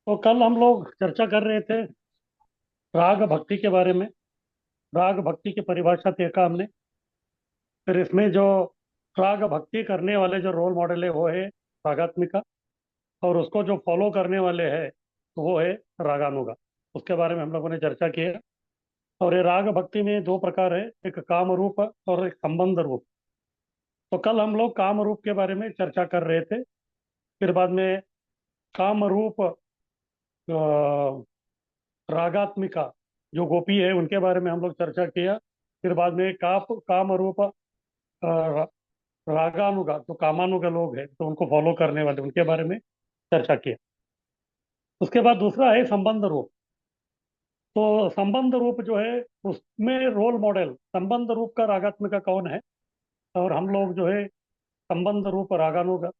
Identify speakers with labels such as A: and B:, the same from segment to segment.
A: तो कल हम लोग चर्चा कर रहे थे राग भक्ति के बारे में। राग भक्ति की परिभाषा देखा हमने। फिर इसमें जो राग भक्ति करने वाले जो रोल मॉडल है वो है रागात्मिका, और उसको जो फॉलो करने वाले हैं तो वो है रागानुगा। उसके बारे में हम लोगों ने चर्चा की है। और ये राग भक्ति में दो प्रकार है, एक काम रूप और एक संबंध रूप। तो कल हम लोग काम रूप के बारे में चर्चा कर रहे थे। फिर बाद में काम रूप रागात्मिका जो गोपी है उनके बारे में हम लोग चर्चा किया। फिर बाद में काम रूप रागानुगा जो कामानुगा लोग हैं तो उनको फॉलो करने वाले उनके बारे में चर्चा किया। उसके बाद दूसरा है संबंध रूप। तो संबंध रूप जो है उसमें रोल मॉडल संबंध रूप का रागात्मिका कौन है, और हम लोग जो है संबंध रूप रागानुगा,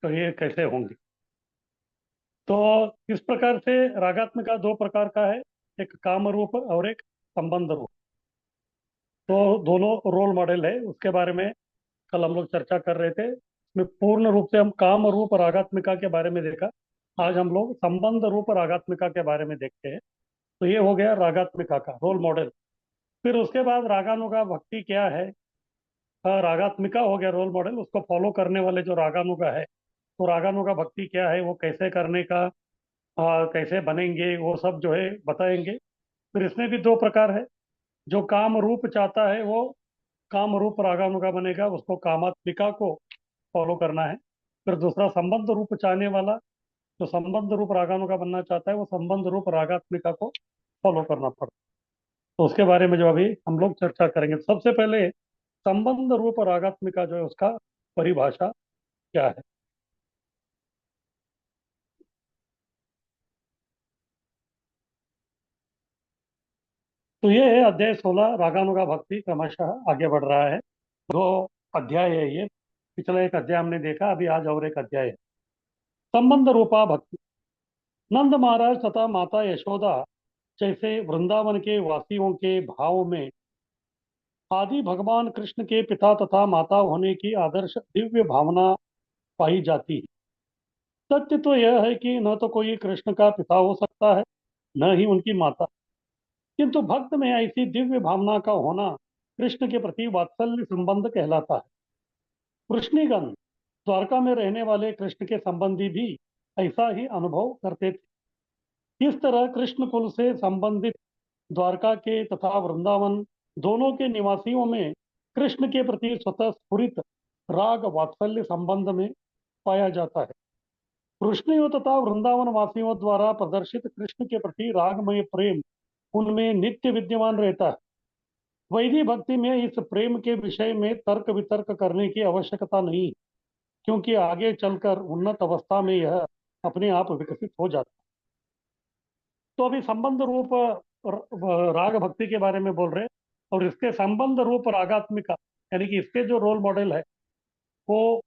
A: तो ये कैसे होंगे। तो इस प्रकार से रागात्मिका दो प्रकार का है, एक काम रूप और एक संबंध रूप। तो दोनों रोल मॉडल है, उसके बारे में कल हम लोग चर्चा कर रहे थे। इसमें पूर्ण रूप से हम काम रूप रागात्मिका के बारे में देखा। आज हम लोग संबंध रूप रागात्मिका के बारे में देखते हैं। तो ये हो गया रागात्मिका का रोल मॉडल। फिर उसके बाद रागानुगा भक्ति क्या है। रागात्मिका हो गया रोल मॉडल, उसको फॉलो करने वाले जो रागानुगा है, तो रागानुगा भक्ति क्या है, वो कैसे करने का, कैसे बनेंगे, वो सब जो है बताएंगे। फिर इसमें भी दो प्रकार है। जो काम रूप चाहता है वो काम रूप रागानुगा बनेगा, उसको कामात्मिका को फॉलो करना है। फिर दूसरा संबंध रूप चाहने वाला जो संबंध रूप रागानुगा बनना चाहता है वो संबंध रूप रागात्मिका को फॉलो करना पड़ता है। तो उसके बारे में जो अभी हम लोग चर्चा करेंगे, सबसे पहले संबंध रूप रागात्मिका जो है उसका परिभाषा क्या है। तो ये है अध्याय 16 रागानुगा भक्ति क्रमशः आगे बढ़ रहा है। दो अध्याय है ये। पिछला एक अध्याय हमने देखा, अभी आज और एक अध्याय है। संबंध रूपा भक्ति। नंद महाराज तथा माता यशोदा जैसे वृंदावन के वासियों के भाव में आदि भगवान कृष्ण के पिता तथा माता होने की आदर्श दिव्य भावना पाई जाती है। सत्य तो यह है कि न तो कोई कृष्ण का पिता हो सकता है, न ही उनकी माता। किंतु भक्त में ऐसी दिव्य भावना का होना कृष्ण के प्रति वात्सल्य संबंध कहलाता है। कृष्णीगण द्वारका में रहने वाले कृष्ण के संबंधी भी ऐसा ही अनुभव करते थे। इस तरह कृष्ण कुल से संबंधित द्वारका के तथा वृंदावन दोनों के निवासियों में कृष्ण के प्रति स्वतः स्फुरित राग वात्सल्य संबंध में पाया जाता है। कृष्णियों तथा वृंदावन वासियों द्वारा प्रदर्शित कृष्ण के प्रति रागमय प्रेम उनमें नित्य विद्यमान रहता है। वैदिक भक्ति में इस प्रेम के विषय में तर्क वितर्क करने की आवश्यकता नहीं, क्योंकि आगे चलकर उन्नत अवस्था में यह अपने आप विकसित हो जाता है। तो अभी संबंध रूप राग भक्ति के बारे में बोल रहे हैं, और इसके संबंध रूप रागात्मिका यानी कि इसके जो रोल मॉडल है वो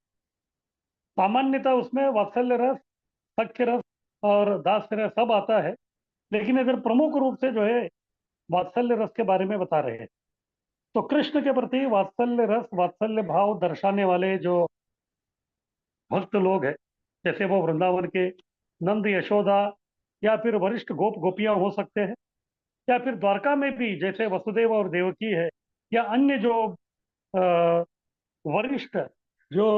A: सामान्यतः उसमें वात्सल्य रस, सख्य रस और दास्य रस सब आता है। लेकिन इधर प्रमुख रूप से जो है वात्सल्य रस के बारे में बता रहे हैं। तो कृष्ण के प्रति वात्सल्य रस वात्सल्य भाव दर्शाने वाले जो भक्त लोग हैं, जैसे वो वृंदावन के नंद यशोदा या फिर वरिष्ठ गोप गोपियां हो सकते हैं, या फिर द्वारका में भी जैसे वसुदेव और देवकी है, या अन्य जो अ, वरिष्ठ जो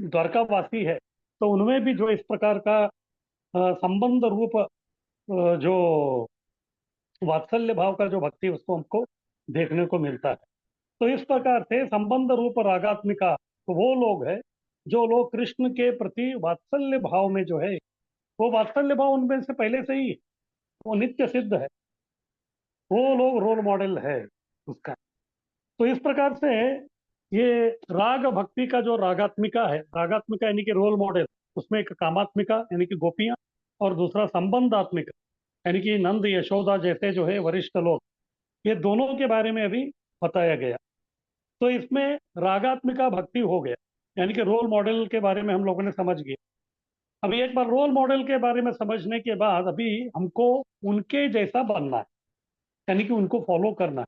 A: द्वारकावासी है, तो उनमें भी जो इस प्रकार का संबंध रूप जो वात्सल्य भाव का जो भक्ति उसको हमको देखने को मिलता है। तो इस प्रकार से संबंध रूप रागात्मिका तो वो लोग हैं जो लोग कृष्ण के प्रति वात्सल्य भाव में जो है, वो वात्सल्य भाव उनमें से पहले से ही वो नित्य सिद्ध है, वो लोग रोल मॉडल है उसका। तो इस प्रकार से ये राग भक्ति का जो रागात्मिका है, रागात्मिका यानी कि रोल मॉडल, उसमें एक कामात्मिका यानी कि गोपियां, और दूसरा संबंधात्मिका यानी कि नंद यशोदा जैसे जो है वरिष्ठ लोग, ये दोनों के बारे में अभी बताया गया। तो इसमें रागात्मिका भक्ति हो गया, यानी कि रोल मॉडल के बारे में हम लोगों ने समझ गए। अभी एक बार रोल मॉडल के बारे में समझने के बाद अभी हमको उनके जैसा बनना है, यानी कि उनको फॉलो करना है।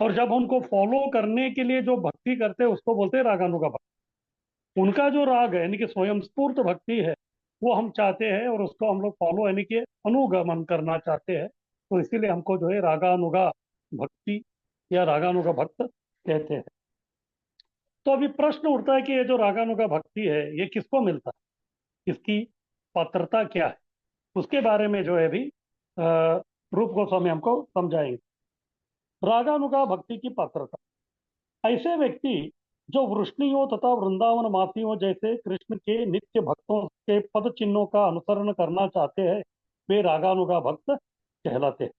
A: और जब उनको फॉलो करने के लिए जो भक्ति करते हैं उसको बोलते हैं रागानुगा भक्ति। उनका जो राग है यानी कि स्वयं स्फूर्त भक्ति है, वो हम चाहते हैं और उसको हम लोग फॉलो यानी कि अनुगमन करना चाहते हैं। तो इसीलिए हमको जो है रागानुगा भक्ति या रागानुगा भक्त कहते हैं। तो अभी प्रश्न उठता है कि ये जो रागानुगा भक्ति है ये किसको मिलता है, इसकी पात्रता क्या है, उसके बारे में जो है अभी रूप गोस्वामी हमको समझाएंगे। रागानुगा भक्ति की पात्रता, ऐसे व्यक्ति जो वृष्णियों तथा वृंदावन वासियों जैसे कृष्ण के नित्य भक्तों के पद चिन्हों का अनुसरण करना चाहते हैं, वे रागानुगा भक्त कहलाते हैं।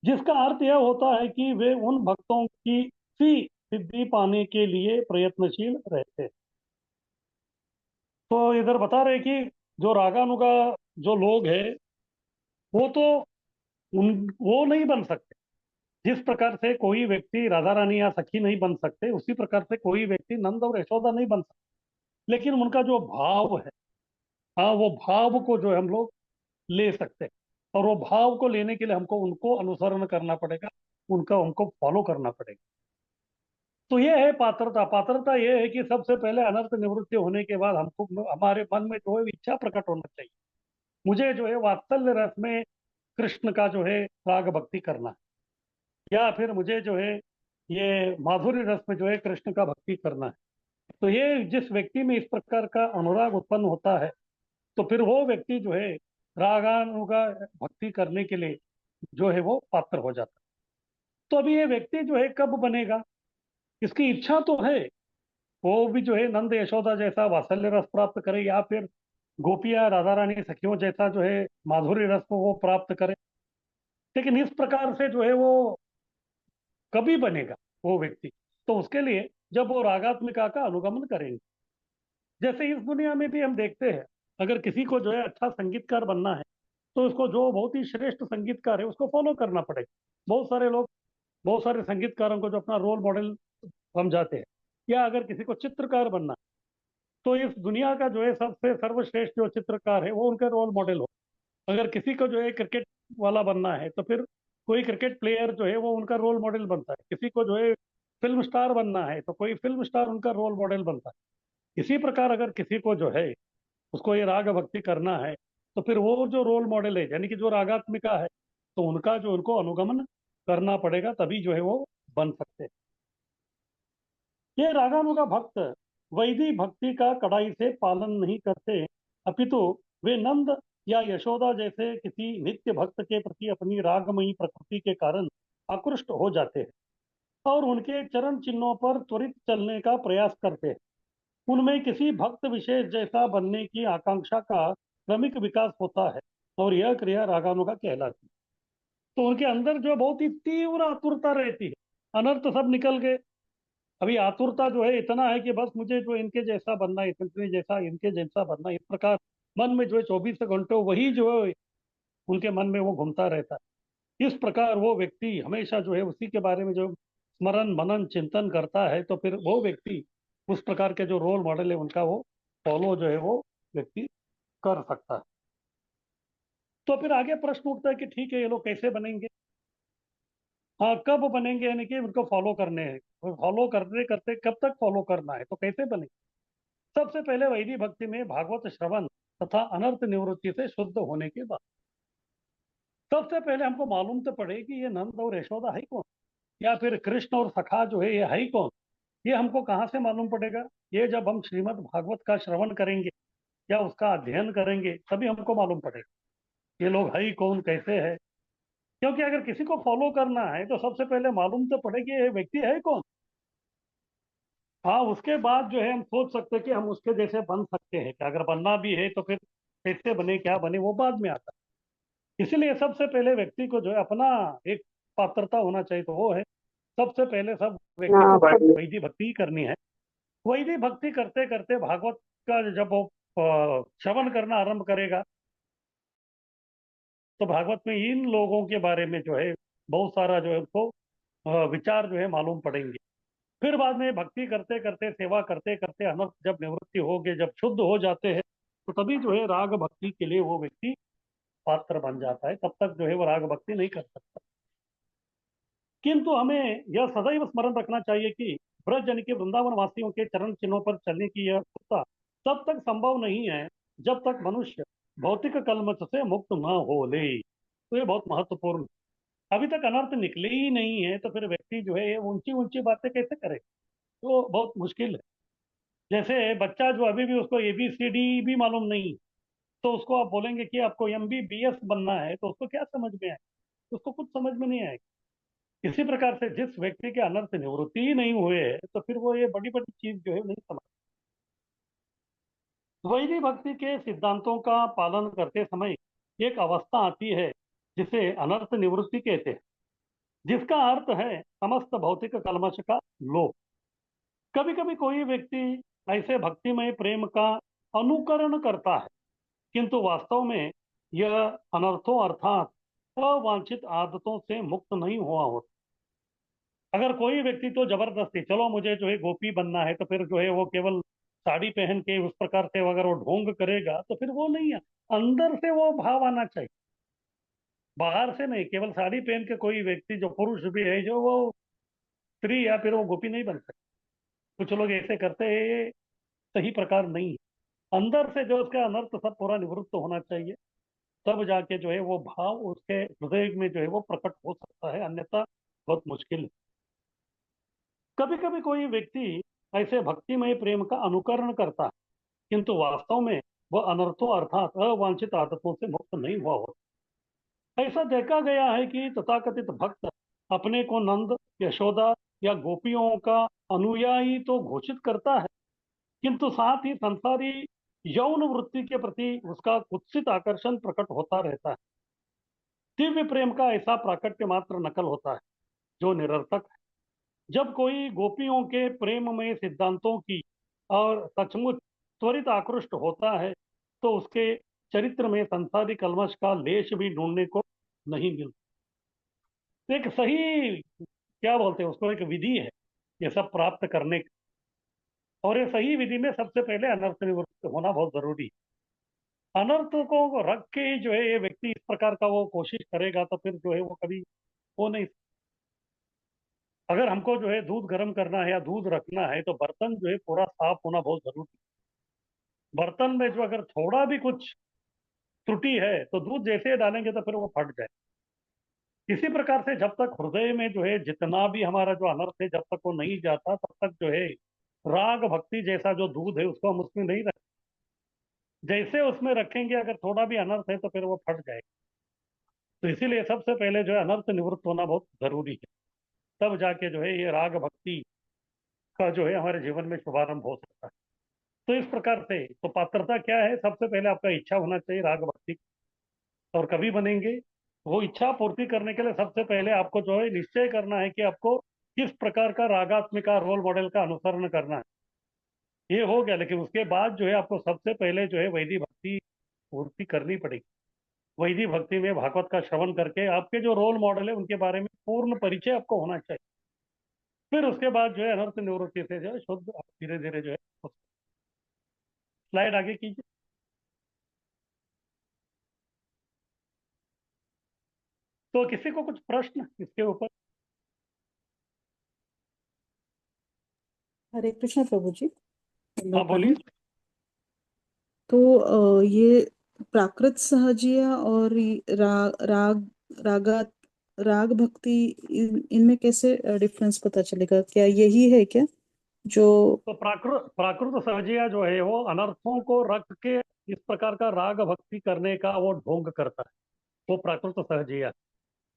A: जिसका अर्थ यह होता है कि वे उन भक्तों की सी सिद्धि पाने के लिए प्रयत्नशील रहते हैं। तो इधर बता रहे कि जो रागानुगा जो लोग हैं वो तो उन वो नहीं बन सकते। जिस प्रकार से कोई व्यक्ति राधा रानी या सखी नहीं बन सकते, उसी प्रकार से कोई व्यक्ति नंद और यशोदा नहीं बन सकते। लेकिन उनका जो भाव है, हाँ, वो भाव को जो है हम लोग ले सकते हैं। और वो भाव को लेने के लिए हमको उनको अनुसरण करना पड़ेगा, उनका हमको फॉलो करना पड़ेगा। तो ये है पात्रता। पात्रता ये है कि सबसे पहले अनर्थ निवृत्ति होने के बाद हमको हमारे मन में जो है इच्छा प्रकट होना चाहिए, मुझे जो है वात्सल्य रस में कृष्ण का जो है राग भक्ति करना है, या फिर मुझे जो है ये माधुर्य रस में जो है कृष्ण का भक्ति करना है। तो ये जिस व्यक्ति में इस प्रकार का अनुराग उत्पन्न होता है, तो फिर वो व्यक्ति जो है रागानुगा भक्ति करने के लिए जो है वो पात्र हो जाता है। तो अभी ये व्यक्ति जो है कब बनेगा, इसकी इच्छा तो है, वो भी जो है नंद यशोदा जैसा वात्सल्य रस प्राप्त करे, या फिर गोपियां राधा रानी सखियों जैसा जो है माधुर्य रस को वो प्राप्त करे। लेकिन इस प्रकार से जो है वो कभी बनेगा वो व्यक्ति, तो उसके लिए जब वो रागात्मिका का अनुगमन करेंगे। जैसे इस दुनिया में भी हम देखते हैं, अगर किसी को जो है अच्छा संगीतकार बनना है, तो उसको जो बहुत ही श्रेष्ठ संगीतकार है उसको फॉलो करना पड़ेगा। बहुत सारे लोग बहुत सारे संगीतकारों को जो अपना रोल मॉडल समझाते हैं। या अगर किसी को चित्रकार बनना है, तो इस दुनिया का जो है सबसे सर्वश्रेष्ठ जो चित्रकार है वो उनका रोल मॉडल हो। अगर किसी को जो है क्रिकेट वाला बनना है, तो फिर कोई क्रिकेट प्लेयर जो है वो उनका रोल मॉडल बनता है। किसी को जो है फिल्म स्टार बनना है, तो कोई फिल्म स्टार उनका रोल मॉडल बनता है। इसी प्रकार अगर किसी को जो है उसको ये राग भक्ति करना है, तो फिर वो जो रोल मॉडल है यानी कि जो रागात्मिका है, तो उनका जो उनको अनुगमन करना पड़ेगा, तभी जो है वो बन सकते हैं। ये रागानुगा भक्त वैदिक भक्ति का कड़ाई से पालन नहीं करते, अपितु वे नंद या यशोदा जैसे किसी नित्य भक्त के प्रति अपनी रागमयी प्रकृति के कारण आकृष्ट हो जाते हैं और उनके चरण चिन्हों पर त्वरित चलने का प्रयास करते हैं। उनमें किसी भक्त विशेष जैसा बनने की आकांक्षा का क्रमिक विकास होता है और यह क्रिया रागानुगा कहलाती है। तो उनके अंदर जो बहुत ही तीव्र आतुरता रहती है, अनर्थ सब निकल गए, अभी आतुरता जो है इतना है कि बस मुझे जो इनके जैसा बनना है, इनके जैसा बनना है, इस प्रकार मन में जो है 24 घंटों वही जो है उनके मन में वो घूमता रहता है। इस प्रकार वो व्यक्ति हमेशा जो है उसी के बारे में जो स्मरण मनन चिंतन करता है, तो फिर वो व्यक्ति उस प्रकार के जो रोल मॉडल है उनका वो फॉलो जो है वो व्यक्ति कर सकता है। तो फिर आगे प्रश्न उठता है कि ठीक है, ये लोग कैसे बनेंगे, हाँ कब बनेंगे, यानी कि उनको फॉलो करने हैं, फॉलो करते करते कब तक फॉलो करना है, तो कैसे बनेंगे। सबसे पहले वैदिक भक्ति में भागवत श्रवण तथा अनर्थ निवृत्ति से शुद्ध होने के बाद सबसे पहले हमको मालूम तो पड़े कि ये नंद और यशोदा है कौन, या फिर कृष्ण और सखा जो है ये है कौन। ये हमको कहाँ से मालूम पड़ेगा, ये जब हम श्रीमद् भागवत का श्रवण करेंगे या उसका अध्ययन करेंगे तभी हमको मालूम पड़ेगा ये लोग है कौन, कैसे है। क्योंकि अगर किसी को फॉलो करना है तो सबसे पहले मालूम तो पड़े कि ये व्यक्ति है कौन। हाँ, उसके बाद जो है हम सोच सकते हैं कि हम उसके जैसे बन सकते हैं, कि अगर बनना भी है तो फिर कैसे बने क्या बने वो बाद में आता है। इसीलिए सबसे पहले व्यक्ति को जो है अपना एक पात्रता होना चाहिए, तो वो है सबसे पहले सब व्यक्ति
B: हाँ
A: को
B: भाई।
A: वैदिक भक्ति ही करनी है। वैदिक भक्ति करते करते भागवत का जब वो श्रवण करना आरंभ करेगा, तो भागवत में इन लोगों के बारे में जो है बहुत सारा जो है उसको विचार जो है मालूम पड़ेंगे। फिर बाद में भक्ति करते करते सेवा करते करते अनर्थ जब निवृत्ति हो गए, जब शुद्ध हो जाते हैं, तो तभी जो है राग भक्ति के लिए वो व्यक्ति पात्र बन जाता है। तब तक जो है वो राग भक्ति नहीं कर सकता। किंतु हमें यह सदैव स्मरण रखना चाहिए कि ब्रज यानी कि वृंदावन वासियों के चरण चिन्हों पर चलने की यह उत्साह तब तक संभव नहीं है जब तक मनुष्य भौतिक कलमश से मुक्त न हो ले। तो ये बहुत महत्वपूर्ण। अभी तक अनर्थ निकले ही नहीं है तो फिर व्यक्ति जो है ये ऊंची ऊंची बातें कैसे करे? तो बहुत मुश्किल है। जैसे बच्चा जो अभी भी उसको ABCD भी मालूम नहीं, तो उसको आप बोलेंगे कि आपको MBBS बनना है, तो उसको क्या समझ में आए? उसको कुछ समझ में नहीं आएगा। इसी प्रकार से जिस व्यक्ति के अनर्थ निवृत्ति ही नहीं हुए है तो फिर वो ये बड़ी बड़ी चीज जो है नहीं समझ। वैदिक भक्ति के सिद्धांतों का पालन करते समय एक अवस्था आती है जिसे अनर्थ निवृत्ति कहते हैं, जिसका अर्थ है समस्त भौतिक कल्मश का लोप। कभी कभी कोई व्यक्ति ऐसे भक्तिमय प्रेम का अनुकरण करता है, किंतु वास्तव में यह अनर्थों अर्थात अवांछित आदतों से मुक्त नहीं हुआ होता। अगर कोई व्यक्ति तो जबरदस्ती चलो मुझे जो है गोपी बनना है, तो फिर जो है वो केवल साड़ी पहन के उस प्रकार से अगर वो ढोंग करेगा तो फिर वो नहीं है। अंदर से वो भाव आना चाहिए, बाहर से नहीं। केवल साड़ी पहन के कोई व्यक्ति जो पुरुष भी है जो वो स्त्री या फिर वो गोपी नहीं बन सकता। कुछ लोग ऐसे करते हैं, ये सही प्रकार नहीं है। अंदर से जो उसका अनर्थ सब पूरा निवृत्त होना चाहिए, तब जाके जो है वो भाव उसके हृदय में जो है वो प्रकट हो सकता है, अन्यथा बहुत मुश्किल है। कभी कभी कोई व्यक्ति ऐसे भक्तिमय प्रेम का अनुकरण करता है, किंतु वास्तव में वह अनर्थों अर्थात अवांछित आदतों से मुक्त नहीं हुआ होता। ऐसा देखा गया है कि तथाकथित भक्त अपने को नंद, यशोदा या गोपियों का अनुयायी तो घोषित करता है, किंतु साथ ही संसारी यौन वृत्ति के प्रति उसका कुत्सित आकर्षण प्रकट होता रहता है। दिव्य प्रेम का ऐसा प्राकट्य मात्र नकल होता है जो निरर्थक है। जब कोई गोपियों के प्रेममय सिद्धांतों की और सचमुच त्वरित आकृष्ट होता है, तो उसके चरित्र में संसारी कलमश का लेश भी ढूंढने को नहीं मिलता। एक सही, क्या बोलते हैं उसको, एक विधि है ये सब प्राप्त करने की। और ये सही विधि में सबसे पहले अनर्थ निवृत्त होना बहुत जरूरी है। अनर्थ को रख के ही जो है ये व्यक्ति इस प्रकार का वो कोशिश करेगा तो फिर जो है वो कभी हो नहीं। अगर हमको जो है दूध गर्म करना है या दूध रखना है तो बर्तन जो है पूरा साफ होना बहुत जरूरी है। बर्तन में जो अगर थोड़ा भी कुछ त्रुटि है तो दूध जैसे ही डालेंगे तो फिर वो फट जाए। इसी प्रकार से जब तक हृदय में जो है जितना भी हमारा जो अनर्थ है जब तक वो नहीं जाता, तब तक जो है राग भक्ति जैसा जो दूध है उसको हम उसमें नहीं रखें। जैसे उसमें रखेंगे अगर थोड़ा भी अनर्थ है तो फिर वो फट जाएगा। तो इसीलिए सबसे पहले जो है अनर्थ निवृत्त होना बहुत जरूरी है, तब जाके जो है ये राग भक्ति का जो है हमारे जीवन में शुभारंभ हो सकता है। तो इस प्रकार से तो पात्रता क्या है? सबसे पहले आपका इच्छा होना चाहिए राग भक्ति की। और कभी बनेंगे? वो इच्छा पूर्ति करने के लिए सबसे पहले आपको जो है निश्चय करना है कि आपको किस प्रकार का रागात्मिका रोल मॉडल का अनुसरण करना है। ये हो गया, लेकिन उसके बाद जो है आपको सबसे पहले जो है वैदिक भक्ति पूर्ति करनी पड़ेगी। वैदिक भक्ति में भागवत का श्रवण करके आपके जो रोल मॉडल है उनके बारे में पूर्ण परिचय आपको होना चाहिए। फिर उसके बाद जो है अनर्थ निवृत्ति से जो है शुद्ध धीरे धीरे जो है। स्लाइड आगे कीजिए। तो किसी को कुछ प्रश्न इसके ऊपर?
B: हरे कृष्ण प्रभु जी।
A: हाँ
B: दंडवत
A: बोलिए।
B: प्रणाम। तो ये प्राकृत सहजिया और राग रागात राग भक्ति, इनमें कैसे डिफरेंस पता चलेगा? क्या यही है क्या जो?
A: तो प्राकृत प्राकृत सहजिया जो है वो अनर्थों को रख के इस प्रकार का राग भक्ति करने का वो ढोंग करता है, वो प्राकृत सहजिया।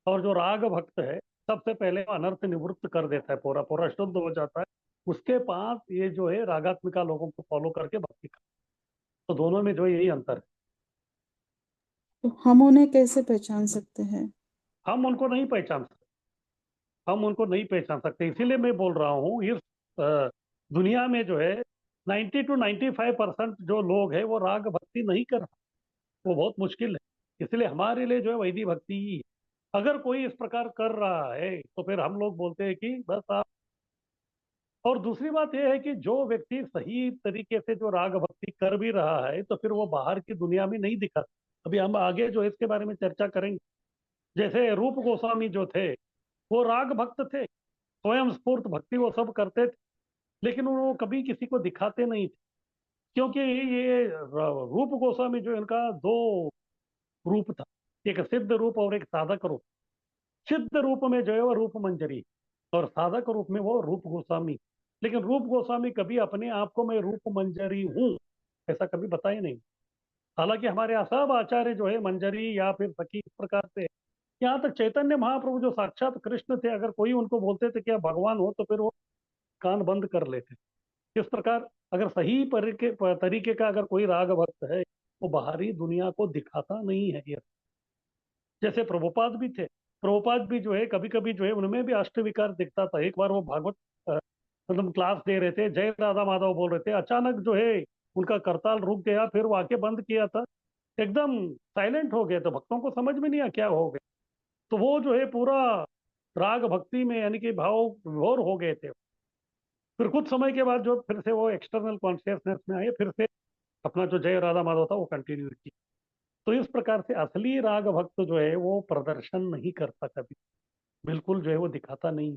A: और जो राग भक्त है सबसे पहले वो अनर्थ निवृत्त कर देता है, पूरा पूरा शुद्ध हो जाता है। उसके पास ये जो है रागात्मिका लोगों को फॉलो करके भक्ति कर। तो दोनों में जो है यही अंतर है।
B: तो हम उन्हें कैसे पहचान सकते हैं?
A: हम उनको नहीं पहचान सकते। हम उनको नहीं पहचान सकते, इसीलिए मैं बोल रहा हूँ इस दुनिया में जो है 90 to 95% जो लोग हैं वो राग भक्ति नहीं कर रहे। वो बहुत मुश्किल है। इसलिए हमारे लिए जो है वैदिक भक्ति ही है। अगर कोई इस प्रकार कर रहा है तो फिर हम लोग बोलते हैं कि बस आप। और दूसरी बात यह है कि जो व्यक्ति सही तरीके से जो राग भक्ति कर भी रहा है तो फिर वो बाहर की दुनिया में नहीं दिखा। अभी हम आगे जो है इसके बारे में चर्चा करेंगे। जैसे रूप गोस्वामी जो थे वो राग भक्त थे, स्वयं स्फूर्त भक्ति वो सब करते थे, लेकिन वो कभी किसी को दिखाते नहीं थे। क्योंकि ये रूप गोस्वामी जो इनका दो रूप था, एक सिद्ध रूप और एक साधक रूप। सिद्ध रूप में जो है वो रूप मंजरी, और साधक रूप में वो रूप गोस्वामी। लेकिन रूप गोस्वामी कभी अपने आप को मैं रूप मंजरी हूँ ऐसा कभी बताया नहीं। हालांकि हमारे यहाँ सब आचार्य जो है मंजरी या फिर सखी इस प्रकार से, यहाँ तक चैतन्य महाप्रभु जो साक्षात कृष्ण थे, अगर कोई उनको बोलते थे कि आप भगवान हो तो फिर वो कान बंद कर लेते। इस प्रकार अगर सही तरीके का अगर कोई राग भक्त है, वो बाहरी दुनिया को दिखाता नहीं है ये। जैसे प्रभुपाद भी थे, प्रभुपाद भी जो है कभी कभी जो है उनमें भी अष्टविकार दिखता था। एक बार वो भागवत मतलब क्लास दे रहे थे, जय राधा माधव बोल रहे थे, अचानक जो है उनका करताल रुक गया, फिर वो आके बंद किया था, एकदम साइलेंट हो गए, तो भक्तों को समझ में नहीं आया क्या हो गया। तो वो जो है पूरा राग भक्ति में यानी कि भाव विभोर हो गए थे। फिर कुछ समय के बाद जो फिर से वो एक्सटर्नल कॉन्शियसनेस में आए, फिर से अपना जो जय राधा माधव था वो कंटिन्यू किया। तो इस प्रकार से असली राग भक्त जो है वो प्रदर्शन नहीं करता कभी, बिल्कुल जो है वो दिखाता नहीं।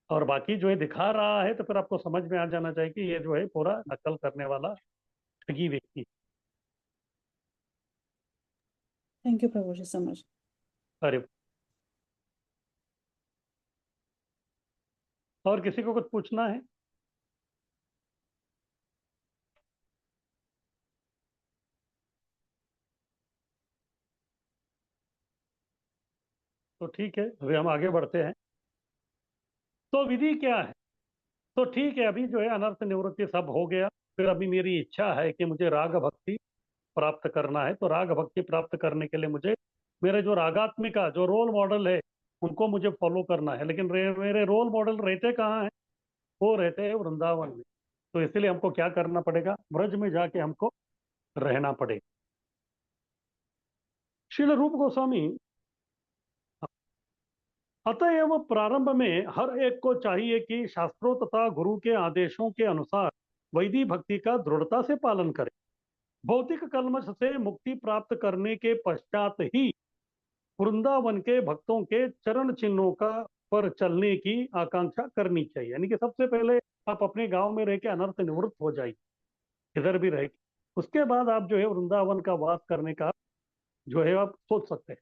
A: और बाकी जो है दिखा रहा है तो फिर आपको समझ में आ जाना चाहिए कि ये जो है पूरा नकल करने वाला ठगी व्यक्ति।
B: थैंक यू प्रभु जी, समझ।
A: अरे, और किसी को कुछ पूछना है? तो ठीक है, अभी हम आगे बढ़ते हैं। तो विधि क्या है? तो ठीक है, अभी जो है अनर्थ निवृत्ति सब हो गया। फिर अभी मेरी इच्छा है कि मुझे राग भक्ति प्राप्त करना है। तो राग भक्ति प्राप्त करने के लिए मुझे मेरे जो रागात्मिका जो रोल मॉडल है उनको मुझे फॉलो करना है। लेकिन मेरे रोल मॉडल रहते कहाँ हैं? वो रहते हैं वृंदावन में। तो इसलिए हमको क्या करना पड़ेगा? ब्रज में जाके हमको रहना पड़ेगा। श्रील रूप गोस्वामी, अतएव प्रारंभ में हर एक को चाहिए कि शास्त्रों तथा गुरु के आदेशों के अनुसार वैदिक भक्ति का दृढ़ता से पालन करे। भौतिक कल्मश से मुक्ति प्राप्त करने के पश्चात ही वृंदावन के भक्तों के चरण चिन्हों का पर चलने की आकांक्षा करनी चाहिए। यानी कि सबसे पहले आप अपने गांव में रह के अनर्थ निवृत्त हो जाइए, इधर भी रह के, उसके बाद आप जो है वृंदावन का वास करने का जो है आप सोच सकते हैं।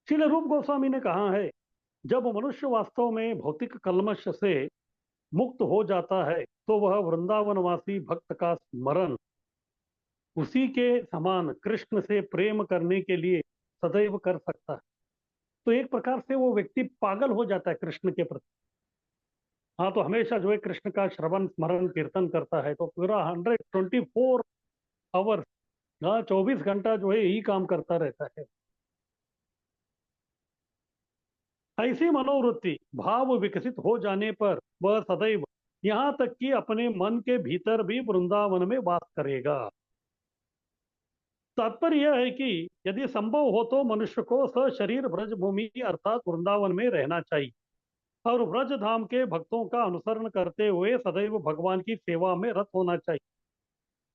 A: श्रील रूप गोस्वामी ने कहा है, जब मनुष्य वास्तव में भौतिक कल्मश से मुक्त हो जाता है तो वह वृंदावनवासी भक्त का स्मरण उसी के समान कृष्ण से प्रेम करने के लिए सदैव कर सकता है। तो एक प्रकार से वो व्यक्ति पागल हो जाता है कृष्ण के प्रति। हाँ, तो हमेशा जो है कृष्ण का श्रवण स्मरण कीर्तन करता है तो पूरा 124 आवर्स, हाँ 24 घंटा जो है यही काम करता रहता है। ऐसी मनोवृत्ति भाव विकसित हो जाने पर वह सदैव, यहाँ तक कि अपने मन के भीतर भी वृंदावन में वास करेगा। तात्पर्य यह है कि यदि संभव हो तो मनुष्य को सशरीर ब्रजभूमि अर्थात वृंदावन में रहना चाहिए और ब्रज धाम के भक्तों का अनुसरण करते हुए सदैव भगवान की सेवा में रत होना चाहिए।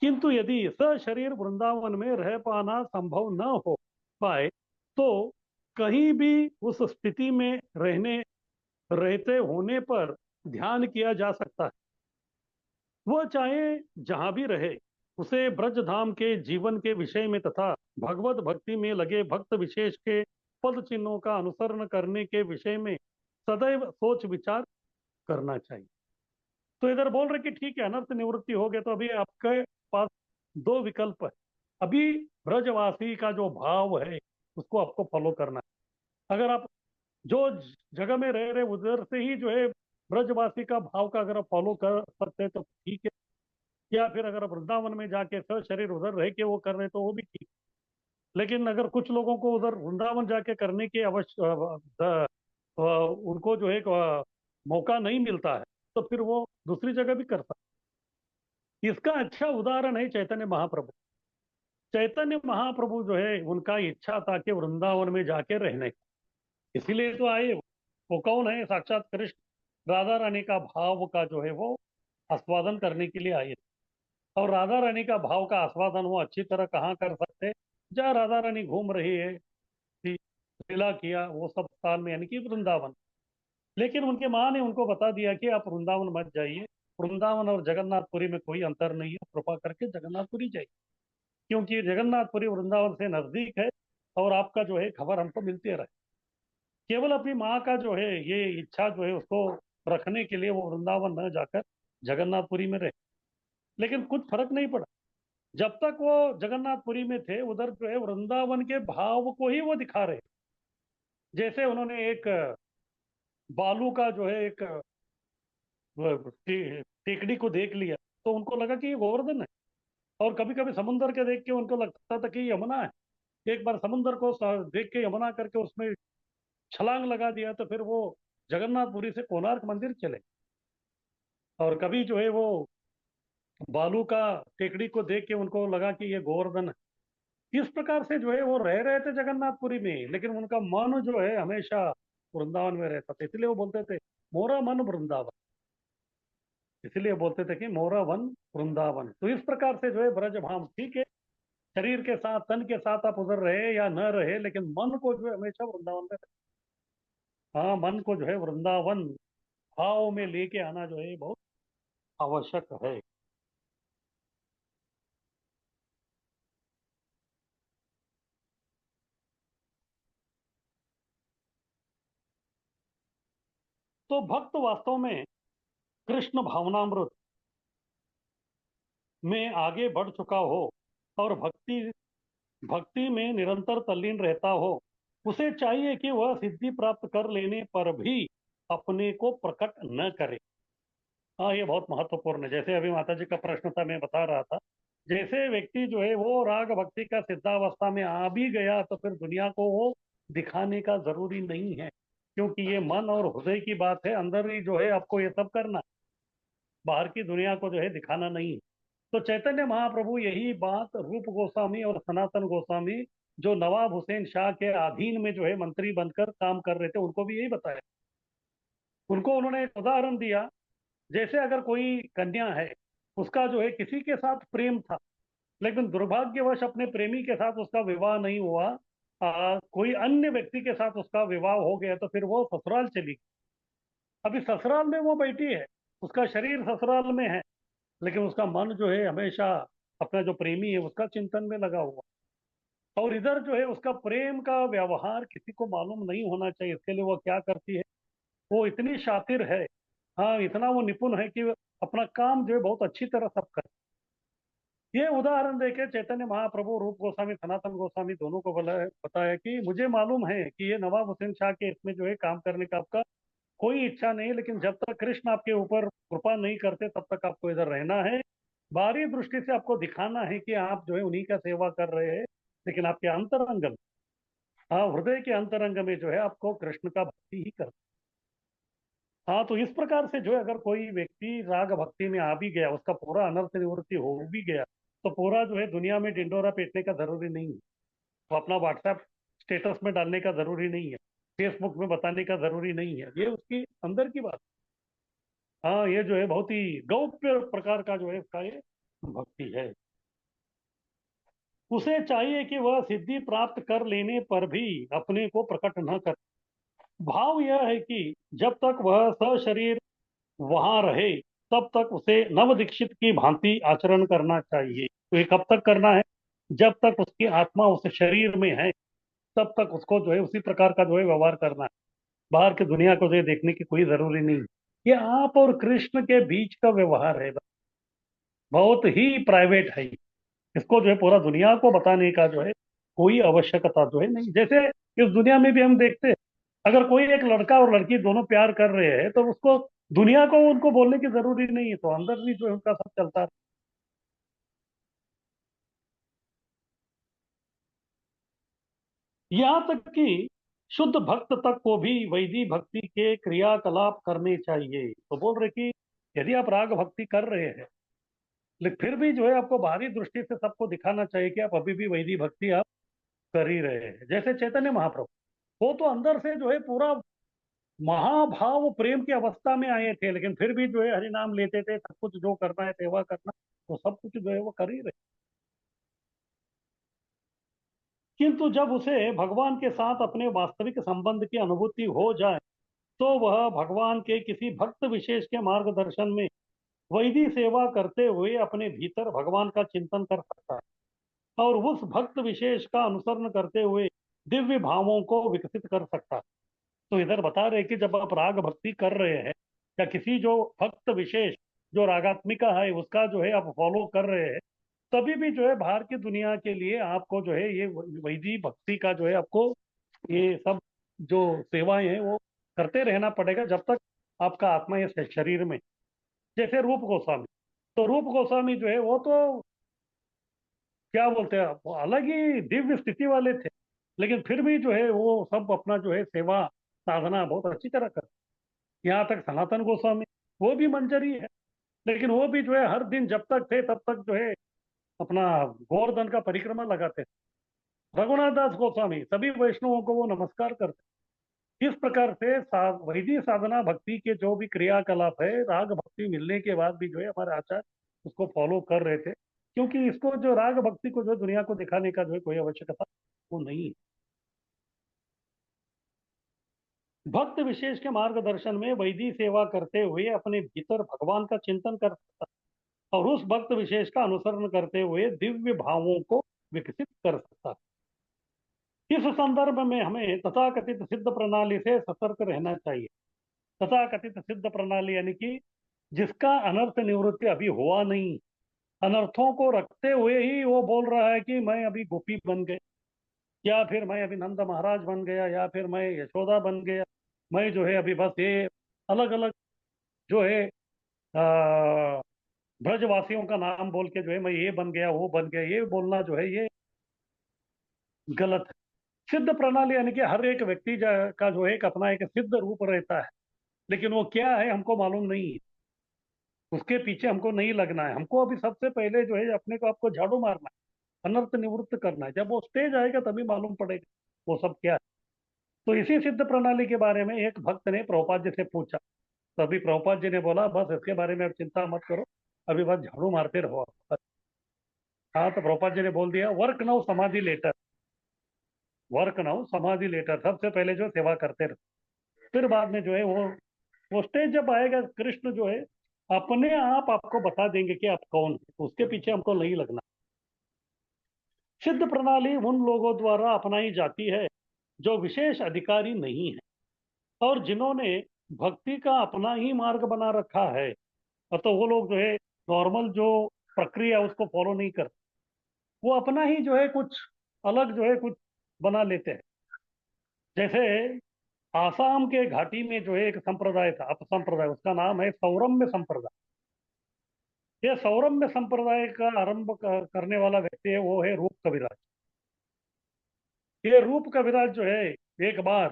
A: किंतु यदि सशरीर वृंदावन में रह पाना संभव न हो पाए तो कहीं भी उस स्थिति में रहते होने पर ध्यान किया जा सकता है। वह चाहे जहां भी रहे, उसे ब्रज धाम के जीवन के विषय में तथा भगवत भक्ति में लगे भक्त विशेष के पद चिन्हों का अनुसरण करने के विषय में सदैव सोच विचार करना चाहिए। तो इधर बोल रहे कि ठीक है, अनर्थ निवृत्ति हो गए तो अभी आपके पास दो विकल्प है। अभी ब्रजवासी का जो भाव है उसको आपको फॉलो करना है। अगर आप जो जगह में रह रहे उधर से ही जो है ब्रजवासी का भाव का अगर आप फॉलो कर सकते हैं तो ठीक है, या फिर अगर आप वृंदावन में जाके शरीर उधर रह के वो कर रहे हैं तो वो भी ठीक। लेकिन अगर कुछ लोगों को उधर वृंदावन जाके करने की उनको जो है मौका नहीं मिलता है तो फिर वो दूसरी जगह भी कर सकते। इसका अच्छा उदाहरण है चैतन्य महाप्रभु। चैतन्य महाप्रभु जो है उनका इच्छा था कि वृंदावन में जाके रहने का, इसीलिए तो आए। वो कौन है? साक्षात कृष्ण राधा रानी का भाव का जो है वो आस्वादन करने के लिए आए थे। और राधा रानी का भाव का आस्वादन वो अच्छी तरह कहाँ कर सकते? जहाँ राधा रानी घूम रही है, लीला किया वो सब स्थान में, यानी कि वृंदावन। लेकिन उनके माँ ने उनको बता दिया कि आप वृंदावन मत जाइए, वृंदावन और जगन्नाथपुरी में कोई अंतर नहीं है, कृपा करके जगन्नाथपुरी जाइए, क्योंकि जगन्नाथपुरी वृंदावन से नजदीक है और आपका जो है खबर हमको मिलती रहे। केवल अपनी माँ का जो है ये इच्छा जो है उसको रखने के लिए वो वृंदावन न जाकर जगन्नाथपुरी में रहे, लेकिन कुछ फर्क नहीं पड़ा। जब तक वो जगन्नाथपुरी में थे उधर जो है वृंदावन के भाव को ही वो दिखा रहे। जैसे उन्होंने एक बालू का जो है एक टेकड़ी को देख लिया तो उनको लगा कि ये गोवर्धन है। और कभी कभी समुंदर के देख के उनको लगता था कि ये यमुना है। एक बार समुंदर को देख के यमुना करके उसमें छलांग लगा दिया तो फिर वो जगन्नाथपुरी से कोणार्क मंदिर चले। और कभी जो है वो बालू का टेकड़ी को देख के उनको लगा कि ये गोवर्धन है। इस प्रकार से जो है वो रह रहे थे जगन्नाथपुरी में, लेकिन उनका मन जो है हमेशा वृंदावन में रहता था, इसलिए वो बोलते थे मोरा मन वृंदावन। इसलिए बोलते थे कि मोरा वन वृंदावन। तो इस प्रकार से जो है ब्रज धाम ठीक है, शरीर के साथ तन के साथ आप उधर रहे या न रहे, लेकिन मन को जो है हमेशा वृंदावन में हाँ, मन को जो है वृंदावन भाव में लेके आना जो है बहुत आवश्यक है। तो भक्त वास्तव में कृष्ण भावनामृत में आगे बढ़ चुका हो और भक्ति भक्ति में निरंतर तल्लीन रहता हो, उसे चाहिए कि वह सिद्धि प्राप्त कर लेने पर भी अपने को प्रकट न करे। हाँ, ये बहुत महत्वपूर्ण है। जैसे अभी माता जी का प्रश्न था, मैं बता रहा था, जैसे व्यक्ति जो है वो राग भक्ति का सिद्धावस्था में आ भी गया तो फिर दुनिया को वो दिखाने का जरूरी नहीं है, क्योंकि ये मन और हृदय की बात है। अंदर ही जो है आपको ये सब करना, बाहर की दुनिया को जो है दिखाना नहीं। तो चैतन्य महाप्रभु यही बात रूप गोस्वामी और सनातन गोस्वामी, जो नवाब हुसैन शाह के अधीन में जो है मंत्री बनकर काम कर रहे थे, उनको भी यही बताया। उनको उन्होंने एक उदाहरण दिया, जैसे अगर कोई कन्या है, उसका जो है किसी के साथ प्रेम था, लेकिन दुर्भाग्यवश अपने प्रेमी के साथ उसका विवाह नहीं हुआ, कोई अन्य व्यक्ति के साथ उसका विवाह हो गया, तो फिर वो ससुराल चली गई। अभी ससुराल में वो बैठी है, उसका शरीर ससुराल में है, लेकिन उसका मन जो है हमेशा अपना जो प्रेमी है उसका चिंतन में लगा हुआ। और इधर जो है उसका प्रेम का व्यवहार किसी को मालूम नहीं होना चाहिए। इसके लिए वो क्या करती है, वो इतनी शातिर है, हाँ इतना वो निपुण है कि अपना काम जो है बहुत अच्छी तरह सब कर। ये उदाहरण देके चैतन्य महाप्रभु रूप गोस्वामी सनातन गोस्वामी दोनों को बोला बताया कि मुझे मालूम है कि ये नवाब हुसैन शाह के इसमें जो है काम करने का आपका कोई इच्छा नहीं है, लेकिन जब तक कृष्ण आपके ऊपर कृपा नहीं करते तब तक आपको इधर रहना है। बाहरी दृष्टि से आपको दिखाना है कि आप जो है उन्हीं का सेवा कर रहे हैं, लेकिन आपके अंतरंग में, हाँ हृदय के अंतरंग में जो है आपको कृष्ण का भक्ति ही कर। हाँ, तो इस प्रकार से जो है अगर कोई व्यक्ति राग भक्ति में आ भी गया, उसका पूरा अनर्थ निवृत्ति हो भी गया, तो पूरा जो है दुनिया में डिंडोरा पीटने का जरूरी नहीं है। वो अपना व्हाट्सएप स्टेटस में डालने का जरूरी नहीं है, फेसबुक में बताने का जरूरी नहीं है, ये उसकी अंदर की बात। हाँ, ये जो है बहुत ही गौप्य प्रकार का जो है इसका ये भक्ति है। उसे चाहिए कि वह सिद्धि प्राप्त कर लेने पर भी अपने को प्रकट न कर। भाव यह है कि जब तक वह सशरीर वहां रहे तब तक उसे नव दीक्षित की भांति आचरण करना चाहिए। तो ये कब तक करना है, जब तक उसकी आत्मा उस शरीर में है तब तक उसको जो है उसी प्रकार का जो है व्यवहार करना है। बाहर की दुनिया को जो है देखने की कोई जरूरी नहीं है। ये आप और कृष्ण के बीच का व्यवहार है, बहुत ही प्राइवेट है। इसको जो है पूरा दुनिया को बताने का जो है कोई आवश्यकता जो है नहीं। जैसे इस दुनिया में भी हम देखते हैं, अगर कोई एक लड़का और लड़की दोनों प्यार कर रहे हैं तो उसको दुनिया को उनको बोलने की जरूरी नहीं है, तो अंदर भी जो है उनका सब चलता है। यहाँ तक कि शुद्ध भक्त तक को भी वैदिक भक्ति के क्रियाकलाप करने चाहिए। तो बोल रहे कि यदि आप राग भक्ति कर रहे हैं, लेकिन फिर भी जो है आपको बाहरी दृष्टि से सबको दिखाना चाहिए कि आप अभी भी वैदिक भक्ति आप कर ही रहे हैं। जैसे चैतन्य महाप्रभु, वो तो अंदर से जो है पूरा महाभाव प्रेम की अवस्था में आए थे, लेकिन फिर भी जो है हरि नाम लेते थे, सब कुछ जो करना है सेवा करना, तो सब कुछ जो है वो कर ही रहे। किंतु जब उसे भगवान के साथ अपने वास्तविक संबंध की अनुभूति हो जाए तो वह भगवान के किसी भक्त विशेष के मार्गदर्शन में वैदिक सेवा करते हुए अपने भीतर भगवान का चिंतन कर सकता है और उस भक्त विशेष का अनुसरण करते हुए दिव्य भावों को विकसित कर सकता है। तो इधर बता रहे कि जब आप राग भक्ति कर रहे हैं या किसी जो भक्त विशेष जो रागात्मिका है उसका जो है आप फॉलो कर रहे हैं, तभी भी जो है बाहर की दुनिया के लिए आपको जो है ये वैदिक भक्ति का जो है आपको ये सब जो सेवाएं हैं वो करते रहना पड़ेगा जब तक आपका आत्मा इस शरीर में। जैसे रूप गोस्वामी, तो रूप गोस्वामी जो है वो तो क्या बोलते हैं, वो अलग ही दिव्य स्थिति वाले थे, लेकिन फिर भी जो है वो सब अपना जो है सेवा साधना बहुत अच्छी तरह कर। यहाँ तक सनातन गोस्वामी, वो भी मंजरी है, लेकिन वो भी जो है हर दिन जब तक थे तब तक जो है अपना गोवर्धन का परिक्रमा लगाते थे। रघुनाथ दास गोस्वामी सभी वैष्णवों को वो नमस्कार करते। इस प्रकार से वैदिक साधना भक्ति के जो भी क्रियाकलाप है राग भक्ति मिलने के बाद भी जो है हमारे आचार्य उसको फॉलो कर रहे थे, क्योंकि इसको जो राग भक्ति को जो दुनिया को दिखाने का जो है कोई आवश्यकता वो नहीं है। भक्त विशेष के मार्गदर्शन में वैदिक सेवा करते हुए अपने भीतर भगवान का चिंतन कर सकता है और उस भक्त विशेष का अनुसरण करते हुए दिव्य भावों को विकसित कर सकता है। इस संदर्भ में हमें तथाकथित सिद्ध प्रणाली से सतर्क रहना चाहिए। तथाकथित सिद्ध प्रणाली यानी कि जिसका अनर्थ निवृत्ति अभी हुआ नहीं, अनर्थों को रखते हुए ही वो बोल रहा है कि मैं अभी गोपी बन गया, या फिर मैं अभी नंद महाराज बन गया, या फिर मैं यशोदा बन गया, मैं जो है अभी बस ये अलग अलग जो है ब्रजवासियों का नाम बोल के जो है मैं ये बन गया वो बन गया, ये बोलना जो है ये गलत है। सिद्ध प्रणाली यानी कि हर एक व्यक्ति का जो है एक अपना एक सिद्ध रूप रहता है, लेकिन वो क्या है हमको मालूम नहीं है, उसके पीछे हमको नहीं लगना है। हमको अभी सबसे पहले जो है अपने को आपको झाड़ू मारना है, अनर्थ निवृत्त करना है। जब वो स्टेज आएगा तभी मालूम पड़ेगा वो सब क्या है। तो इसी सिद्ध प्रणाली के बारे में एक भक्त ने प्रभुपाद जी से पूछा, तभी प्रभुपाद जी ने बोला बस इसके बारे में आप चिंता मत करो, अभी बस झाड़ू मारते रहो आप। हाँ, तो प्रभुपाद जी ने बोल दिया वर्क नाउ समाधि लेटर, वर्क नाउ समाधि लेटर, सबसे पहले जो सेवा करते रहो, फिर बाद में जो है वो स्टेज जब आएगा कृष्ण जो है अपने आप आपको बता देंगे कि आप कौन है, तो उसके पीछे हमको नहीं लगना। सिद्ध प्रणाली उन लोगों द्वारा अपनाई जाती है जो विशेष अधिकारी नहीं है और जिन्होंने भक्ति का अपना ही मार्ग बना रखा है। तो वो लोग जो है नॉर्मल जो प्रक्रिया उसको फॉलो नहीं करते, वो अपना ही जो है कुछ अलग जो है कुछ बना लेते हैं। जैसे आसाम के घाटी में जो है एक संप्रदाय था, अप संप्रदाय, उसका नाम है सौरम्य संप्रदाय। ये सौरम्य संप्रदाय का आरंभ करने वाला व्यक्ति है वो है रूप कविराज। ये रूप कविराज जो है एक बार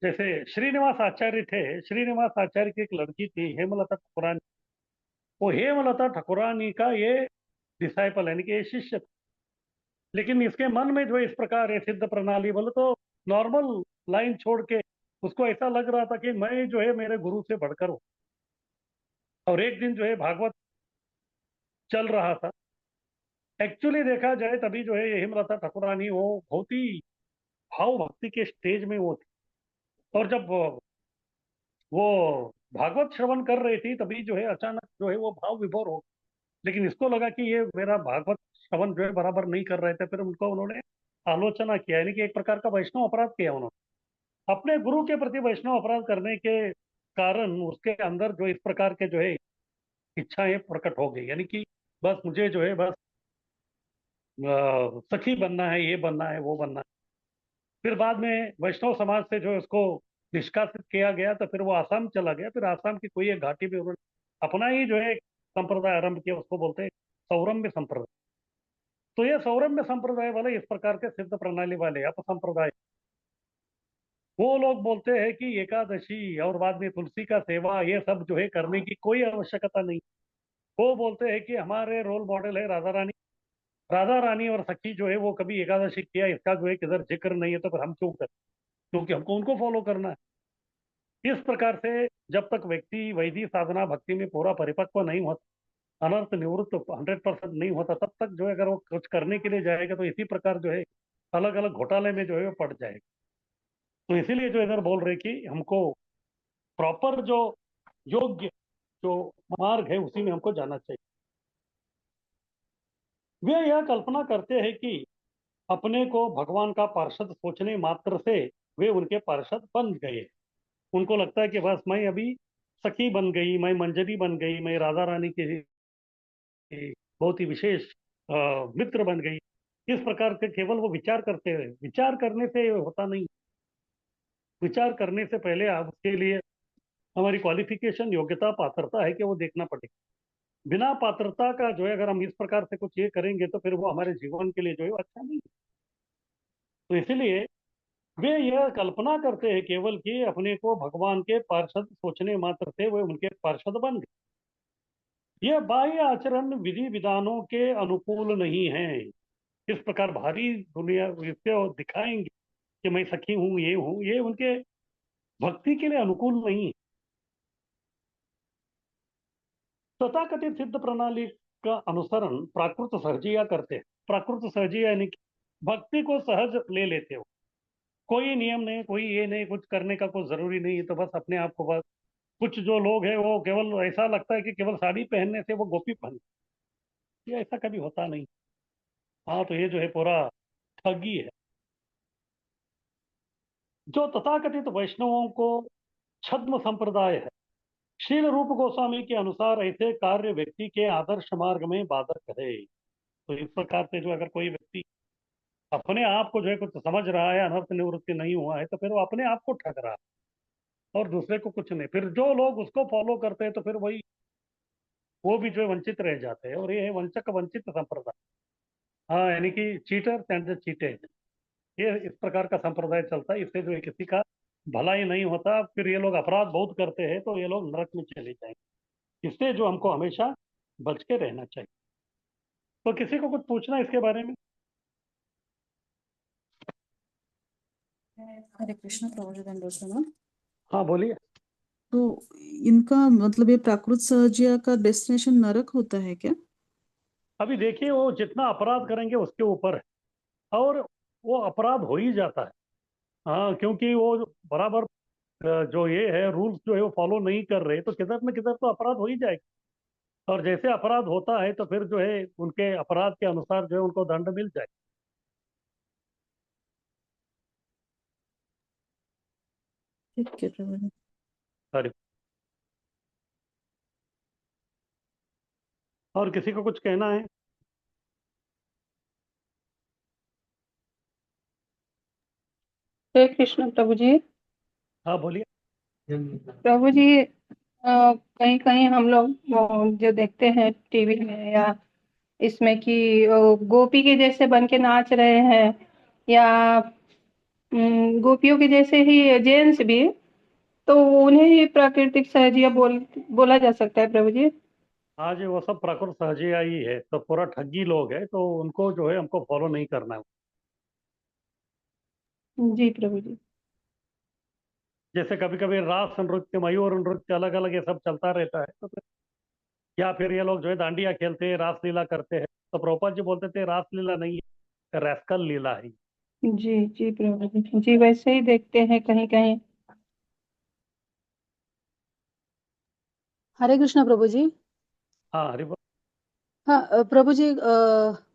A: जैसे श्रीनिवास आचार्य थे, श्रीनिवास आचार्य की एक लड़की थी हेमलता ठाकुरानी, वो हेमलता ठाकुरानी का ये डिसाइपल यानी कि ये शिष्य था। लेकिन इसके मन में जो इस प्रकार है सिद्ध प्रणाली बोले तो नॉर्मल लाइन छोड़ के उसको ऐसा लग रहा था कि मैं जो है मेरे गुरु से बढ़कर हूँ। और एक दिन जो है भागवत चल रहा था, एक्चुअली देखा जाए तभी जो है ये हेमलता ठाकुरानी वो बहुत ही भाव भक्ति के स्टेज में वो थी। और जब वो भागवत श्रवण कर रही थी तभी जो है अचानक जो है वो भाव विभोर हो, लेकिन इसको लगा कि ये मेरा भागवत श्रवण जो है बराबर नहीं कर रहे थे, फिर उनको उन्होंने आलोचना किया, यानी कि एक प्रकार का वैष्णव अपराध किया उन्होंने अपने गुरु के प्रति। वैष्णव अपराध करने के कारण उसके अंदर जो इस प्रकार के जो है इच्छाएं प्रकट हो गई, यानी कि बस मुझे जो है बस सखी बनना है, ये बनना है, वो बनना है। फिर बाद में वैष्णव समाज से जो है उसको निष्कासित किया गया, तो फिर वो आसाम चला गया। फिर आसाम की कोई एक घाटी में उन्होंने अपना ही जो है एक संप्रदाय आरंभ किया, उसको बोलते हैं सौरम्य संप्रदाय। तो ये सौरम्य संप्रदाय वाले इस प्रकार के सिद्ध प्रणाली वाले अप संप्रदाय, वो लोग बोलते हैं कि एकादशी और बाद में तुलसी का सेवा ये सब जो है करने की कोई आवश्यकता नहीं। वो बोलते हैं कि हमारे रोल मॉडल है राधा रानी, राधा रानी और सखी जो है वो कभी एकादशी किया, इसका जो है किधर जिक्र नहीं है, तो फिर हम क्यों करें, क्योंकि हमको उनको फॉलो करना है। इस प्रकार से जब तक व्यक्ति वैदिक साधना भक्ति में पूरा परिपक्व नहीं होता, अनर्थ निवृत्त 100% नहीं होता, तब तक जो है अगर वो कुछ करने के लिए जाएगा तो इसी प्रकार जो है अलग अलग घोटाले में जो है वो पड़ जाएगा। तो इसीलिए जो इधर बोल रहे कि हमको प्रॉपर जो योग्य जो मार्ग है उसी में हमको जाना चाहिए। वे यह कल्पना करते हैं कि अपने को भगवान का पार्षद सोचने मात्र से वे उनके पार्षद बन गए। उनको लगता है कि बस मैं अभी सखी बन गई, मैं मंजरी बन गई, मैं राधा रानी की बहुत ही विशेष अ, मित्र बन गई। इस प्रकार के केवल वो विचार करते हैं। विचार करने से होता नहीं। विचार करने से पहले आप उसके लिए हमारी क्वालिफिकेशन, योग्यता, पात्रता है कि वो देखना पड़ेगा। बिना पात्रता का जो है अगर हम इस प्रकार से कुछ ये करेंगे तो फिर वो हमारे जीवन के लिए जो है वो अच्छा नहीं है। तो इसलिए वे यह कल्पना करते हैं केवल कि अपने को भगवान के पार्षद सोचने मात्र से वे उनके पार्षद बन गए। यह बाह्य आचरण विधि विधानों के अनुकूल नहीं है। इस प्रकार भारी दुनिया इससे वो दिखाएंगे कि मैं सखी हूँ, ये उनके भक्ति के लिए अनुकूल नहीं है। तथाकथित सिद्ध प्रणाली का अनुसरण प्राकृत सहजिया करते हैं। प्राकृत सहजिया यानी कि भक्ति को सहज ले लेते हो। कोई नियम नहीं, कोई ये नहीं, कुछ करने का कोई जरूरी नहीं है, तो बस अपने आप को बस। कुछ जो लोग हैं वो केवल ऐसा लगता है कि केवल साड़ी पहनने से वो गोपी बन, ये ऐसा कभी होता नहीं। हाँ, तो ये जो है पूरा ठगी है। जो तथाकथित वैष्णवों को छद्म संप्रदाय है, शील रूप गोस्वामी के अनुसार ऐसे कार्य व्यक्ति के आदर्श मार्ग में बाधक है। तो इस प्रकार से जो अगर कोई व्यक्ति अपने आप को जो है कुछ समझ रहा है, अनर्थ निवृत्ति नहीं हुआ है, तो फिर वो अपने आप को ठग रहा है और दूसरे को कुछ नहीं। फिर जो लोग उसको फॉलो करते हैं तो फिर वही वो भी जो है वंचित रह जाते हैं, और ये है वंचक वंचित संप्रदाय। हाँ, यानी कि चीटर एंड द चीटेड, ये इस प्रकार का संप्रदाय चलता है। इससे जो है किसी का भला ही नहीं होता, फिर ये लोग अपराध बहुत करते हैं तो ये लोग नरक में चले जाएंगे। इससे जो हमको हमेशा बच के रहना चाहिए। तो किसी को कुछ पूछना है इसके बारे में?
B: हरे कृष्ण प्रभु जी, दंडवत प्रणाम।
A: हाँ, बोलिए।
B: तो इनका मतलब ये प्राकृत सहजिया का डेस्टिनेशन नरक होता है क्या?
A: अभी देखिए, वो जितना अपराध करेंगे उसके ऊपर है, और वो अपराध हो ही जाता है। हाँ, क्योंकि वो बराबर जो ये है रूल्स जो है वो फॉलो नहीं कर रहे, तो किधर न किधर तो अपराध हो ही जाएगा। और जैसे अपराध होता है तो फिर जो है उनके अपराध के अनुसार जो है उनको दंड मिल जाए।
B: ठीक है प्रभु जी।
A: सॉरी। और किसी को कुछ कहना है?
C: हरे कृष्ण प्रभु जी।
A: हाँ, बोलिए।
C: प्रभु जी, कहीं कहीं हम लोग जो देखते हैं टीवी में या इसमें कि गोपी के जैसे बन के नाच रहे हैं, या गोपियों के जैसे ही जेंट्स भी, तो उन्हें ही प्राकृतिक सहजिया बोला जा सकता है प्रभु जी?
A: आज वो सब प्राकृत सहजिया ही है, तो पूरा ठगी लोग है, तो उनको जो है हमको फॉलो नहीं करना है।
C: जी प्रभु जी।
A: जैसे कभी कभी रास नृत्य, मयूर नृत्य, अलग अलग ये सब चलता रहता है, तो फिर या फिर ये लोग जो है डांडिया खेलते हैं, रासलीला करते हैं, तो प्रभुपाद जी बोलते थे रासलीला नहीं है, रैस्कल लीला है।
C: जी जी प्रभु जी, जी वैसे ही देखते हैं कहीं कहीं।
D: हरे कृष्ण प्रभू जी.
A: हाँ, हरि बोल।
D: हा प्रभूजी,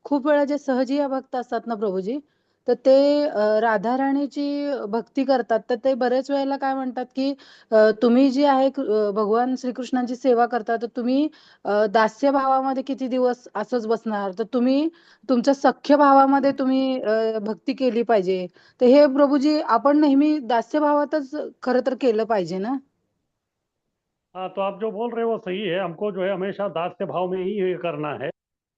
D: खूप वेळा जे सहजिया भक्त असतात ना प्रभूजी, तर ते राधा राणीची भक्ती करतात, तर ते बरेच वेळेला काय म्हणतात की तुम्ही जी आहे भगवान श्रीकृष्णांची सेवा करता, तर तुम्ही दास्य भावामध्ये किती दिवस असंच बसणार, तर तुम्ही तुमच्या सख्य भावामध्ये तुम्ही भक्ती केली पाहिजे. तर हे प्रभूजी आपण नेहमी दास्य भावातच खरं तर केलं पाहिजे ना?
A: हाँ, तो आप जो बोल रहे हो वो सही है, हमको जो है हमेशा दास्य भाव में ही ये करना है।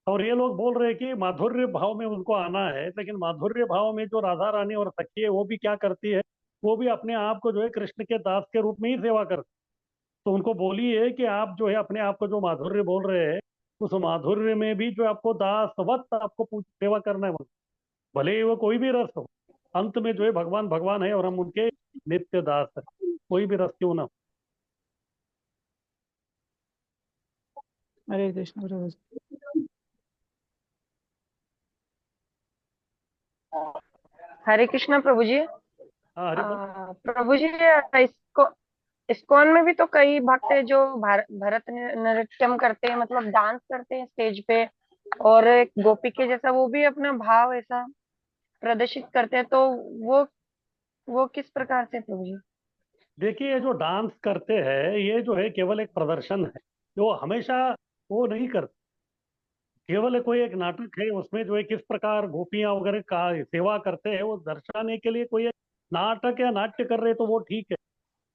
A: और ये लोग बोल रहे हैं कि माधुर्य भाव में उनको आना है, लेकिन माधुर्य भाव में जो राधा रानी और सखी है वो भी क्या करती है, वो भी अपने आप को जो है कृष्ण के दास के रूप में ही सेवा करती है। तो उनको बोलिए कि आप जो है अपने आप को जो माधुर्य बोल रहे हैं, उस माधुर्य में भी जो आपको दासवत आपको सेवा करना है। भले ही वो कोई भी रस हो, अंत में जो है भगवान भगवान है और हम उनके नित्य दास है, कोई भी रस क्यों ना हो।
D: हरे कृष्ण प्रभू जी.
E: हरे कृष्णा प्रभु जी।
A: हाँ, हरि बोल।
E: प्रभु जी, इसको इस्कॉन में भी तो कई भक्त हैं जो भरत नृत्यम करते हैं, मतलब डांस करते हैं स्टेज पे, और एक गोपी के जैसा वो भी अपना भाव ऐसा प्रदर्शित करते हैं। तो वो वो किस प्रकार से प्रभु जी?
A: देखिए, ये जो डांस करते हैं ये जो है केवल एक प्रदर्शन है, जो हमेशा वो नहीं करते। केवल कोई एक नाटक है, उसमें जो है किस प्रकार गोपियां वगैरह का सेवा करते हैं वो दर्शाने के लिए कोई एक नाटक या नाट्य कर रहे तो वो ठीक है।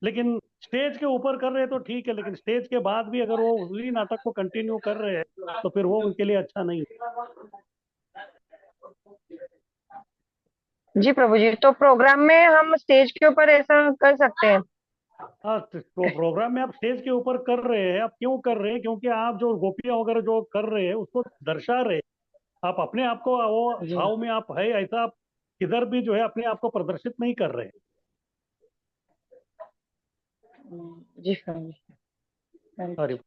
A: लेकिन स्टेज के ऊपर कर रहे तो ठीक है, लेकिन स्टेज के बाद भी अगर वो उसी नाटक को कंटिन्यू कर रहे हैं तो फिर वो उनके लिए अच्छा नहीं है।
E: जी प्रभु जी, तो प्रोग्राम में हम स्टेज के ऊपर ऐसा कर सकते हैं?
A: हाँ, तो प्रोग्राम में आप स्टेज के ऊपर कर रहे हैं, आप क्यों कर रहे हैं? क्योंकि आप जो गोपियां वगैरह जो कर रहे हैं उसको दर्शा रहे हैं। आप अपने आप को वो
E: जी।
A: भाव में आप है ऐसा आप किधर भी जो है अपने आप को प्रदर्शित नहीं कर रहे हैं।
E: जी प्रभु
A: अरे,
E: जी।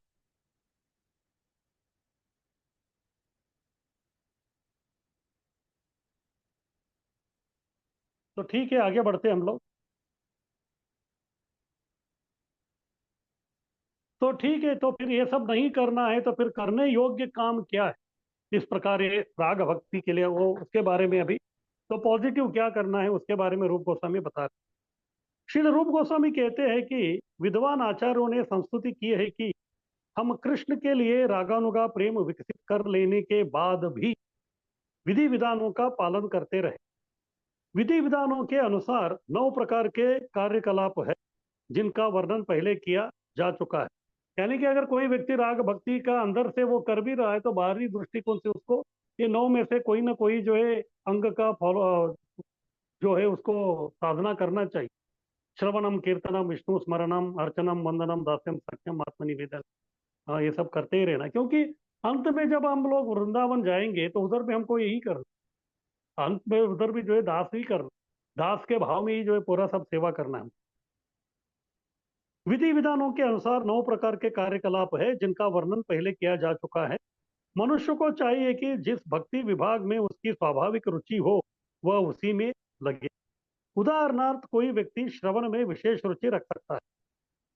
A: तो ठीक है, आगे बढ़ते हैं हम लोग। तो ठीक है, तो फिर ये सब नहीं करना है तो फिर करने योग्य काम क्या है? इस प्रकार ये राग भक्ति के लिए वो उसके बारे में अभी तो पॉजिटिव क्या करना है उसके बारे में रूप गोस्वामी बता रहे हैं। श्रील रूप गोस्वामी कहते हैं कि विद्वान आचार्यों ने संस्तुति की है कि हम कृष्ण के लिए रागानुगा प्रेम विकसित कर लेने के बाद भी विधि विधानों का पालन करते रहे। विधि विधानों के अनुसार 9 प्रकार के कार्यकलाप है जिनका वर्णन पहले किया जा चुका है। यानी कि अगर कोई व्यक्ति राग भक्ति का अंदर से वो कर भी रहा है तो बाहरी दृष्टिकोण से उसको ये 9 में से कोई ना कोई जो है अंग का फॉलो जो है उसको साधना करना चाहिए। श्रवणम कीर्तनम विष्णु स्मरणम अर्चनम वंदनम दास्यम सख्यम आत्मनिवेदन। हाँ, ये सब करते ही रहना, क्योंकि अंत में जब हम लोग वृंदावन जाएंगे तो उधर भी हमको यही करना। अंत में उधर भी जो है दास ही करना, दास के भाव में ही जो है पूरा सब सेवा करना है। विधि विधानों के अनुसार 9 प्रकार के कार्यकलाप है जिनका वर्णन पहले किया जा चुका है। मनुष्य को चाहिए कि जिस भक्ति विभाग में उसकी स्वाभाविक रुचि हो वह उसी में लगे। उदाहरणार्थ कोई व्यक्ति श्रवण में विशेष रुचि रख सकता है,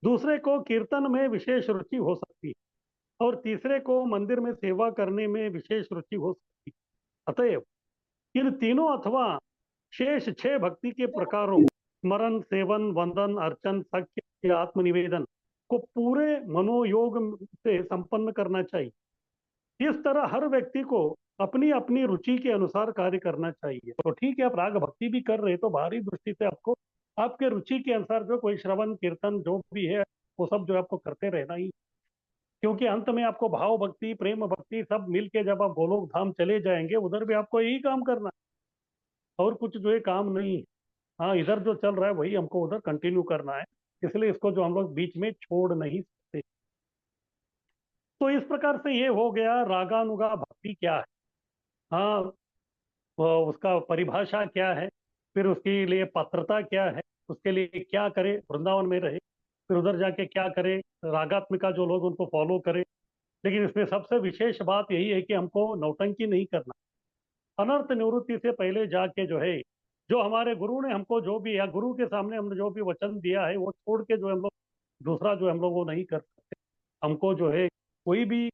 A: दूसरे को कीर्तन में विशेष रुचि हो सकती है, और तीसरे को मंदिर में सेवा करने में विशेष रुचि हो सकती है। अतएव इन तीनों अथवा शेष 6 भक्ति के प्रकारों स्मरण सेवन वंदन अर्चन सख्य या आत्मनिवेदन को पूरे मनोयोग से संपन्न करना चाहिए। इस तरह हर व्यक्ति को अपनी अपनी रुचि के अनुसार कार्य करना चाहिए। तो ठीक है, आप राग भक्ति भी कर रहे हैं तो बाहरी दृष्टि से आपको आपके रुचि के अनुसार जो कोई श्रवण कीर्तन जो भी है वो सब जो है आपको करते रहना ही, क्योंकि अंत में आपको भाव भक्ति प्रेम भक्ति सब मिलके जब आप गोलोक धाम चले जाएंगे उधर भी आपको यही काम करना है, और कुछ जो है काम नहीं है। हाँ, इधर जो चल रहा है वही हमको उधर कंटिन्यू करना है, इसलिए इसको जो हम लोग बीच में छोड़ नहीं सकते। तो इस प्रकार से ये हो गया रागानुगा भक्ति क्या है। हाँ, उसका परिभाषा क्या है, फिर उसके लिए पात्रता क्या है, उसके लिए क्या करे, वृंदावन में रहे, फिर उधर जाके क्या करे, रागात्मिका जो लोग उनको फॉलो करे। लेकिन इसमें सबसे विशेष बात यही है कि हमको नौटंकी नहीं करना। अनर्थ निवृत्ति से पहले जाके जो है जो हमारे गुरु ने हमको जो भी या गुरु के सामने हमने जो भी वचन दिया है वो छोड़ के जो हम लोग दूसरा जो हम लोग वो नहीं कर सकते। हमको जो है कोई भी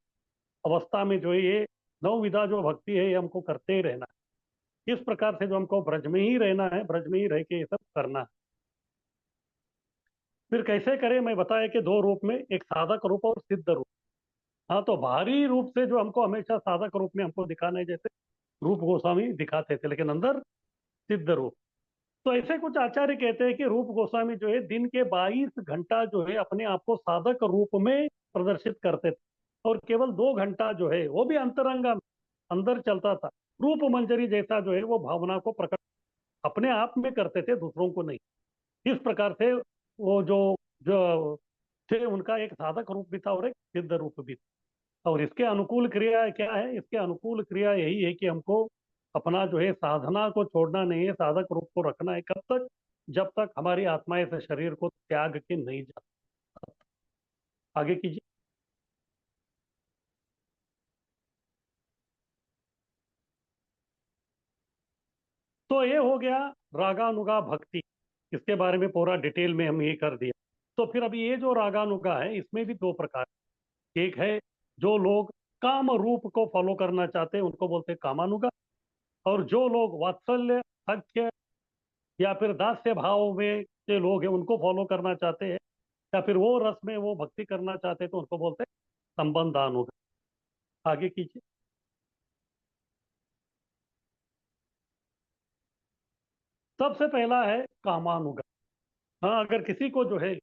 A: अवस्था में जो है ये नवविधा जो भक्ति है ये हमको करते ही रहना है। इस प्रकार से जो हमको ब्रज में ही रहना है, ब्रज में ही रह के ये सब करना है। फिर कैसे करें, मैं बताया कि 2 रूप में, एक साधक रूप और सिद्ध रूप। हाँ, तो बाहरी रूप से जो हमको हमेशा साधक रूप में हमको दिखाना है जैसे रूप गोस्वामी दिखाते थे, लेकिन अंदर सिद्ध रूप। तो ऐसे कुछ आचार्य कहते हैं कि रूप गोस्वामी जो है दिन के 22 घंटा जो है अपने आप को साधक रूप में प्रदर्शित करते थे, और केवल 2 घंटा जो है वो भी अंतरंगा में अंदर चलता था। रूप मंजरी जैसा जो है वो भावना को प्रकट अपने आप में करते थे, दूसरों को नहीं। इस प्रकार से वो जो जो थे उनका एक साधक रूप भी था और एक सिद्ध रूप भी था। और इसके अनुकूल क्रिया क्या है? इसके अनुकूल क्रिया यही है कि हमको अपना जो है साधना को छोड़ना नहीं है, साधक रूप को रखना है। कब तक? जब तक हमारी आत्मा इस शरीर को त्याग के नहीं जाती। आगे कीजिए। तो ये हो गया रागानुगा भक्ति, इसके बारे में पूरा डिटेल में हम ये कर दिया। तो फिर अभी ये जो रागानुगा है इसमें भी दो प्रकार, एक है जो लोग काम रूप को फॉलो करना चाहते हैं उनको बोलते हैं कामानुगा, और जो लोग वात्सल्य सख्य या फिर दास्य भाव में के लोग हैं उनको फॉलो करना चाहते हैं, या फिर वो रस में वो भक्ति करना चाहते हैं तो उनको बोलते हैं संबंधानुगा। आगे कीजिए। सबसे पहला है कामानुगा। हाँ, अगर किसी को जो है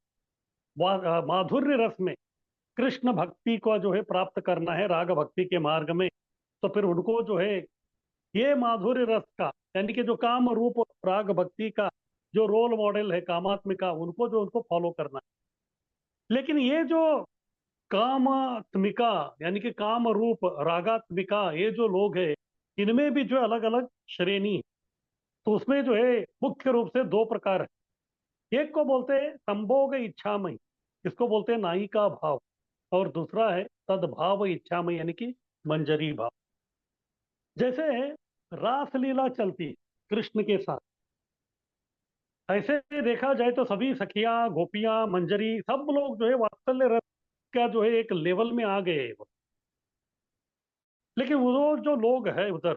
A: माधुर्य रस में कृष्ण भक्ति को जो है प्राप्त करना है राग भक्ति के मार्ग में, तो फिर उनको जो है ये माधुर्य रस का यानी कि जो काम रूप राग भक्ति का जो रोल मॉडल है कामात्मिका, उनको जो उनको फॉलो करना है। लेकिन ये जो कामात्मिका यानी कि काम रूप रागात्मिका ये जो लोग हैं, इनमें भी जो अलग अलग श्रेणी है। तो उसमें जो है मुख्य रूप से दो प्रकार है। एक को बोलते हैं संभोग इच्छामय, इसको बोलते हैं नायिका का भाव, और दूसरा है तदभाव इच्छामय यानी कि मंजरी भाव। जैसे रासलीला चलती है कृष्ण के साथ, ऐसे देखा जाए तो सभी सखियां गोपियां मंजरी सब लोग जो है वात्सल्य रस का जो है एक लेवल में आ गए हैं। लेकिन वो जो लोग हैं उधर,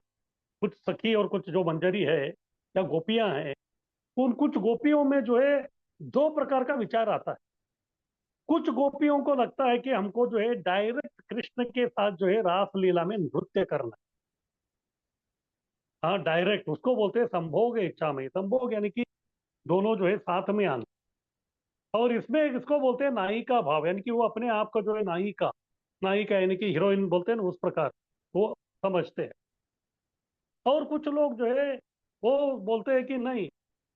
A: कुछ सखी और कुछ जो मंजरी है या गोपियां हैं, उन कुछ गोपियों में जो है दो प्रकार का विचार आता है। कुछ गोपियों को लगता है कि हमको जो है डायरेक्ट कृष्ण के साथ जो है रासलीला में नृत्य करना है। हाँ, डायरेक्ट उसको बोलते हैं संभोग इच्छा में। संभोग यानी कि दोनों जो है साथ में आना। और इसमें इसको बोलते हैं नायिका भाव, यानी कि वो अपने आप को जो है नायिका, नायिका यानी कि हीरोइन बोलते हैं ना, उस प्रकार वो समझते हैं। और कुछ लोग जो है वो बोलते हैं कि नहीं,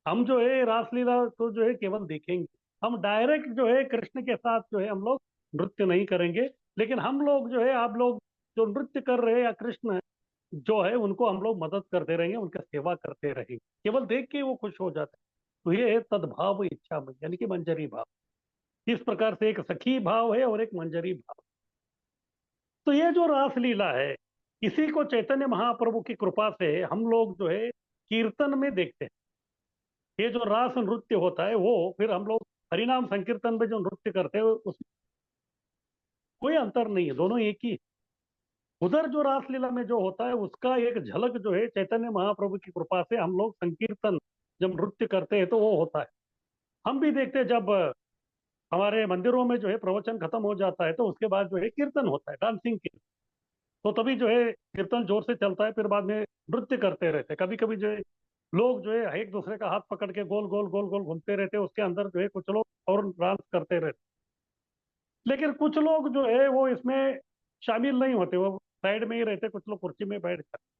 A: हम जो है रासलीला तो जो है केवल देखेंगे, हम डायरेक्ट जो है कृष्ण के साथ जो है हम लोग नृत्य नहीं करेंगे, लेकिन हम लोग जो है आप लोग जो नृत्य कर रहे हैं या कृष्ण जो है उनको हम लोग मदद करते रहेंगे, उनका सेवा करते रहेंगे, केवल देख के वो खुश हो जाते हैं। तो ये है तद्भाव इच्छा में यानी कि मंजरी भाव। इस प्रकार से एक सखी भाव है और एक मंजरी भाव। तो ये जो रासलीला है, इसी को चैतन्य महाप्रभु की कृपा से हम लोग जो है कीर्तन में देखते हैं। ये जो रास नृत्य होता है वो फिर हम लोग हरिनाम संकीर्तन में जो नृत्य करते हैं उसमें कोई अंतर नहीं है, दोनों एक ही है। उधर जो रासलीला में जो होता है उसका एक झलक जो है चैतन्य महाप्रभु की कृपा से हम लोग संकीर्तन जब नृत्य करते हैं तो वो होता है। हम भी देखते हैं जब हमारे मंदिरों में जो है प्रवचन खत्म हो जाता है तो उसके बाद जो है कीर्तन होता है, डांसिंग कीर्तन। तो तभी जो है कीर्तन जोर से चलता है, फिर बाद में नृत्य करते रहते हैं। कभी कभी जो है लोग जो है एक दूसरे का हाथ पकड़ के गोल गोल गोल गोल घूमते रहते हैं, उसके अंदर जो है कुछ लोग और डांस करते रहते हैं। लेकिन कुछ लोग जो है वो इसमें शामिल नहीं होते, वो साइड में ही रहते, कुछ लोग कुर्सी में बैठ जाते।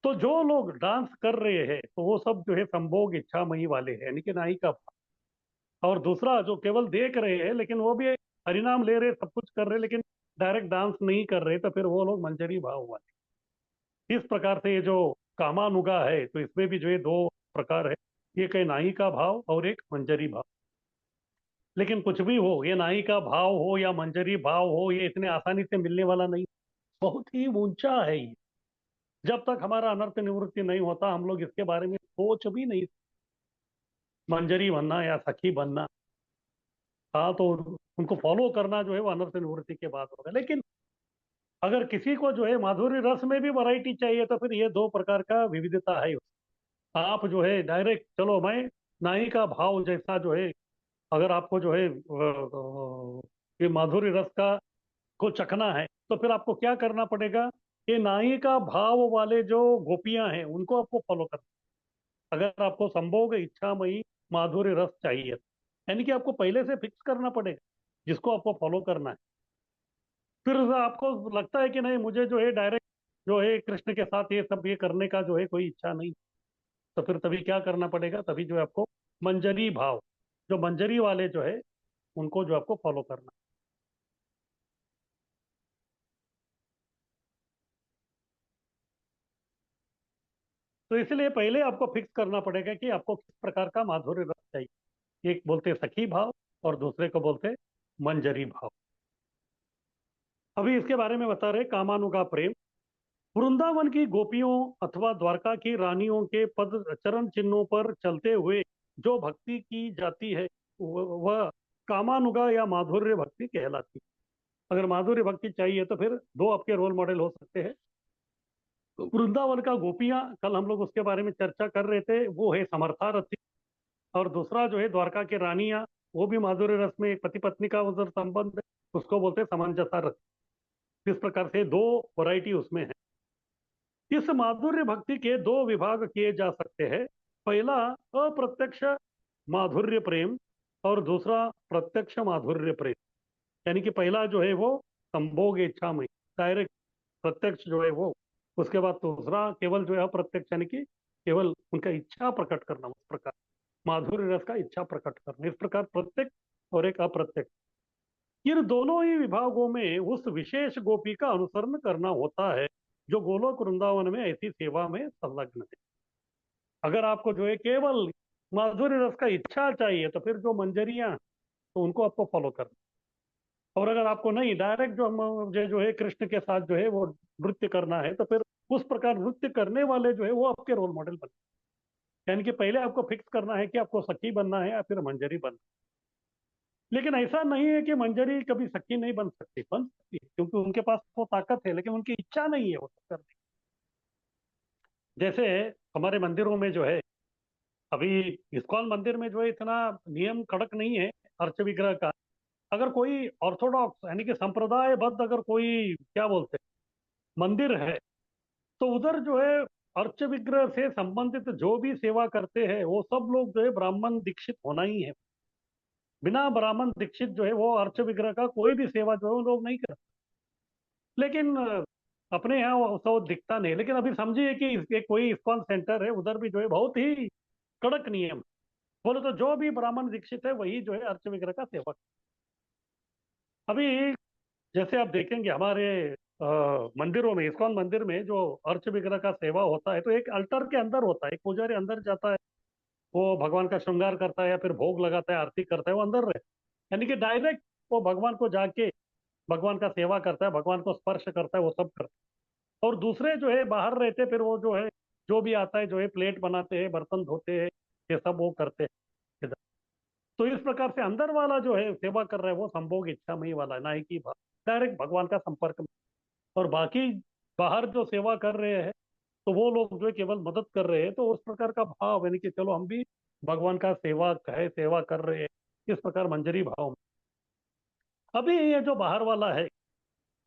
A: तो जो लोग डांस कर रहे हैं तो वो सब जो है संभोग इच्छामयी वाले हैं यानी कि नायिका भाव। और दूसरा जो केवल देख रहे हैं लेकिन वो भी हरिनाम ले रहे, सब कुछ कर रहे, लेकिन डायरेक्ट डांस नहीं कर रहे, तो फिर वो लोग मंजरी भाव वाले। इस प्रकार से ये जो कामानुगा है तो इसमें भी जो है दो प्रकार है, एक है नायिका भाव और एक मंजरी भाव। लेकिन कुछ भी हो, ये नायिका भाव हो या मंजरी भाव हो, ये इतने आसानी से मिलने वाला नहीं, बहुत ही ऊंचा है ये। जब तक हमारा अनर्थ निवृत्ति नहीं होता हम लोग इसके बारे में सोच भी नहीं। मंजरी बनना या सखी बनना, हाँ, तो उनको फॉलो करना जो है वो अनर्थ निवृत्ति के बाद होगा। लेकिन अगर किसी को जो है माधुर्य रस में भी वैरायटी चाहिए तो फिर ये दो प्रकार का विविधता है। आप जो है डायरेक्ट चलो मैं नायिका भाव जैसा जो है, अगर आपको जो है ये माधुर्य रस का को चखना है तो फिर आपको क्या करना पड़ेगा, ये नायिका भाव वाले जो गोपियां हैं उनको आपको फॉलो करना। अगर आपको संभोग इच्छामयी माधुर्य रस चाहिए, यानी कि आपको पहले से फिक्स करना पड़ेगा जिसको आपको फॉलो करना है। फिर आपको लगता है कि नहीं मुझे जो है डायरेक्ट जो है कृष्ण के साथ ये सब ये करने का जो है कोई इच्छा नहीं, तो फिर तभी क्या करना पड़ेगा, तभी जो है आपको मंजरी भाव, जो मंजरी वाले जो है उनको जो आपको फॉलो करना। तो इसलिए पहले आपको फिक्स करना पड़ेगा कि आपको किस प्रकार का माधुर्य रस चाहिए। एक बोलते सखी भाव और दूसरे को बोलते मंजरी भाव। अभी इसके बारे में बता रहे कामानुगा प्रेम। वृंदावन की गोपियों अथवा द्वारका की रानियों के पद चरण चिन्हों पर चलते हुए जो भक्ति की जाती है वह कामानुगा या माधुर्य भक्ति कहलाती है। अगर माधुर्य भक्ति चाहिए तो फिर दो आपके रोल मॉडल हो सकते हैं। वृंदावन का गोपियां, कल हम लोग उसके बारे में चर्चा कर रहे थे, वो है समर्था रथी। और दूसरा जो है द्वारका की रानियां, वो भी माधुर्य रस में एक पति पत्नी का उधर संबंध है, उसको बोलते हैं समंजसा रथ। इस प्रकार से दो वैरायटी उसमें है। इस माधुर्य भक्ति के दो विभाग किए जा सकते हैं। पहला अप्रत्यक्ष माधुर्य प्रेम और दूसरा प्रत्यक्ष माधुर्य प्रेम। यानी कि पहला जो है वो संभोग इच्छा में डायरेक्ट प्रत्यक्ष जो है वो, उसके बाद दूसरा केवल जो है अप्रत्यक्ष, यानी कि केवल उनका इच्छा प्रकट करना, उस प्रकार माधुर्य रस का इच्छा प्रकट करना। इस प्रकार प्रत्यक्ष और एक अप्रत्यक्ष, इन दोनों ही विभागों में उस विशेष गोपी का अनुसरण करना होता है जो गोलोक वृंदावन में ऐसी सेवा में संलग्न है। अगर आपको जो है केवल माधुर्य रस का इच्छा चाहिए तो फिर जो मंजरियां, तो उनको आपको फॉलो करना। और अगर आपको नहीं, डायरेक्ट जो मुझे जो है कृष्ण के साथ जो है वो नृत्य करना है, तो फिर उस प्रकार नृत्य करने वाले जो है वो आपके रोल मॉडल बने। यानी कि पहले आपको फिक्स करना है कि आपको सखी बनना है या फिर मंजरी बनना है। लेकिन ऐसा नहीं है कि मंजरी कभी सखी नहीं बन सकती, बन सकती है, क्योंकि उनके पास वो ताकत है, लेकिन उनकी इच्छा नहीं है वो सब करने की। जैसे हमारे मंदिरों में जो है, अभी इस्कॉन मंदिर में जो है इतना नियम कड़क नहीं है अर्च विग्रह का। अगर कोई ऑर्थोडॉक्स यानी कि संप्रदायबद्ध अगर कोई क्या बोलते हैं मंदिर है, तो उधर जो है अर्च विग्रह से संबंधित जो भी सेवा करते हैं वो सब लोग जो है ब्राह्मण दीक्षित होना ही है। बिना ब्राह्मण दीक्षित जो है वो अर्च विग्रह का कोई भी सेवा जो है वो लोग नहीं करते। लेकिन अपने यहाँ वो सब दिखता नहीं। लेकिन अभी समझिए कि कोई इस्कॉन सेंटर है, उधर भी जो है बहुत ही कड़क नियम। बोले तो जो भी ब्राह्मण दीक्षित है वही जो है अर्च विग्रह का सेवक। अभी जैसे आप देखेंगे हमारे मंदिरों में, इस्कॉन मंदिर में जो अर्च विग्रह का सेवा होता है, तो एक अल्टर के अंदर होता है, एक पुजारी अंदर जाता है, वो भगवान का श्रृंगार करता है या फिर भोग लगाता है, आरती करता है, वो अंदर रहे। यानी कि डायरेक्ट वो भगवान को जाके भगवान का सेवा करता है, भगवान को स्पर्श करता है, वो सब करता है। और दूसरे जो है बाहर रहते, फिर वो जो है जो भी आता है जो है प्लेट बनाते हैं, बर्तन धोते हैं, ये सब वो करते हैं इधर। तो इस प्रकार से अंदर वाला जो है सेवा कर रहा है वो संभोग इच्छा में ही वाला है, ना ही कि डायरेक्ट भगवान का संपर्क में। और बाकी बाहर जो सेवा कर रहे हैं तो वो लोग जो है केवल मदद कर रहे हैं, तो उस प्रकार का भाव, यानी कि चलो हम भी भगवान का सेवक है, सेवा कर रहे हैं, इस प्रकार मंजरी भाव में। अभी ये जो बाहर वाला है,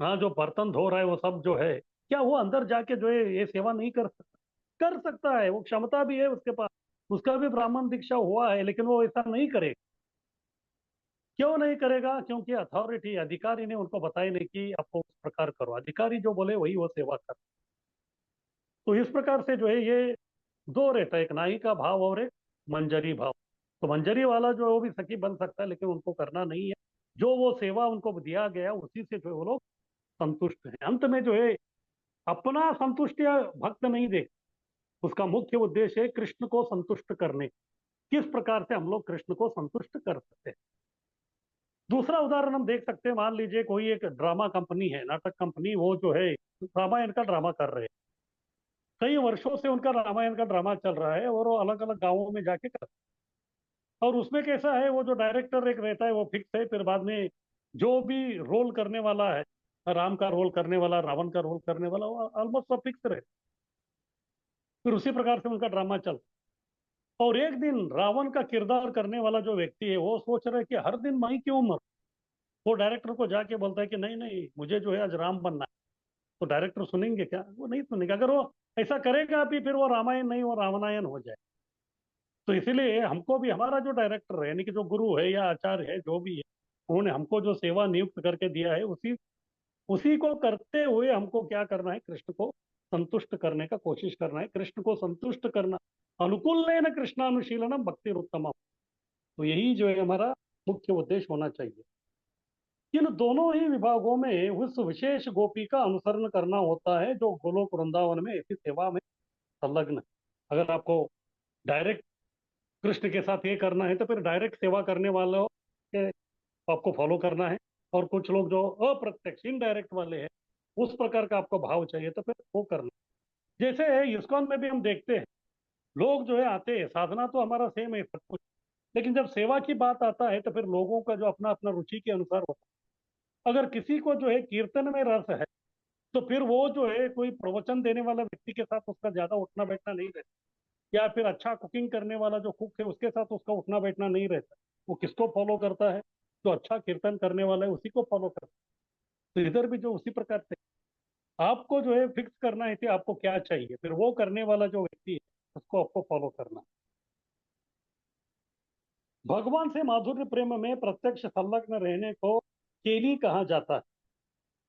A: हाँ, जो बर्तन धो रहा है वो सब जो है, क्या वो अंदर जाके जो है ये सेवा नहीं कर सकता? कर सकता है, वो क्षमता भी है उसके पास, उसका भी ब्राह्मण दीक्षा हुआ है, लेकिन वो ऐसा नहीं करेगा। क्यों नहीं करेगा? क्योंकि अथॉरिटी, अधिकारी ने उनको बताया नहीं कि आपको उस प्रकार करो। अधिकारी जो बोले वही वो सेवा कर। तो इस प्रकार से जो है ये दो रहता है, एक नाई का भाव और एक मंजरी भाव। तो मंजरी वाला जो है वो भी सखी बन सकता है, लेकिन उनको करना नहीं है। जो वो सेवा उनको दिया गया उसी से जो है वो लोग संतुष्ट हैं। अंत में जो है अपना संतुष्टि भक्त नहीं देख, उसका मुख्य उद्देश्य है कृष्ण को संतुष्ट करने। किस प्रकार से हम लोग कृष्ण को संतुष्ट कर सकते हैं। दूसरा उदाहरण हम देख सकते हैं, मान लीजिए कोई एक ड्रामा कंपनी है, नाटक कंपनी, वो जो है रामायण का ड्रामा कर रहे हैं। कई वर्षों से उनका रामायण का ड्रामा चल रहा है और वो अलग अलग गांवों में जाके कर। और उसमें कैसा है, वो जो डायरेक्टर एक रहता है वो फिक्स है, फिर बाद में जो भी रोल करने वाला है, राम का रोल करने वाला, रावण का रोल करने वाला, वो ऑलमोस्ट सब फिक्स रहे। फिर उसी प्रकार से उनका ड्रामा चल। और एक दिन रावण का किरदार करने वाला जो व्यक्ति है वो सोच रहा है कि हर दिन मैं ही क्यों मरूं। वो डायरेक्टर को जाके बोलता है कि नहीं नहीं, मुझे जो है आज राम बनना है। तो डायरेक्टर सुनेंगे क्या? वो नहीं सुनेंगे। अगर वो ऐसा करेगा भी, फिर वो रामायण नहीं, वो रावणायण हो जाए। तो इसीलिए हमको भी हमारा जो डायरेक्टर है, यानी कि जो गुरु है या आचार्य है, जो भी है, उन्होंने हमको जो सेवा नियुक्त करके दिया है, उसी उसी को करते हुए हमको क्या करना है, कृष्ण को संतुष्ट करने का कोशिश करना है। कृष्ण को संतुष्ट करना, अनुकूल न कृष्णानुशीलनम भक्ति उत्तम। तो यही जो है हमारा मुख्य उद्देश्य होना चाहिए। इन दोनों ही विभागों में उस विशेष गोपी का अनुसरण करना होता है जो गोलोक वृंदावन में ऐसी सेवा में संलग्न है। अगर आपको डायरेक्ट कृष्ण के साथ ये करना है तो फिर डायरेक्ट सेवा करने वालों के आपको फॉलो करना है। और कुछ लोग जो अप्रत्यक्ष इनडायरेक्ट वाले हैं, उस प्रकार का आपको भाव चाहिए तो फिर वो करना। जैसे इस्कॉन में भी हम देखते हैं, लोग जो है आते हैं, साधना तो हमारा सेम है सब कुछ, लेकिन जब सेवा की बात आता है तो फिर लोगों का जो अपना अपना रुचि के अनुसार होता है। अगर किसी को जो है कीर्तन में रस है तो फिर वो जो है कोई प्रवचन देने वाला व्यक्ति के साथ उसका ज्यादा उठना बैठना नहीं रहता, या फिर अच्छा कुकिंग करने वाला जो कुक है उसके साथ उसका उठना बैठना नहीं रहता। वो किसको फॉलो करता है? जो अच्छा कीर्तन करने वाला है उसी को फॉलो करता है। तो इधर भी जो उसी प्रकार से आपको जो है फिक्स करना है कि आपको क्या चाहिए, फिर वो करने वाला जो व्यक्ति है उसको आपको फॉलो करना है। भगवान से माधुर्य प्रेम में प्रत्यक्ष संलग्न रहने को केली कहा जाता है।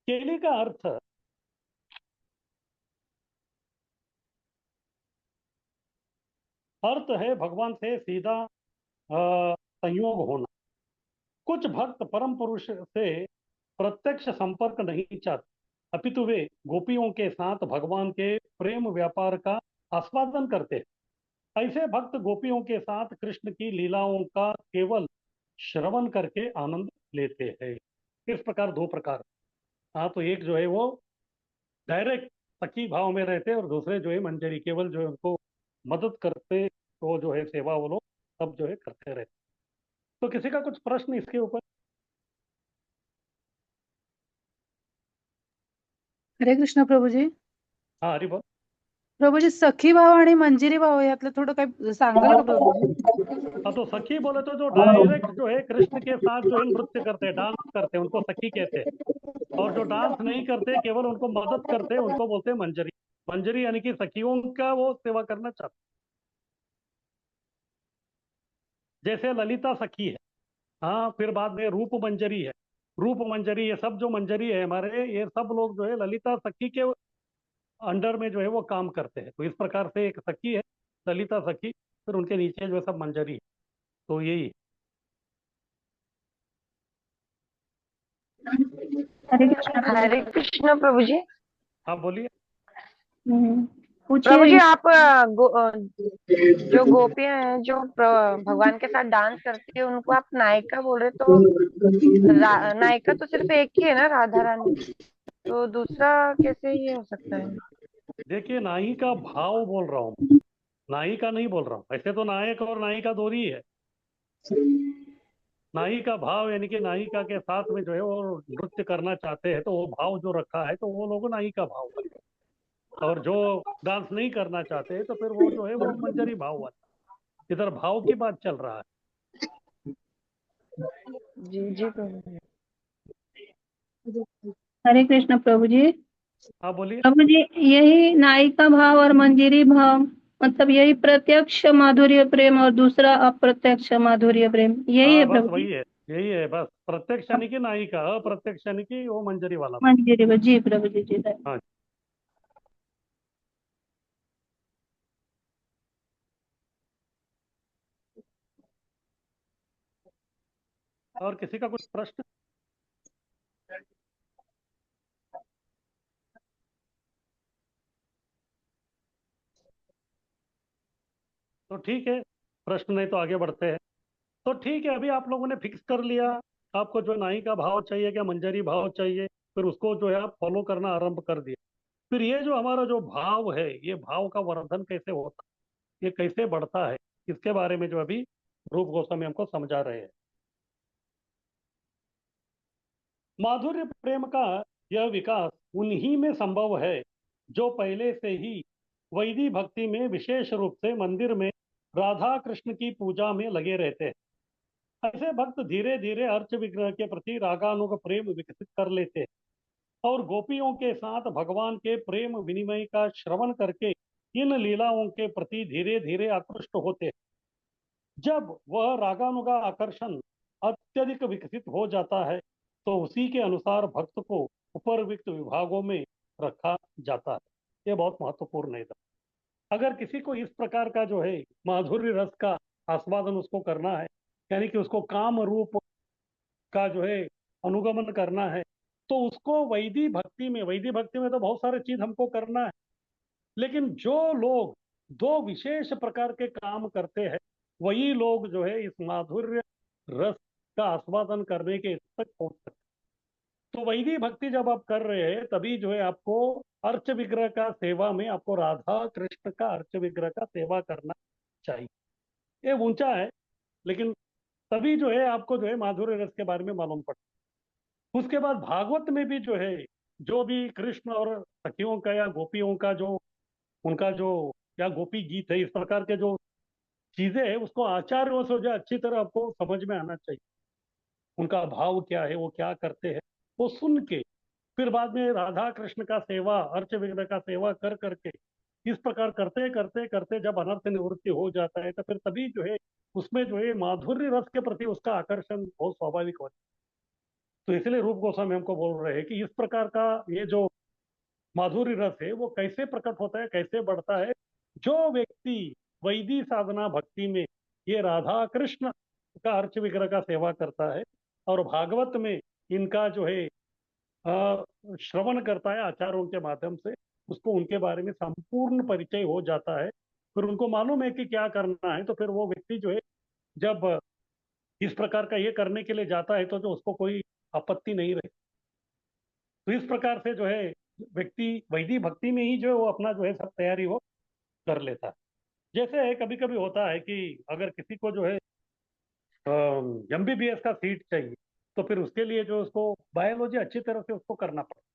A: केली का अर्थ है भगवान से सीधा संयोग होना। कुछ भक्त परम पुरुष से प्रत्यक्ष संपर्क नहीं चाहते, अपितु वे गोपियों के साथ भगवान के प्रेम व्यापार का आस्वादन करते हैं। ऐसे भक्त गोपियों के साथ कृष्ण की लीलाओं का केवल श्रवण करके आनंद लेते हैं। इस प्रकार दो प्रकार। हाँ, तो एक जो है वो डायरेक्ट सखी भाव में रहते हैं, और दूसरे जो है मंजरी, केवल जो है उनको मदद करते, तो जो है सेवा वो लोग सब जो है करते रहते। तो किसी का कुछ प्रश्न इसके ऊपर?
D: हरे कृष्ण प्रभूजी.
A: हाँ, हरी बोल.
D: प्रभूजी, सखी भाव आणि मंजिरी भाव यातलं थोडं काही सांगाल का प्रभूजी?
A: हाँ, तो सखी बोले तो जो डायरेक्ट जो है कृष्ण के साथ जो है नृत्य करते हैं, डांस करते हैं, उनको सखी कहते हैं। और जो डांस नहीं करते, केवल उनको मदद करते हैं, उनको बोलते हैं मंजरी। मंजरी यानी कि सखियों का वो सेवा करना चाहते हैं। जैसे ललिता सखी है, हाँ, फिर बाद में रूप मंजरी है। रूप मंजरी, ये सब जो मंजरी है हमारे, ये सब लोग जो है ललिता सखी के अंडर में जो है वो काम करते हैं। तो इस प्रकार से एक सखी है, ललिता सखी, फिर उनके नीचे जो है सब मंजरी है। तो यही है।
C: हरे कृष्ण
E: हरे कृष्ण प्रभु जी।
A: आप बोलिए।
E: प्रभु
C: पूछिए।
E: जी, आप जो गोपियां हैं जो भगवान के साथ डांस करती है उनको आप नायिका बोल रहे, तो नायिका तो सिर्फ एक ही है ना, राधा रानी। तो दूसरा कैसे ये हो सकता है?
A: देखिए, नाई का भाव बोल रहा हूँ, नायिका नहीं बोल रहा हूँ। ऐसे तो नायक और नायिका दो ही है। नाई का भाव यानी कि नायिका के साथ में जो है वो नृत्य करना चाहते हैं, तो वो भाव जो रखा है तो वो लोग नाई का भाव है। और जो डांस नहीं करना चाहते तो फिर वो जो है वो मंजरी भाव वाला। इधर भाव की बात चल रहा है।
E: जी जी प्रभु जी।
C: हरे कृष्ण प्रभु जी।
A: आप बोलिए।
C: प्रभु जी, यही नायिका भाव और मंजरी भाव, मतलब यही प्रत्यक्ष माधुर्य प्रेम और दूसरा अप्रत्यक्ष माधुर्य प्रेम, यही
A: हाँ,
C: है
A: बस
C: प्रभु जी?
A: वही है, यही है बस। प्रत्यक्ष यानी कि नायिका, अप्रत्यक्ष यानी कि वो मंजरी वाला।
C: मंजरी जी प्रभु जी, जी धन्यवाद।
A: हाँ। और किसी का कुछ प्रश्न? तो ठीक है, प्रश्न नहीं तो आगे बढ़ते हैं। तो ठीक है, अभी आप लोगों ने फिक्स कर लिया आपको जो नाई का भाव चाहिए, क्या मंजरी भाव चाहिए, फिर उसको जो है आप फॉलो करना आरंभ कर दिया। फिर ये जो हमारा जो भाव है, ये भाव का वर्धन कैसे होता है, ये कैसे बढ़ता है, इसके बारे में जो अभी रूप गोस्वामी हमको समझा रहे हैं। माधुर्य प्रेम का यह विकास उन्हीं में संभव है जो पहले से ही वैदिक भक्ति में, विशेष रूप से मंदिर में राधा कृष्ण की पूजा में लगे रहते हैं। ऐसे भक्त धीरे धीरे अर्च विग्रह के प्रति रागानुग प्रेम विकसित कर लेते हैं, और गोपियों के साथ भगवान के प्रेम विनिमय का श्रवण करके इन लीलाओं के प्रति धीरे धीरे आकृष्ट होते हैं। जब वह रागानुगा आकर्षण अत्यधिक विकसित हो जाता है तो उसी के अनुसार भक्त को उपरयुक्त विभागों में रखा जाता है। ये बहुत महत्वपूर्ण है। अगर किसी को इस प्रकार का जो है माधुर्य रस का आस्वादन उसको करना है, यानी कि उसको काम रूप का जो है अनुगमन करना है, तो उसको वैदिक भक्ति में तो बहुत सारे चीज हमको करना है। लेकिन जो लोग दो विशेष प्रकार के काम करते हैं, वही लोग जो है इस माधुर्य रस का आस्वादन करने के तक पहुंच सकते हैं। तो वैदिक भक्ति जब आप कर रहे हैं तभी जो है आपको अर्च विग्रह का सेवा में, आपको राधा कृष्ण का अर्च विग्रह का सेवा करना चाहिए। ये ऊंचा है, लेकिन तभी जो है आपको जो है माधुर्य रस के बारे में मालूम पड़ता। उसके बाद भागवत में भी जो है, जो भी कृष्ण और सखियों का या गोपियों का जो उनका जो या गोपी गीत है, इस प्रकार के जो चीजें हैं, उसको आचार्यों से जो है अच्छी तरह आपको समझ में आना चाहिए। उनका भाव क्या है, वो क्या करते हैं, वो सुन के फिर बाद में राधा कृष्ण का सेवा, अर्च विग्रह का सेवा कर करके इस प्रकार करते करते करते जब अनर्थ निवृत्ति हो जाता है, तो फिर तभी जो है उसमें जो है माधुर्य रस के प्रति उसका आकर्षण बहुत स्वाभाविक होता है। तो इसलिए रूप गोस्वामी हमको बोल रहे हैं कि इस प्रकार का ये जो माधुर्य रस है वो कैसे प्रकट होता है, कैसे बढ़ता है। जो व्यक्ति वैदिक साधना भक्ति में ये राधा कृष्ण का अर्च विग्रह का सेवा करता है और भागवत में इनका जो है श्रवण करता है आचार्यों के माध्यम से, उसको उनके बारे में संपूर्ण परिचय हो जाता है, फिर उनको मालूम है कि क्या करना है, तो फिर वो व्यक्ति जो है जब इस प्रकार का ये करने के लिए जाता है तो जो उसको कोई आपत्ति नहीं रहे। तो इस प्रकार से जो है व्यक्ति वैदिक भक्ति में ही जो है वो अपना जो है सब तैयारी वो कर लेता है। जैसे कभी कभी होता है कि अगर किसी को जो है एमबीबीएस का सीट चाहिए, तो फिर उसके लिए जो उसको बायोलॉजी अच्छी तरह से उसको करना पड़ता है।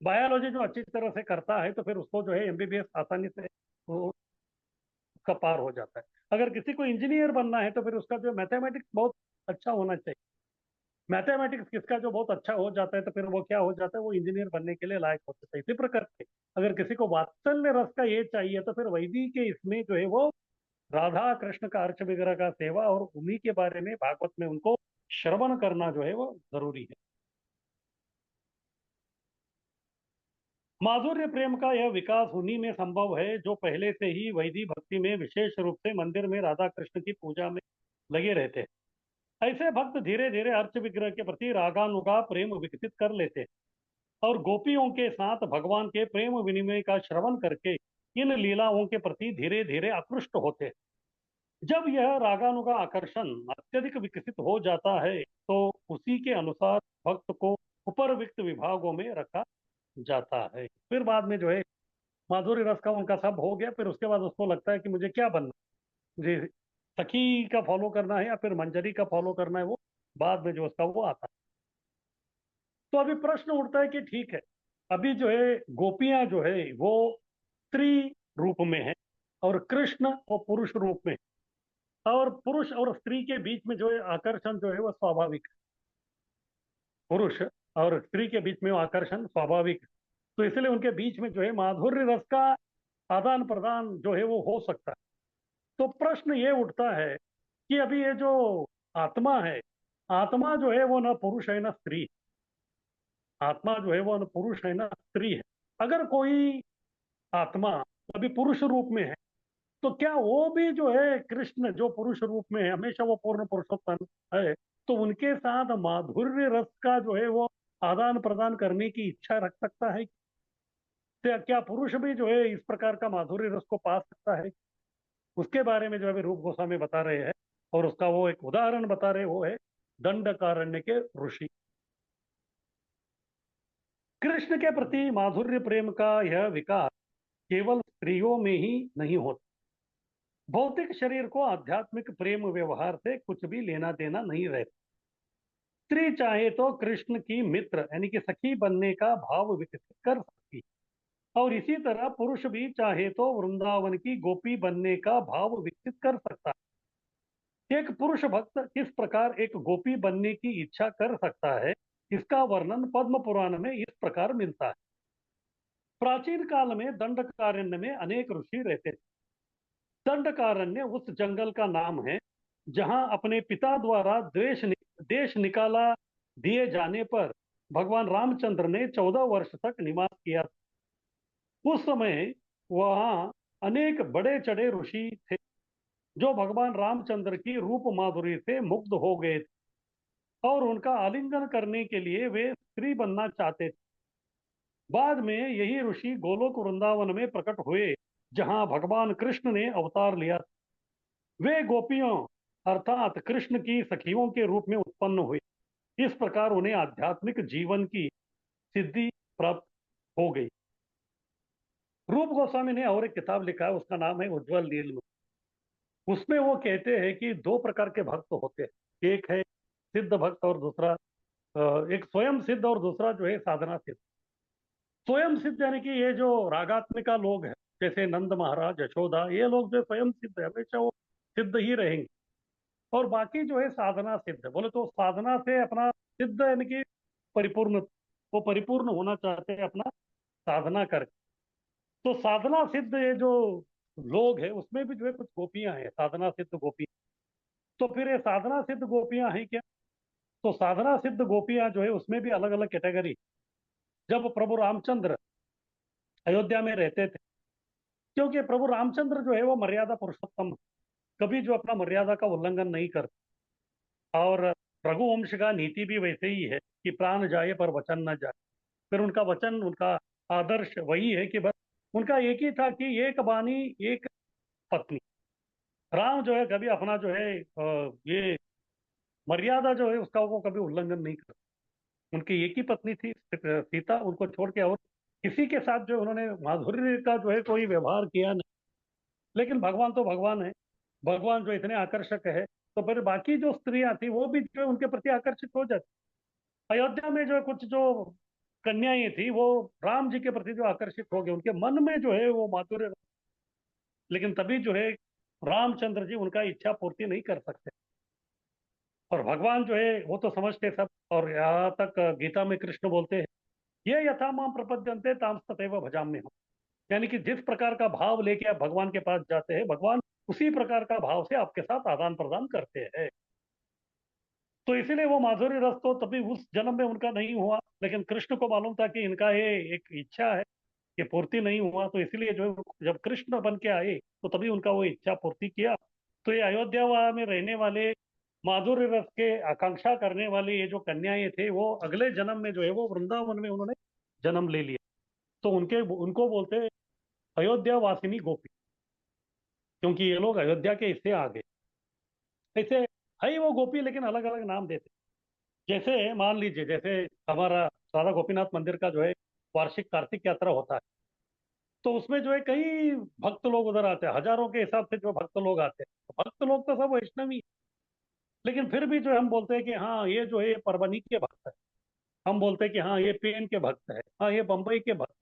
A: बायोलॉजी जो अच्छी तरह से करता है तो फिर उसको जो है एमबीबीएस आसानी से वो उसका पार हो जाता है। अगर किसी को इंजीनियर बनना है तो फिर उसका जो मैथमेटिक्स बहुत अच्छा होना चाहिए। मैथमेटिक्स किसका जो बहुत अच्छा हो जाता है तो फिर वो क्या हो जाता है, वो इंजीनियर बनने के लिए लायक होता है। इसी प्रकार से अगर किसी को वात्सल्य रस का ये चाहिए तो फिर वैदिक के इसमें जो है वो राधा कृष्ण का अर्च वगैरह का सेवा और उन्हीं के बारे में भागवत में उनको श्रवण करना जो है वो जरूरी है। माधुर्य प्रेम का यह विकास उन्हीं में संभव है जो पहले से ही वैदिक भक्ति में विशेष रूप से मंदिर में राधा कृष्ण की पूजा में लगे रहते हैं। ऐसे भक्त धीरे धीरे अर्च विग्रह के प्रति रागानुगा प्रेम विकसित कर लेते हैं और गोपियों के साथ भगवान के प्रेम विनिमय का श्रवण करके इन लीलाओं के प्रति धीरे धीरे आकृष्ट होते हैं। जब यह रागानुगा आकर्षण अत्यधिक विकसित हो जाता है तो उसी के अनुसार भक्त को उपरविक्त विभागों में रखा जाता है। फिर बाद में जो है माधुर्य रस का उनका सब हो गया, फिर उसके बाद उसको लगता है कि मुझे क्या बनना है, मुझे सखी का फॉलो करना है या फिर मंजरी का फॉलो करना है, वो बाद में जो उसका वो आता है। तो अभी प्रश्न उठता है कि ठीक है, अभी जो है गोपियां जो है वो स्त्री रूप में है और कृष्ण वो पुरुष रूप में है, और पुरुष और स्त्री के बीच में जो है आकर्षण जो है वो स्वाभाविक है। पुरुष और स्त्री के बीच में वो आकर्षण स्वाभाविक है, तो इसलिए उनके बीच में जो है माधुर्य रस का आदान प्रदान जो है वो हो सकता है। तो प्रश्न ये उठता है कि अभी ये जो आत्मा है, आत्मा जो है वो ना पुरुष है ना स्त्री है। आत्मा जो है वो ना पुरुष है ना स्त्री है। अगर कोई आत्मा अभी पुरुष रूप में है तो क्या वो भी जो है कृष्ण जो पुरुष रूप में है, हमेशा वो पूर्ण पुरुषोत्तम है, तो उनके साथ माधुर्य रस का जो है वो आदान प्रदान करने की इच्छा रख सकता है? क्या पुरुष भी जो है इस प्रकार का माधुर्य रस को पा सकता है? उसके बारे में जो अभी रूप गोस्वामी बता रहे हैं और उसका वो एक उदाहरण बता रहे, वो है दंडकारण्य के ऋषि। कृष्ण के प्रति माधुर्य प्रेम का यह विकार केवल स्त्रियों में ही नहीं होता। भौतिक शरीर को आध्यात्मिक प्रेम व्यवहार से कुछ भी लेना देना नहीं रहता। स्त्री चाहे तो कृष्ण की मित्र यानी कि सखी बनने का भाव विकसित कर सकती है और इसी तरह पुरुष भी चाहे तो वृंदावन की गोपी बनने का भाव विकसित कर सकता है। एक पुरुष भक्त किस प्रकार एक गोपी बनने की इच्छा कर सकता है, इसका वर्णन पद्म पुराण में इस प्रकार मिलता है। प्राचीन काल में दंडकारण्य में अनेक ऋषि रहते थे। दंडकारण्य उस जंगल का नाम है जहां अपने पिता द्वारा देश निकाला दिए जाने पर भगवान रामचंद्र ने 14 वर्ष तक निवास किया। उस समय वहां अनेक बड़े चढ़े ऋषि थे जो भगवान रामचंद्र की रूप माधुरी से मुग्ध हो गए थे और उनका आलिंगन करने के लिए वे स्त्री बनना चाहते थे। बाद में यही ऋषि गोलोक वृंदावन में प्रकट हुए जहां भगवान कृष्ण ने अवतार लिया। वे गोपियों अर्थात कृष्ण की सखियों के रूप में उत्पन्न हुए। इस प्रकार उन्हें आध्यात्मिक जीवन की सिद्धि प्राप्त हो गई। रूप गोस्वामी ने और एक किताब लिखा है, उसका नाम है उज्जवल नीलम। उसमें वो कहते हैं कि दो प्रकार के भक्त होते हैं, एक है सिद्ध भक्त और दूसरा एक स्वयं सिद्ध और दूसरा जो है साधना सिद्ध। स्वयं सिद्ध यानी कि ये जो रागात्मिका लोग हैं, जैसे नंद महाराज, यशोदा, ये लोग जो स्वयं सिद्ध है, हमेशा वो सिद्ध ही रहेंगे। और बाकी जो है साधना सिद्ध, बोले तो साधना से अपना सिद्ध यानी कि परिपूर्ण, वो परिपूर्ण होना चाहते हैं अपना साधना करके। तो साधना सिद्ध ये जो लोग हैं उसमें भी जो है कुछ गोपियां हैं, साधना सिद्ध गोपी। तो फिर ये साधना सिद्ध गोपियां हैं क्या? तो साधना सिद्ध गोपियां जो है उसमें भी अलग अलग कैटेगरी। जब प्रभु रामचंद्र अयोध्या में रहते थे, क्योंकि प्रभु रामचंद्र जो है वो मर्यादा पुरुषोत्तम, कभी जो अपना मर्यादा का उल्लंघन नहीं करते। और रघुवंश का नीति भी वैसे ही है कि प्राण जाए पर वचन न जाए। फिर उनका वचन, उनका आदर्श वही है कि बस उनका एक ही था कि एक बानी एक पत्नी। राम जो है कभी अपना जो है ये मर्यादा जो है उसका वो कभी उल्लंघन नहीं करते। उनकी एक ही पत्नी थी सीता, उनको छोड़ के और किसी के साथ जो उन्होंने माधुर्य का जो है कोई व्यवहार किया नहीं। लेकिन भगवान तो भगवान है, भगवान जो इतने आकर्षक है, तो फिर बाकी जो स्त्रियां थी वो भी जो है उनके प्रति आकर्षित हो जाती। अयोध्या में जो है कुछ जो कन्याएं थी वो राम जी के प्रति जो आकर्षित हो गए, उनके मन में जो है वो माधुर्य। लेकिन तभी जो है रामचंद्र जी उनका इच्छा पूर्ति नहीं कर सकते। और भगवान जो है वो तो समझते सब, और यहाँ तक गीता में कृष्ण बोलते हैं, ये यथा माम प्रपद्यन्ते ताम तथैव भजाम्यहम्। यानी कि जिस प्रकार का भाव लेके आप भगवान के पास जाते हैं, भगवान उसी प्रकार का भाव से आपके साथ आदान प्रदान करते हैं। तो इसीलिए वो माधुर्य रस तो तभी उस जन्म में उनका नहीं हुआ, लेकिन कृष्ण को मालूम था कि इनका ये एक इच्छा है, ये पूर्ति नहीं हुआ, तो इसीलिए जो जब कृष्ण बन के आए तो तभी उनका वो इच्छा पूर्ति किया। तो ये अयोध्या में रहने वाले माधुर्य रस के आकांक्षा करने वाले ये जो कन्याएं थे, वो अगले जन्म में जो है वो वृंदावन में उन्होंने जन्म ले लिया। तो उनके उनको बोलते हैं अयोध्या वासिनी गोपी, क्योंकि ये लोग अयोध्या के इससे आ गए। ऐसे है ही वो गोपी, लेकिन अलग अलग नाम देते। जैसे मान लीजिए, जैसे हमारा राधा गोपीनाथ मंदिर का जो है वार्षिक कार्तिक यात्रा होता है, तो उसमें जो है कई भक्त लोग उधर आते हैं, हजारों के हिसाब से जो भक्त लोग आते हैं। तो भक्त लोग तो सब वैष्णवी, लेकिन फिर भी जो है हम बोलते हैं कि हाँ ये जो है ये परभनी के भक्त है, हम बोलते हैं कि हाँ ये पेन के भक्त है, हाँ ये बम्बई के भक्त।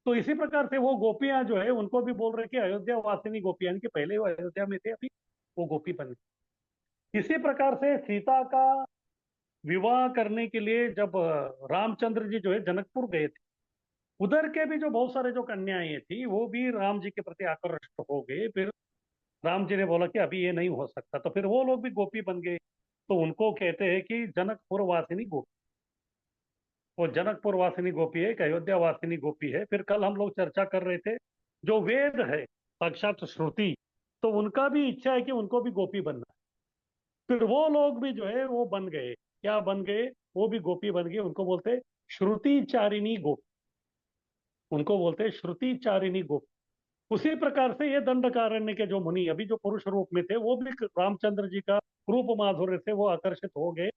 A: तो इसी प्रकार से वो गोपियां जो है उनको भी बोल रहे कि अयोध्या वासिनी गोपियां, यानी कि पहले वो अयोध्या में थे, अभी वो गोपी बन गई। इसी प्रकार से सीता का विवाह करने के लिए जब रामचंद्र जी जो है जनकपुर गए थे, उधर के भी जो बहुत सारे जो कन्याएं थी वो भी राम जी के प्रति आकर्षित हो गए। फिर राम जी ने बोला कि अभी ये नहीं हो सकता, तो फिर वो लोग भी गोपी बन गए। तो उनको कहते हैं कि जनकपुर वासिनी गोपी। वो जनकपुर वासिनी गोपी है, एक अयोध्या वासिनी गोपी है। फिर कल हम लोग चर्चा कर रहे थे, जो वेद है साक्षात श्रुति, तो उनका भी इच्छा है कि उनको भी गोपी बनना है। फिर वो लोग भी जो है वो बन गए, क्या बन गए? वो भी गोपी बन गए। उनको बोलते हैं श्रुति चारिणी गोपी, उनको बोलते हैं श्रुति चारिणी गोपी। उसी प्रकार से ये दंडकारण्य के जो मुनि अभी जो पुरुष रूप में थे, वो भी रामचंद्र जी का रूप माधुर्य से वो आकर्षित हो गए।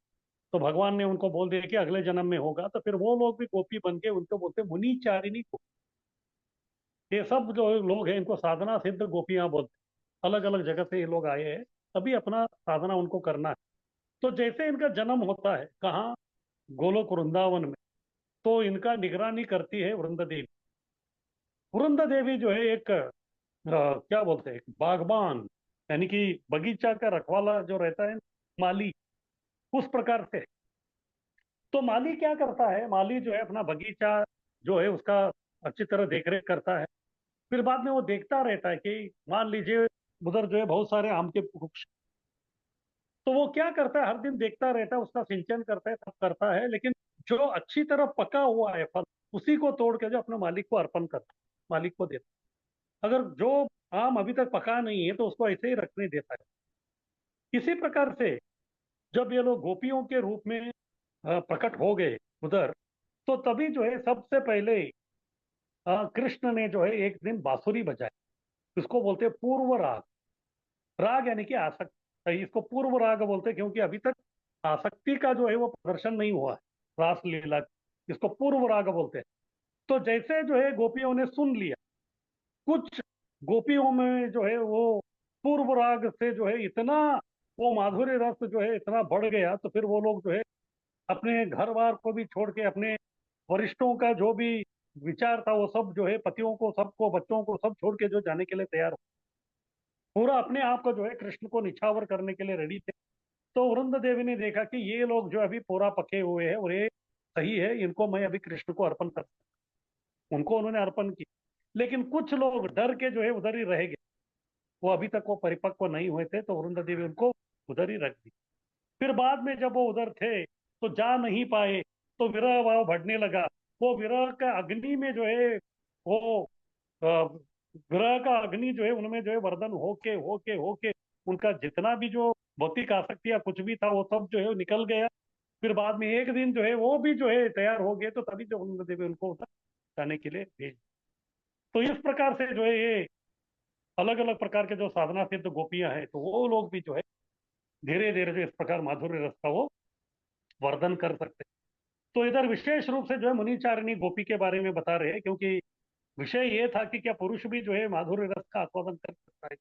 A: तो भगवान ने उनको बोल दिया कि अगले जन्म में होगा, तो फिर वो लोग भी गोपी बन के, उनको बोलते हैं मुनि चारिणी गोपी। ये सब जो लोग हैं इनको साधना सिद्ध गोपियां बोलते हैं। अलग अलग जगह से ये लोग आए हैं, अभी अपना साधना उनको करना है। तो जैसे इनका जन्म होता है कहाँ? गोलोक वृंदावन में। तो इनका निगरानी करती है वृंदा देवी। वृंदा देवी जो है एक क्या बोलते हैं, एक बागबान, यानी कि बगीचा का रखवाला जो रहता है, माली, उस प्रकार से। तो माली क्या करता है? माली जो है अपना बगीचा जो है उसका अच्छी तरह देखरेख करता है। फिर बाद में वो देखता रहता है कि मान लीजिए उधर जो है बहुत सारे आम के वृक्ष, तो वो क्या करता है, हर दिन देखता रहता है, उसका सिंचन करता है, सब करता है, लेकिन जो अच्छी तरह पका हुआ है फल, उसी को तोड़ के जो अपने मालिक को अर्पण करता है, मालिक को देता है। अगर जो आम अभी तक पका नहीं है तो उसको ऐसे ही रखने देता है। इसी प्रकार से जब ये लोग गोपियों के रूप में प्रकट हो गए उधर, तो तभी जो है सबसे पहले कृष्ण ने जो है एक दिन बांसुरी बजाई। इसको बोलते हैं पूर्व राग। राग यानी कि आसक्ति, इसको पूर्व राग बोलते हैं क्योंकि अभी तक आसक्ति का जो है वो प्रदर्शन नहीं हुआ है, रास लीला। इसको पूर्व राग बोलते हैं। तो जैसे जो है गोपियों ने सुन लिया, कुछ गोपियों में जो है वो पूर्व राग से जो है इतना वो माधुर्य रस जो है इतना बढ़ गया, तो फिर वो लोग जो है अपने घर बार को भी छोड़ के, अपने वरिष्ठों का जो भी विचार था वो सब जो है, पतियों को, सबको, बच्चों को सब छोड़ के जो जाने के लिए तैयार हो, पूरा अपने आप को जो है कृष्ण को निछावर करने के लिए रेडी थे। तो वृंद देवी ने देखा कि ये लोग जो अभी पूरा पके हुए हैं और ये सही है, इनको मैं अभी कृष्ण को अर्पण कर, उनको उन्होंने अर्पण की। लेकिन कुछ लोग डर के जो है उधर ही रह गए, वो अभी तक वो परिपक्व नहीं हुए थे, तो वृंद देवी उनको उधर ही रख दी। फिर बाद में जब वो उधर थे तो जा नहीं पाए, तो विरह भाव बढ़ने लगा। वो विरह का अग्नि में जो है वो अ, विरह का अग्नि जो है उनमें जो है वर्धन होके होके होके उनका जितना भी जो भौतिक आसक्ति या कुछ भी था वो सब जो है वो निकल गया। फिर बाद में एक दिन जो है वो भी जो है तैयार हो गए, तो तभी जो वरुण देवी उनको उधर जाने के लिए भेज। तो इस प्रकार से जो है ये अलग अलग प्रकार के जो साधना सिद्ध गोपियां हैं, तो वो लोग भी जो है धीरे धीरे जो इस प्रकार माधुर्य रस का वो वर्धन कर सकते हैं। तो इधर विशेष रूप से जो है मुनिचारिणी गोपी के बारे में बता रहे हैं, क्योंकि विषय ये था कि क्या पुरुष भी जो है माधुर्य रस का आस्वादन कर सकता है।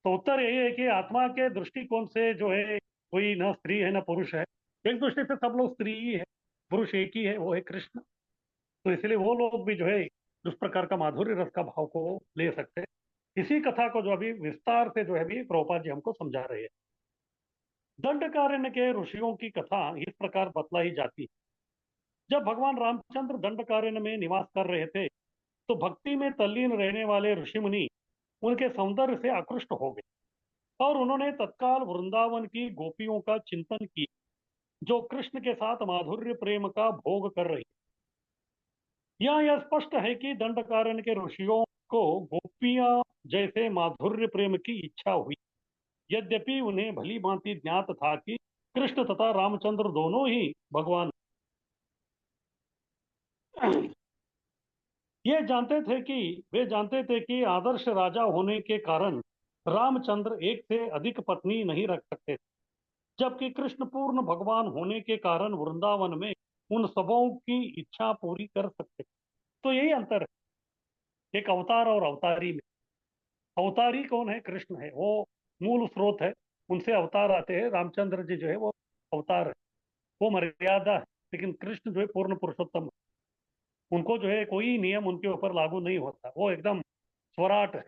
A: तो उत्तर यही है कि आत्मा के दृष्टिकोण से जो है कोई न स्त्री है न पुरुष है, एक दृष्टि से सब लोग स्त्री ही है, पुरुष एक ही है, वो है कृष्ण। तो इसलिए वो लोग भी जो है उस प्रकार का माधुर्य रस का भाव को ले सकते हैं। इसी कथा को जो अभी विस्तार से जो है अभी प्रभुपाद जी हमको समझा रहे हैं। दंडकारण्य के ऋषियों की कथा इस प्रकार बतलाई जाती है। जब भगवान रामचंद्र दंडकारण्य में निवास कर रहे थे, तो भक्ति में तल्लीन रहने वाले ऋषि मुनि उनके सौंदर्य से आकृष्ट हो गए और उन्होंने तत्काल वृंदावन की गोपियों का चिंतन किया, जो कृष्ण के साथ माधुर्य प्रेम का भोग कर रही। यह स्पष्ट है कि दंडकारण्य के ऋषियों को गोपियां जैसे माधुर्य प्रेम की इच्छा हुई, यद्यपि उन्हें भली भांति ज्ञात था कि कृष्ण तथा रामचंद्र दोनों ही भगवान। वे जानते थे कि आदर्श राजा होने के कारण रामचंद्र एक से अधिक पत्नी नहीं रख सकते, जबकि कृष्ण पूर्ण भगवान होने के कारण वृंदावन में उन सबों की इच्छा पूरी कर सकते। तो यही अंतर है एक अवतार और अवतारी में। अवतारी कौन है? कृष्ण है, वो मूल स्रोत है, उनसे अवतार आते हैं। रामचंद्र जी जो है वो अवतार है, वो मर्यादा है, लेकिन कृष्ण जो है पूर्ण पुरुषोत्तम है। उनको जो है कोई नियम उनके ऊपर लागू नहीं होता, वो एकदम स्वराट है।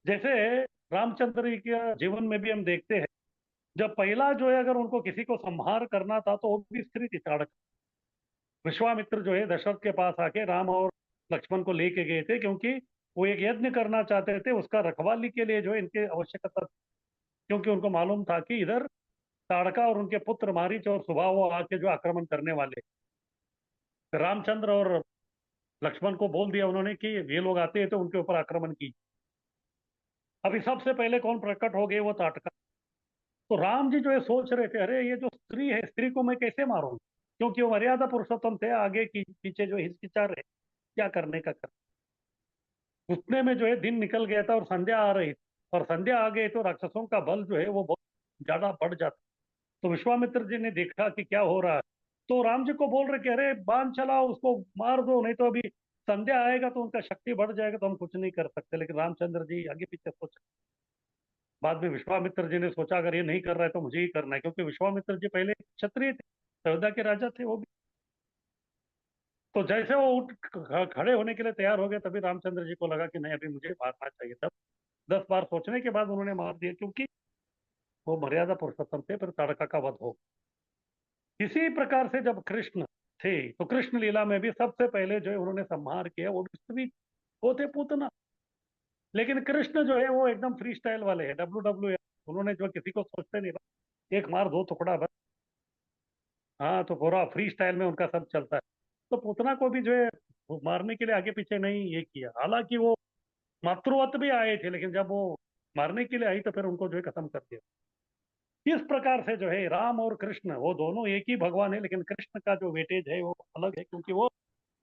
A: जैसे रामचंद्र जी के जीवन में भी हम देखते हैं, जब पहला जो है अगर उनको किसी को संहार करना था तो वो भी स्त्री थी, ताड़क। विश्वामित्र जो है दशरथ के पास आके राम और लक्ष्मण को लेके गए थे, क्योंकि वो एक यज्ञ करना चाहते थे, उसका रखवाली के लिए जो है इनके आवश्यकता थी। क्योंकि उनको मालूम था कि इधर ताड़का और उनके पुत्र मारीच और सुबाहु आके जो आक्रमण करने वाले। रामचंद्र और लक्ष्मण को बोल दिया उन्होंने कि ये लोग आते हैं तो उनके ऊपर आक्रमण की। अभी सबसे पहले कौन प्रकट हो गए? वो ताटका। तो राम जी जो है सोच रहे थे, अरे ये जो स्त्री है, स्त्री को मैं कैसे मारूंगा, क्योंकि वो मर्यादा पुरुषोत्तम थे, आगे की पीछे जो हिचकिचा रहे, क्या करने का कर। उतने में जो है दिन निकल गया था और संध्या आ रही थी, और संध्या आ गई तो राक्षसों का बल जो है वो बहुत ज्यादा बढ़ जाता। तो विश्वामित्र जी ने देखा कि क्या हो रहा है, तो राम जी को बोल रहे कि अरे बाण चलाओ, उसको मार दो, नहीं तो अभी संध्या आएगा तो उनका शक्ति बढ़ जाएगा, तो हम कुछ नहीं कर सकते। लेकिन रामचंद्र जी आगे पीछे सोच। बाद में विश्वामित्र जी ने सोचा अगर ये नहीं कर रहा है तो मुझे ही करना है, क्योंकि विश्वामित्र जी पहले क्षत्रिय थे, अयोध्या के राजा थे वो भी। तो जैसे वो उठ खड़े होने के लिए तैयार हो गए, तभी रामचंद्र जी को लगा कि नहीं, अभी मुझे मारना चाहिए। तब 10 बार सोचने के बाद उन्होंने मार दिया, क्योंकि वो मर्यादा पुरुषोत्तम थे, फिर ताड़का का वध हो। इसी प्रकार से जब कृष्ण थे, तो कृष्ण लीला में भी सबसे पहले जो है उन्होंने संहार किया, वो भी स्त्री, वो थे पूतना। लेकिन कृष्ण जो है वो एकदम फ्री स्टाइल वाले हैं, WWE। उन्होंने जो किसी को सोचते नहीं, बस एक मार दो टुकड़ा बस। हाँ, तो पूरा फ्री स्टाइल में उनका सब चलता है। तो पूतना को भी जो है वो मारने के लिए आगे पीछे नहीं ये किया, हालांकि वो मातृवत भी आए थे, लेकिन जब वो मारने के लिए आई तो फिर उनको जो है खत्म कर दिया। इस प्रकार से जो है राम और कृष्ण वो दोनों एक ही भगवान है, लेकिन कृष्ण का जो वेटेज है वो अलग है, क्योंकि वो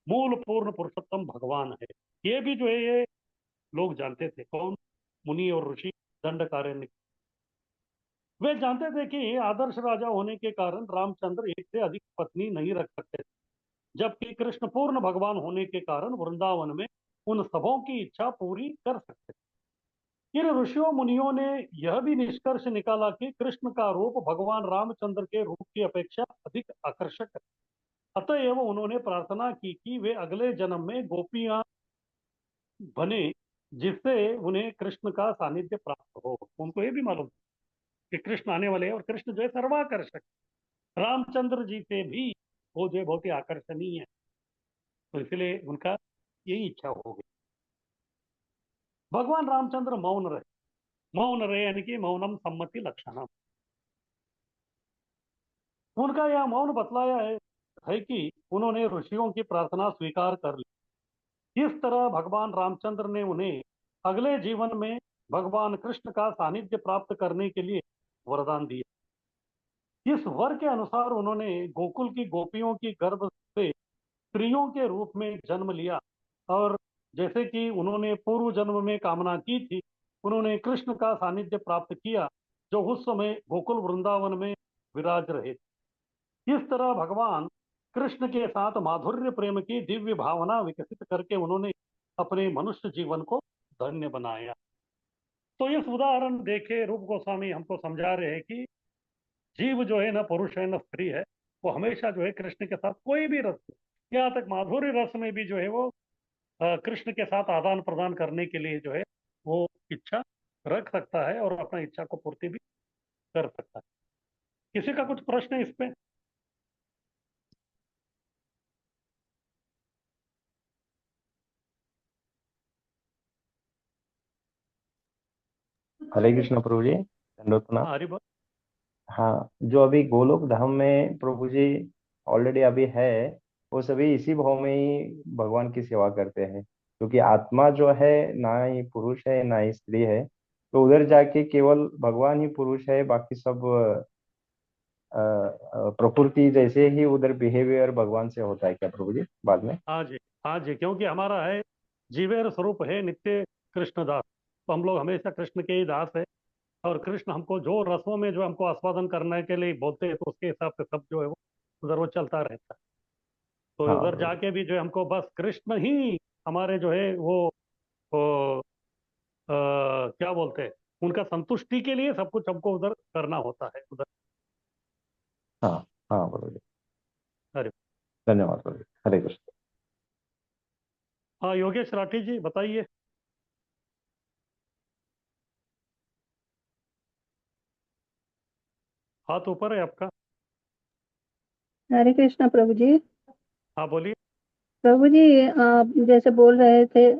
A: मूल पूर्ण पुरुषोत्तम भगवान है। ये भी जो है ये लोग जानते थे, कौन? मुनि और ऋषि दंडकारण्य। वे जानते थे कि आदर्श राजा होने के कारण रामचंद्र एक से अधिक पत्नी नहीं रख सकते, जबकि कृष्ण पूर्ण भगवान होने के कारण वृंदावन में उन सबों की इच्छा पूरी कर सकते। इन ऋषियों मुनियों ने यह भी निष्कर्ष निकाला कि कृष्ण का रूप भगवान रामचंद्र के रूप की अपेक्षा अधिक आकर्षक है। अतएव उन्होंने प्रार्थना की कि वे अगले जन्म में गोपियां बने, जिससे उन्हें कृष्ण का सानिध्य प्राप्त हो। उनको ये भी मालूम कि कृष्ण आने वाले हैं और कृष्ण जो है सर्वाकर्षक, रामचंद्र जी से भी वो जो है बहुत ही आकर्षणीय है। तो इसलिए उनका यही इच्छा हो गई। भगवान रामचंद्र मौन रहे। मौन रहे यानी कि मौनम सम्मति लक्षणम। उनका यह मौन बतलाया है कि उन्होंने ऋषियों की प्रार्थना स्वीकार कर ली। इस तरह भगवान रामचंद्र ने उन्हें अगले जीवन में भगवान कृष्ण का सानिध्य प्राप्त करने के लिए वरदान दिया। इस वर के अनुसार उन्होंने गोकुल की गोपियों की गर्भ से स्त्रियों के रूप में जन्म लिया, और जैसे कि उन्होंने पूर्व जन्म में कामना की थी, उन्होंने कृष्ण का सानिध्य प्राप्त किया, जो उस समय गोकुल वृंदावन में विराज रहे थे। इस तरह भगवान कृष्ण के साथ माधुर्य प्रेम की दिव्य भावना विकसित करके उन्होंने अपने मनुष्य जीवन को धन्य बनाया। तो इस उदाहरण देखे रूप गोस्वामी हमको समझा रहे हैं कि जीव जो है, ना पुरुष है ना स्त्री है, वो हमेशा जो है कृष्ण के साथ कोई भी रस, यहाँ तक माधुर्य रस में भी जो है वो कृष्ण के साथ आदान प्रदान करने के लिए जो है वो इच्छा रख सकता है और अपना इच्छा को पूर्ति भी कर सकता है। किसी का कुछ प्रश्न है इस पे?
F: हरे कृष्ण प्रभु जी, दंडवत प्रणाम।
A: हाँ, हरि बोल।
F: हाँ, जो अभी गोलोक धाम में प्रभु जी ऑलरेडी अभी है, वो सभी इसी भाव में ही भगवान की सेवा करते हैं, क्योंकि आत्मा जो है ना ही पुरुष है ना ही स्त्री है। तो उधर जाके केवल भगवान ही पुरुष है, बाकी सब प्रकृति जैसे ही उधर बिहेवियर भगवान से होता है क्या प्रभु जी बाद में?
A: हाँ जी, हाँ जी, क्योंकि हमारा है जीवेर स्वरूप है नित्य कृष्ण दास, तो हम लोग हमेशा कृष्ण के ही दास है। और कृष्ण हमको जो रसों में जो हमको आस्वादन करने के लिए बोलते हैं, तो उसके हिसाब से सब जो है वो उधर वो चलता रहता है। तो
F: हाँ
A: उधर
F: प्रभु जी।
A: जाके भी जो है हमको बस कृष्ण ही हमारे जो है वो क्या बोलते हैं, उनका संतुष्टि के लिए सब कुछ हमको उधर करना होता है उधर।
F: हाँ हाँ प्रभु जी,
A: अरे
F: धन्यवाद प्रभु जी, हरे कृष्ण।
A: हाँ, योगेश राठी जी बताइए। हाथ ऊपर है आपका।
C: हरे कृष्णा प्रभु जी।
A: हाँ बोलिए।
C: प्रभु जी, आप जैसे बोल रहे थे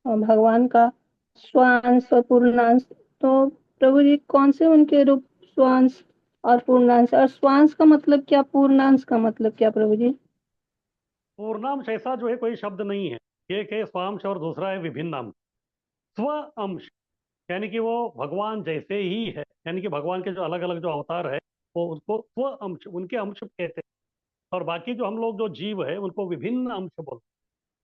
C: भगवान का स्वांश और पूर्णांश, तो प्रभु जी कौन से उनके रूप स्वांश और पूर्णांश, और स्वांश का मतलब क्या, पूर्णांश का मतलब क्या प्रभु जी?
A: पूर्णांश ऐसा जो है कोई शब्द नहीं है। एक है स्वांश और दूसरा है विभिन्न अंश। स्व अंश यानी कि वो भगवान जैसे ही है, यानी कि भगवान के जो अलग अलग जो अवतार है वो उसको स्व अंश, उनके अंश कहते हैं। और बाकी जो हम लोग जो जीव है उनको विभिन्न अंश बोलते हैं,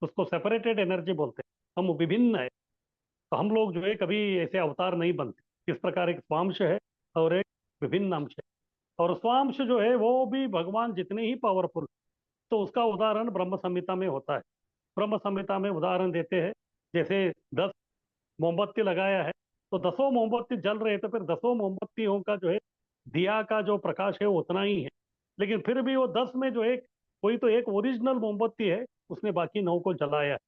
A: उसको सेपरेटेड एनर्जी बोलते हैं। हम विभिन्न है, तो हम लोग जो है कभी ऐसे अवतार नहीं बनते। इस प्रकार एक स्वांश है और एक विभिन्न अंश है। और स्वांश जो है वो भी भगवान जितने ही पावरफुल, तो उसका उदाहरण ब्रह्म संहिता में होता है। ब्रह्म संहिता में उदाहरण देते हैं, जैसे 10 मोमबत्ती लगाया है, तो 10 मोमबत्ती जल रहे, तो फिर 10 मोमबत्तियों का जो है दिया का जो प्रकाश है वो उतना ही है। लेकिन फिर भी वो 10 में जो एक कोई तो एक ओरिजिनल मोमबत्ती है, उसने बाकी 9 को जलाया है।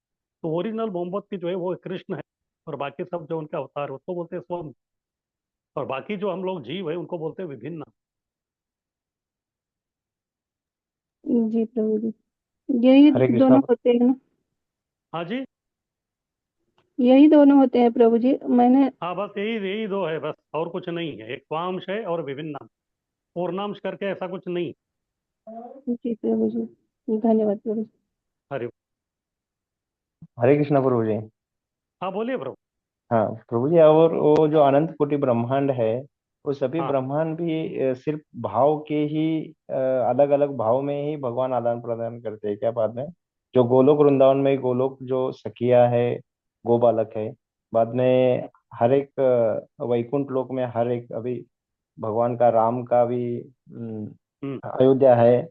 A: तो ओरिजिनल मोमबत्ती जो है वो कृष्ण है, और बाकी सब जो उनका अवतार है उसको बोलते हैं स्वयं। और बाकी जो हम लोग जीव है उनको बोलते हैं विभिन्न।
C: जी प्रभु जी, यही
F: हरे कृष्णा।
C: दोनों होते हैं ना?
A: हाँ जी।
C: यही दोनों होते हैं प्रभु जी, मैंने।
A: हाँ, बस यही यही दो है, बस और कुछ नहीं है। एक स्वांश है और विभिन्न। पूर्णांश करके ऐसा कुछ नहीं।
C: जी प्रभु जी, धन्यवाद प्रभु जी।
A: अरे
F: हरे कृष्णा प्रभु जी।
A: हाँ बोलिए प्रभु।
F: हाँ प्रभु जी, और वो जो अनंत कोटि ब्रह्मांड है, वो सभी
A: हाँ
F: ब्रह्मांड भी सिर्फ भाव के ही अलग अलग भाव में ही भगवान आदान प्रदान करते हैं क्या बाद में? जो गोलोक वृंदावन में गोलोक जो सखिया है, गोबालक है, बाद में हर एक वैकुंठ लोक में हर एक अभी भगवान का राम का भी
A: हम्म,
F: अयोध्या है।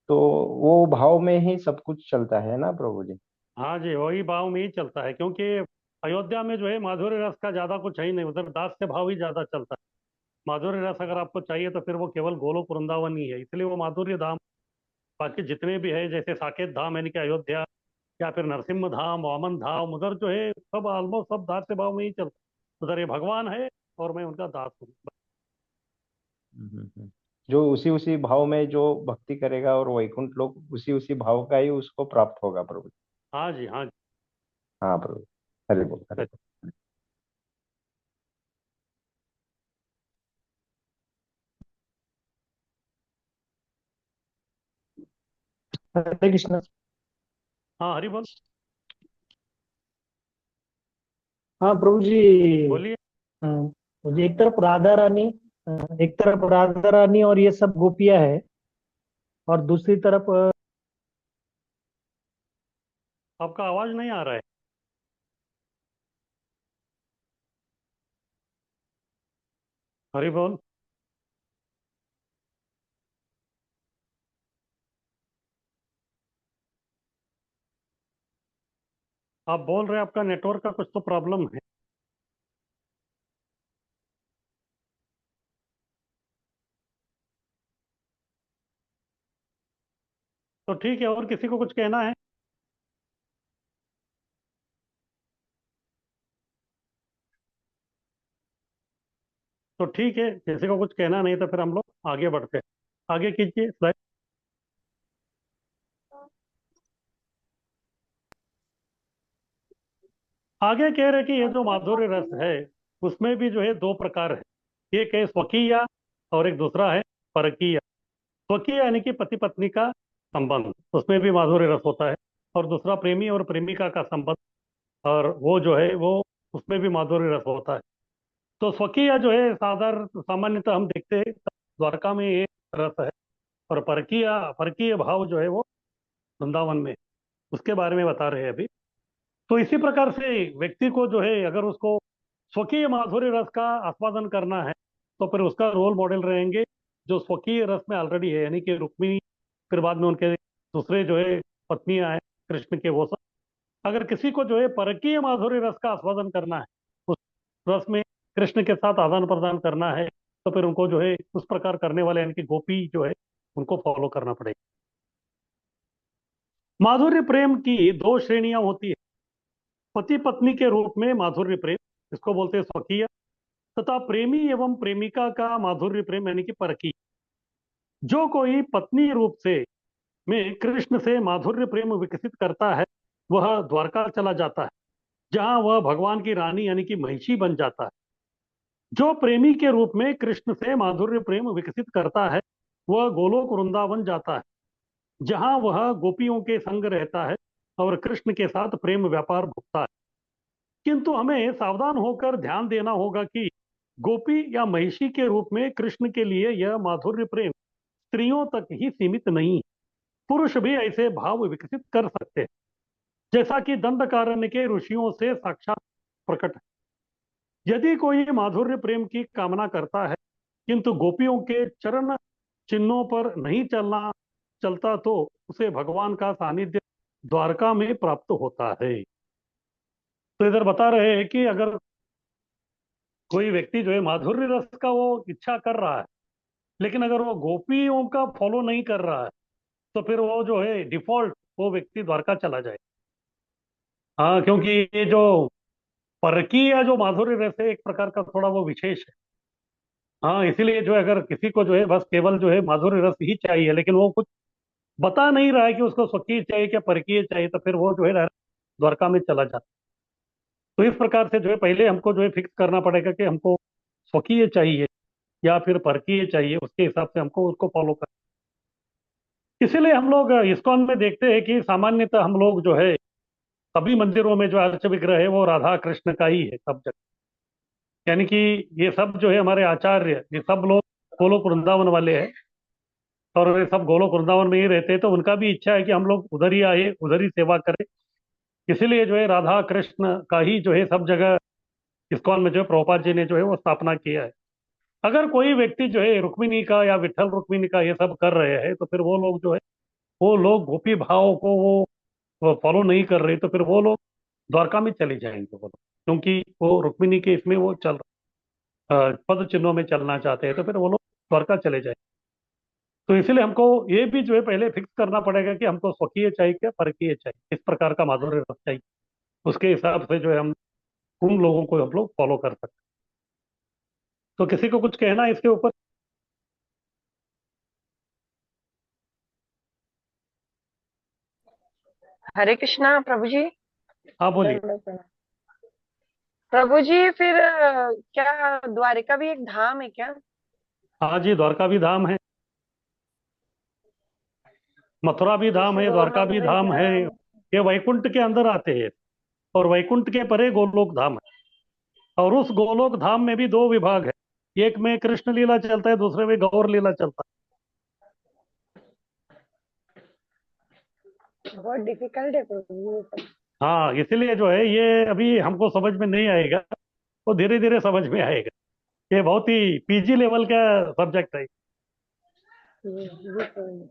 F: तो वो भाव में ही सब कुछ चलता है ना प्रभु जी?
A: हाँ जी, वही भाव में ही चलता है, क्योंकि अयोध्या में जो है माधुर्य रस का ज्यादा कुछ है ही नहीं, उधर दास्य भाव ही ज्यादा चलता है। माधुर्य रस अगर आपको चाहिए तो फिर वो केवल गोलोक वृंदावन ही है, इसलिए वो माधुर्य धाम। बाकी जितने भी है जैसे साकेत धाम यानी कि अयोध्या, या फिर नरसिम्हा धाम, वामन धाम, उधर जो है सब ऑलमोस्ट सब दास्य भाव में ही चलता। उधर ये भगवान है और मैं उनका दास हूँ।
F: जो उसी उसी भाव में जो भक्ति करेगा और वैकुंठ लोक उसी उसी भाव का ही उसको प्राप्त होगा प्रभु।
A: हाँ जी, हाँ जी।
F: हाँ प्रभु। हरि बोल हरि बोल।
G: हरे कृष्णा।
A: हाँ, हरि बोल।
G: हाँ प्रभु जी।
A: बोलिए।
G: हाँ, मुझे एक तरफ राधा रानी और ये सब गोपियां है, और दूसरी तरफ
A: आपका आवाज नहीं आ रहा है। हरि बोल। आप बोल रहे हैं, आपका नेटवर्क का कुछ तो प्रॉब्लम है। तो ठीक है, और किसी को कुछ कहना है? तो ठीक है, किसी को कुछ कहना नहीं तो फिर हम लोग आगे बढ़ते हैं। आगे कीजिए स्लाइड। आगे कह रहे कि ये जो माधुर्य रस है उसमें भी जो है दो प्रकार है। एक है स्वकीय और एक दूसरा है परकीय। स्वकीय यानी कि पति पत्नी का संबंध, उसमें भी माधुर्य रस होता है। और दूसरा प्रेमी और प्रेमिका का संबंध, और वो जो है वो उसमें भी माधुर्य रस होता है। तो स्वकीय जो है साधारण सामान्यतः हम देखते हैं द्वारका में ये रस है। और परकीय परकीय भाव जो है वो वृंदावन में, उसके बारे में बता रहे हैं अभी। तो इसी प्रकार से व्यक्ति को जो है अगर उसको स्वकीय माधुर्य रस का आस्वादन करना है तो फिर उसका रोल मॉडल रहेंगे जो स्वकीय रस में ऑलरेडी है, यानी कि रुक्मिणी, फिर बाद में उनके दूसरे जो है पत्नियां हैं कृष्ण के, वो सब। अगर किसी को जो है परकीय माधुर्य रस का आस्वादन करना है, उस रस में कृष्ण के साथ आदान प्रदान करना है, तो फिर उनको जो है उस प्रकार करने वाले यानी कि गोपी जो है उनको फॉलो करना पड़ेगा। माधुर्य प्रेम की दो श्रेणियां होती है। पति पत्नी के रूप में माधुर्य प्रेम, इसको बोलते हैं स्वकीय। तथा प्रेमी एवं प्रेमिका का माधुर्य प्रेम यानी कि परकीय। जो कोई पत्नी रूप से में कृष्ण से माधुर्य प्रेम विकसित करता है वह द्वारका चला जाता है, जहां वह भगवान की रानी यानी कि महिषी बन जाता है। जो प्रेमी के रूप में कृष्ण से माधुर्य प्रेम विकसित करता है वह गोलोक वृंदावन जाता है, जहां वह गोपियों के संग रहता है और कृष्ण के साथ प्रेम व्यापार भुगता है। किंतु हमें सावधान होकर ध्यान देना होगा कि गोपी या महिषी के रूप में कृष्ण के लिए यह माधुर्य प्रेम स्त्रियों तक ही सीमित नहीं है। पुरुष भी ऐसे भाव विकसित कर सकते हैं, जैसा कि दंडकारण्य के ऋषियों से साक्षात प्रकट है। यदि कोई माधुर्य प्रेम की कामना करता है किंतु गोपियों के चरण चिन्हों पर नहीं चलता तो उसे भगवान का सानिध्य द्वारका में प्राप्त होता है। तो इधर बता रहे हैं कि अगर कोई व्यक्ति जो है माधुर्य रस का वो इच्छा कर रहा है, लेकिन अगर वो गोपियों का फॉलो नहीं कर रहा है तो फिर वो जो है डिफॉल्ट वो व्यक्ति द्वारका चला जाए। हाँ, क्योंकि ये जो परकीय जो माधुर्य रस है एक प्रकार का थोड़ा वो विशेष है। हाँ, इसीलिए जो है अगर किसी को जो है बस केवल जो है माधुर्य रस ही चाहिए, लेकिन वो कुछ बता नहीं रहा है कि उसको स्वकीय चाहिए क्या परकीय चाहिए, तो फिर वो जो है द्वारका में चला जाता है। तो इस प्रकार से जो है पहले हमको जो है फिक्स करना पड़ेगा कि हमको स्वकीय चाहिए या फिर परकीय चाहिए, उसके हिसाब से हमको उसको फॉलो कर। इसीलिए हम लोग इस्कॉन में देखते हैं कि सामान्यतः हम लोग जो है सभी मंदिरों में जो अर्च विग्रह है वो राधा कृष्ण का ही है सब जगह। यानी कि ये सब जो है हमारे आचार्य, ये सब लोग गोलोक वृंदावन वाले हैं और वे सब गोलोक वृंदावन में ही रहते हैं, तो उनका भी इच्छा है कि हम लोग उधर ही आए, उधर ही सेवा करें। इसीलिए जो है राधा कृष्ण का ही जो है सब जगह इस्कॉन में जो है प्रभुपाद जी ने जो है वो स्थापना किया है। अगर कोई व्यक्ति जो है रुक्मिणी का या विठल रुक्मिणी का ये सब कर रहे हैं तो फिर वो लोग जो है वो लोग गोपी भाव को वो फॉलो नहीं कर रहे, तो फिर वो लोग द्वारका में चले जाएंगे वो लोग। क्योंकि वो रुक्मिणी के इसमें वो पद चिन्हों में चलना चाहते हैं, तो फिर वो लोग द्वारका चले जाए। तो इसलिए हमको ये भी जो है पहले फिक्स करना पड़ेगा कि हमको स्वकीय चाहिए क्या परकीय चाहिए, किस प्रकार का माधुर्य रस चाहिए। उसके हिसाब से जो है हम उन लोगों को हम लोग फॉलो कर सकते हैं। तो किसी को कुछ कहना है इसके ऊपर?
E: हरे कृष्णा प्रभु जी।
A: हाँ बोलिए।
E: दंडवत प्रणाम। प्रभु जी फिर क्या द्वारिका भी एक धाम है क्या?
A: हाँ जी, द्वारका भी धाम है, मथुरा भी धाम
E: जैसे
A: है, द्वारका भी
E: गौरमंगल
A: धाम है।
E: धाम।
A: ये वैकुंठ के अंदर आते हैं, और वैकुंठ के परे गोलोक धाम है। और उस गोलोक धाम में भी दो विभाग है, एक में कृष्ण लीला चलता है, दूसरे में गौर लीला चलता
E: बहुत डिफिकल्ट है प्रभु जी ये सब।
A: है। हाँ, इसलिए जो है ये अभी हमको समझ में नहीं आएगा, वो धीरे धीरे समझ में आएगा। ये बहुत ही पीजी लेवल का सब्जेक्ट है।
E: जी प्रभु।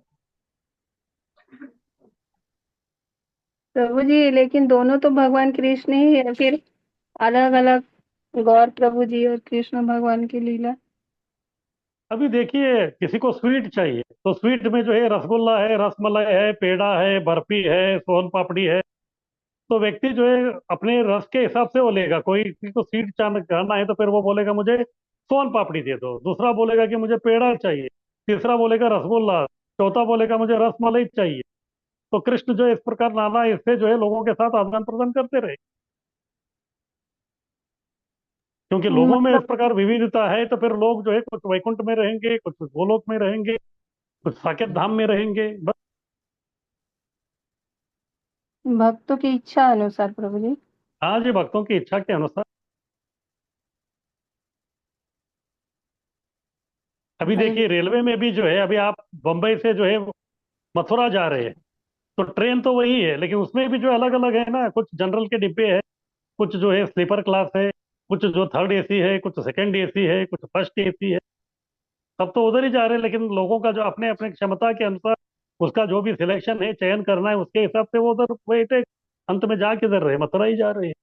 C: प्रभु जी लेकिन दोनों तो भगवान कृष्ण ही है, फिर अलग अलग गौर प्रभु जी और कृष्ण भगवान की लीला।
A: अभी देखिए, किसी को स्वीट चाहिए तो स्वीट में जो है रसगुल्ला है, रसमलाई है, पेड़ा है, बर्फी है, सोन पापड़ी है। तो व्यक्ति जो है अपने रस के हिसाब से वो लेगा। कोई किसी को स्वीट खाना है तो फिर वो बोलेगा मुझे सोन पापड़ी दे दो, दूसरा बोलेगा कि मुझे पेड़ा चाहिए, तीसरा बोलेगा रसगुल्ला, चौथा बोलेगा मुझे रसमलाई चाहिए। तो कृष्ण जो है इस प्रकार नाना इससे जो है लोगों के साथ आदान प्रदान करते रहे, क्योंकि लोगों में इस
C: मतलब
A: प्रकार विविधता है। तो फिर लोग जो है कुछ वैकुंठ में रहेंगे, कुछ गोलोक में रहेंगे, कुछ साकेत धाम में रहेंगे, बस।
C: भक्तों की इच्छा अनुसार प्रभु जी।
A: हाँ जी, भक्तों की इच्छा के अनुसार। अभी
C: हरे
A: देखिए, रेलवे में भी जो है, अभी आप बम्बई से जो है मथुरा जा रहे हैं, तो ट्रेन तो वही है, लेकिन उसमें भी जो अलग अलग है ना, कुछ जनरल के डिब्बे है, कुछ जो है स्लीपर क्लास है, कुछ जो थर्ड एसी है, कुछ सेकंड एसी है, कुछ फर्स्ट एसी है। सब तो उधर ही जा रहे हैं, लेकिन लोगों का जो अपने अपने क्षमता के अनुसार उसका जो भी सिलेक्शन है, चयन करना है, उसके हिसाब से वो उधर वही अंत में जा किधर रहे, मथुरा ही जा रहे हैं।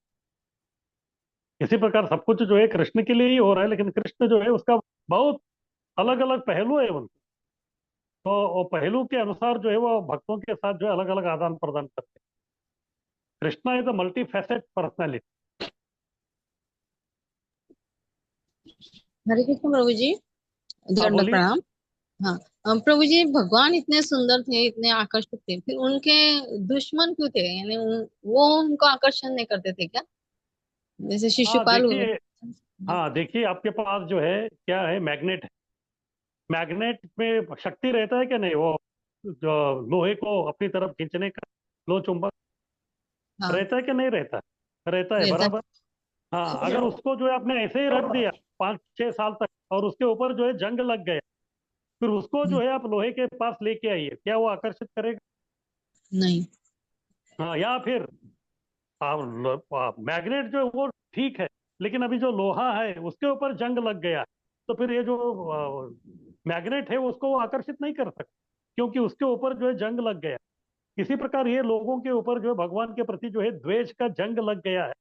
A: इसी प्रकार सब कुछ जो है कृष्ण के लिए ही हो रहा है, लेकिन कृष्ण जो है उसका बहुत अलग अलग पहलू है उनके। तो वो पहलू के अनुसार जो है वो भक्तों के साथ जो है अलग अलग आदान प्रदान करते हैं। Krishna is a multi facet personality.
H: Hare Krishna प्रभु जी।
A: हाँ
H: दंड
A: बोलिए।
H: प्रणाम। हाँ। प्रभु जी भगवान इतने सुंदर थे, इतने आकर्षक थे, फिर उनके दुश्मन क्यों थे? यानी वो उनको आकर्षण नहीं करते थे क्या? जैसे
A: हाँ
H: शिशुपाल हुए।
A: देखिए, हाँ देखिए, आपके पास जो है क्या है, मैग्नेट है। मैग्नेट में शक्ति रहता है क्या नहीं, वो जो लोहे को अपनी तरफ खींचने का, लो चुंबक
H: हाँ।
A: रहता है कि नहीं रहता है? रहता है
H: रहता
A: बराबर। हाँ, अगर उसको जो है आपने ऐसे ही रख दिया 5-6 साल तक, और उसके ऊपर जो है जंग लग गया, फिर उसको
H: है।
A: जो है आप लोहे के पास लेके आइए, क्या वो आकर्षित करेगा?
H: नहीं।
A: हाँ, या फिर मैग्नेट जो है वो ठीक है, लेकिन अभी जो लोहा है उसके ऊपर जंग लग गया, तो फिर ये जो मैग्नेट है उसको वो आकर्षित नहीं कर सकता, क्योंकि उसके ऊपर जो है जंग लग गया। इसी प्रकार ये लोगों के ऊपर जो है भगवान के प्रति जो है द्वेष का जंग लग गया है,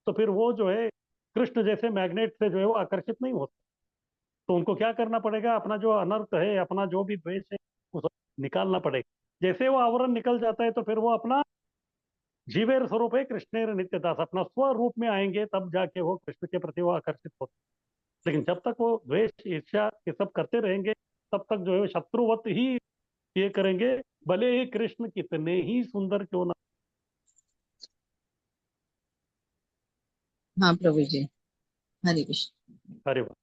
A: तो फिर वो जो है कृष्ण जैसे मैग्नेट से जो है वो आकर्षित नहीं होता। तो उनको क्या करना पड़ेगा, अपना जो अनर्थ है, अपना जो भी द्वेष है, उसको निकालना पड़ेगा। जैसे वो आवरण निकल जाता है, तो फिर वो अपना जीवेर स्वरूप है कृष्णेर नित्य दास, अपना स्वरूप में आएंगे, तब जाके वो कृष्ण के प्रति वो आकर्षित होते हैं। लेकिन जब तक वो द्वेष ईर्ष्या ये सब करते रहेंगे, तब तक जो है वो शत्रुवत ही ये करेंगे, भले ही कृष्ण कितने ही सुंदर क्यों ना।
H: हाँ प्रभु जी। हरे कृष्ण।
A: अरे वाह।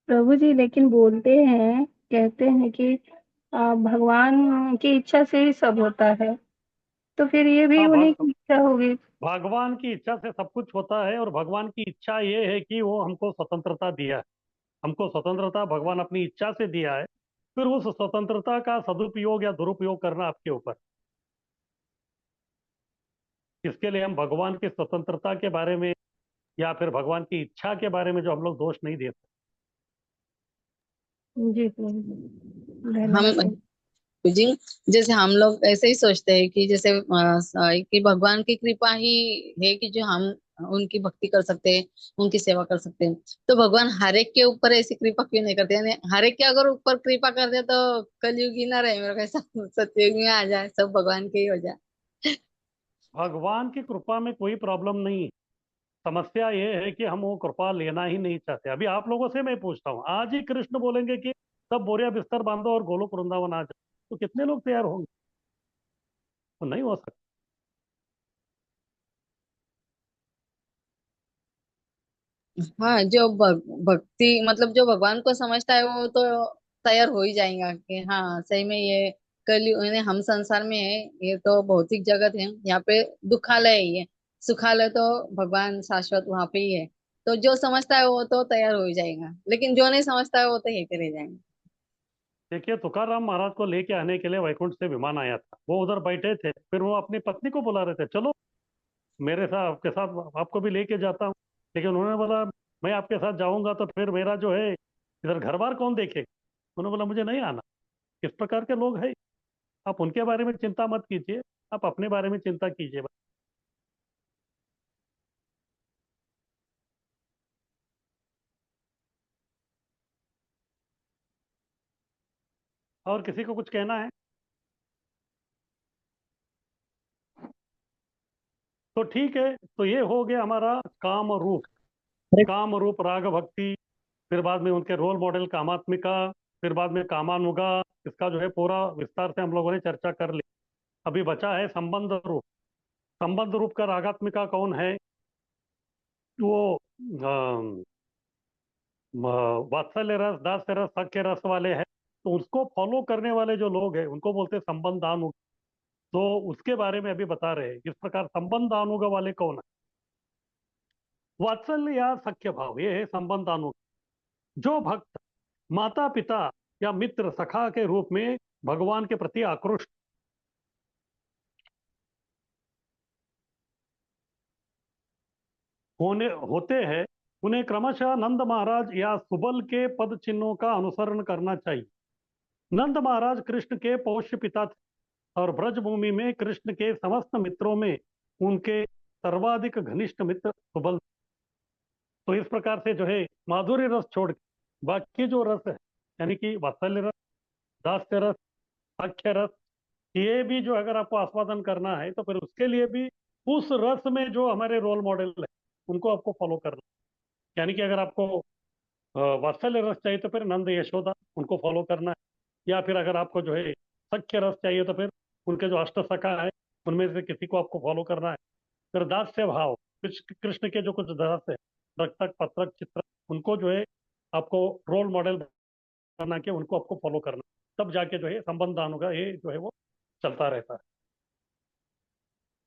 C: प्रभु जी लेकिन बोलते हैं, कहते हैं कि भगवान की इच्छा से ही सब होता है, तो फिर ये भी
A: हाँ,
C: उन्हीं की इच्छा होगी।
A: भगवान की इच्छा से सब कुछ होता है, और भगवान की इच्छा ये है कि वो हमको स्वतंत्रता दिया है। हमको स्वतंत्रता भगवान अपनी इच्छा से दिया है, फिर उस स्वतंत्रता का सदुपयोग या दुरुपयोग करना आपके ऊपर। इसके लिए हम भगवान की स्वतंत्रता के बारे में या फिर भगवान की इच्छा के बारे में जो हम लोग दोष नहीं देते।
C: जी प्रभु जी,
H: हम
C: धन्यवाद प्रभु।
H: जी, जैसे हम लोग ऐसे ही सोचते हैं कि जैसे कि भगवान की कृपा ही है कि जो हम उनकी भक्ति कर सकते हैं, उनकी सेवा कर सकते हैं। तो भगवान हर एक के ऊपर ऐसी कृपा क्यों नहीं करते? यानी हर एक के अगर ऊपर कृपा कर दे तो कलयुग ही ना रहे, मेरे को ऐसा सतयुग में आ जाए, सब भगवान के ही हो जाए।
A: भगवान की कृपा में कोई प्रॉब्लम नहीं है। समस्या ये है कि हम वो कृपा लेना ही नहीं चाहते। अभी आप लोगों से मैं पूछता हूँ, आज ही कृष्ण बोलेंगे कि सब बोरिया बिस्तर बांधो और गोलोक वृंदावन आ जाओ, तो कितने लोग तैयार होंगे? तो नहीं हो सकता।
H: हाँ, जो भक्ति मतलब जो भगवान को समझता है वो तो तैयार हो ही जाएगा कि हाँ सही में ये कलयुग, यानी हम संसार में है, ये तो भौतिक जगत है, यहाँ पे दुखालय है ये, सुखालय तो भगवान शाश्वत वहां पे ही है। तो जो समझता है वो तो तैयार हो ही जाएगा, लेकिन जो नहीं समझता है वो तो यहीं पे रह जाएंगे।
A: देखिए, तुकाराम महाराज को लेके आने के लिए वैकुंठ से विमान आया था। वो उधर बैठे थे, फिर वो अपनी पत्नी को बुला रहे थे, चलो मेरे साथ, आपके साथ आपको भी लेके जाता हूँ। लेकिन उन्होंने बोला, मैं आपके साथ जाऊंगा तो फिर मेरा जो है इधर घर बार कौन देखेगा? उन्होंने बोला, मुझे नहीं आना। किस प्रकार के लोग हैं? आप उनके बारे में चिंता मत कीजिए, आप अपने बारे में चिंता कीजिए। और किसी को कुछ कहना है? तो ठीक है, तो ये हो गया हमारा काम रूप।
G: अरे
A: काम रूप राग भक्ति, फिर बाद में उनके रोल मॉडल कामात्मिका, फिर बाद में कामानुगा। इसका जो है पूरा विस्तार से हम लोगों ने चर्चा कर ली। अभी बचा है संबंध रूप। संबंध रूप का रागात्मिका कौन है? वो अम, वात्सल्य रस, दास्य रस, सख्य रस वाले हैं। तो उसको फॉलो करने वाले जो लोग हैं उनको बोलते हैं संबंधानुग। तो उसके बारे में अभी बता रहे हैं। इस प्रकार संबंधानुग वाले कौन है? वात्सल्य या सख्य भाव, ये है संबंधानुग। जो भक्त माता पिता या मित्र सखा के रूप में भगवान के प्रति आकृष्ट होने होते हैं, उन्हें क्रमशः नंद महाराज या सुबल के पद चिन्हों का अनुसरण करना चाहिए। नंद महाराज कृष्ण के पोष्य पिता थे और ब्रजभूमि में कृष्ण के समस्त मित्रों में उनके सर्वाधिक घनिष्ठ मित्र सुबल। तो इस प्रकार से जो है माधुर्य रस छोड़ के बाकी जो रस है, यानी कि वात्सल्य रस, दास्य रस, साख्य रस, ये भी जो अगर आपको आस्वादन करना है तो फिर उसके लिए भी उस रस में जो हमारे रोल मॉडल है उनको आपको फॉलो करना है। यानी कि अगर आपको वात्सल्य रस चाहिए तो फिर नंद यशोदा, उनको फॉलो करना है। या फिर अगर आपको जो है सख्य रस चाहिए तो फिर उनके जो अष्ट सखा है उनमें से किसी को आपको फॉलो करना है। फिर दास्य भाव, कृष्ण के जो कुछ दास है, रक्तक, पत्रक, चित्र, उनको जो है आपको रोल मॉडल बना के उनको आपको फॉलो करना है। तब जाके जो है संबंधान होगा, ये जो है वो चलता रहता है।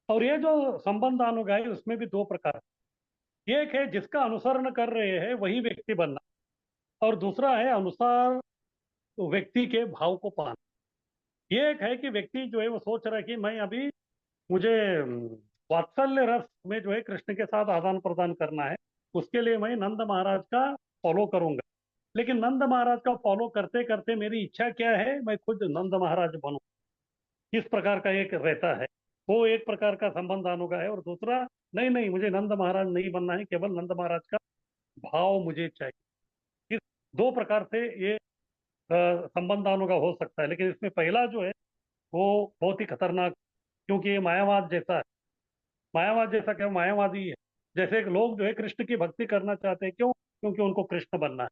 A: और ये जो संबंधान होगा है उसमें भी दो प्रकार है। एक है जिसका अनुसरण कर रहे हैं वही व्यक्ति बनना, और दूसरा है अनुसार व्यक्ति के भाव को पाना। ये एक है कि व्यक्ति जो है वो सोच रहा है कि मैं अभी, मुझे वात्सल्य रस में जो है कृष्ण के साथ आदान प्रदान करना है, उसके लिए मैं नंद महाराज का फॉलो करूंगा। लेकिन नंद महाराज का फॉलो करते करते मेरी इच्छा क्या है, मैं खुद नंद महाराज बनूं। इस प्रकार का एक रहता है। वो एक प्रकार का संबंध अनुगा है। और दूसरा, नहीं नहीं, मुझे नंद महाराज नहीं बनना है, केवल नंद महाराज का भाव मुझे चाहिए। इस दो प्रकार से ये संबंध अनुगा हो सकता है। लेकिन इसमें पहला जो है वो बहुत ही खतरनाक, क्योंकि ये मायावाद जैसा है। मायावाद जैसा क्या, मायावादी है। जैसे एक लोग जो है कृष्ण की भक्ति करना चाहते हैं, क्यों? क्योंकि उनको कृष्ण बनना है।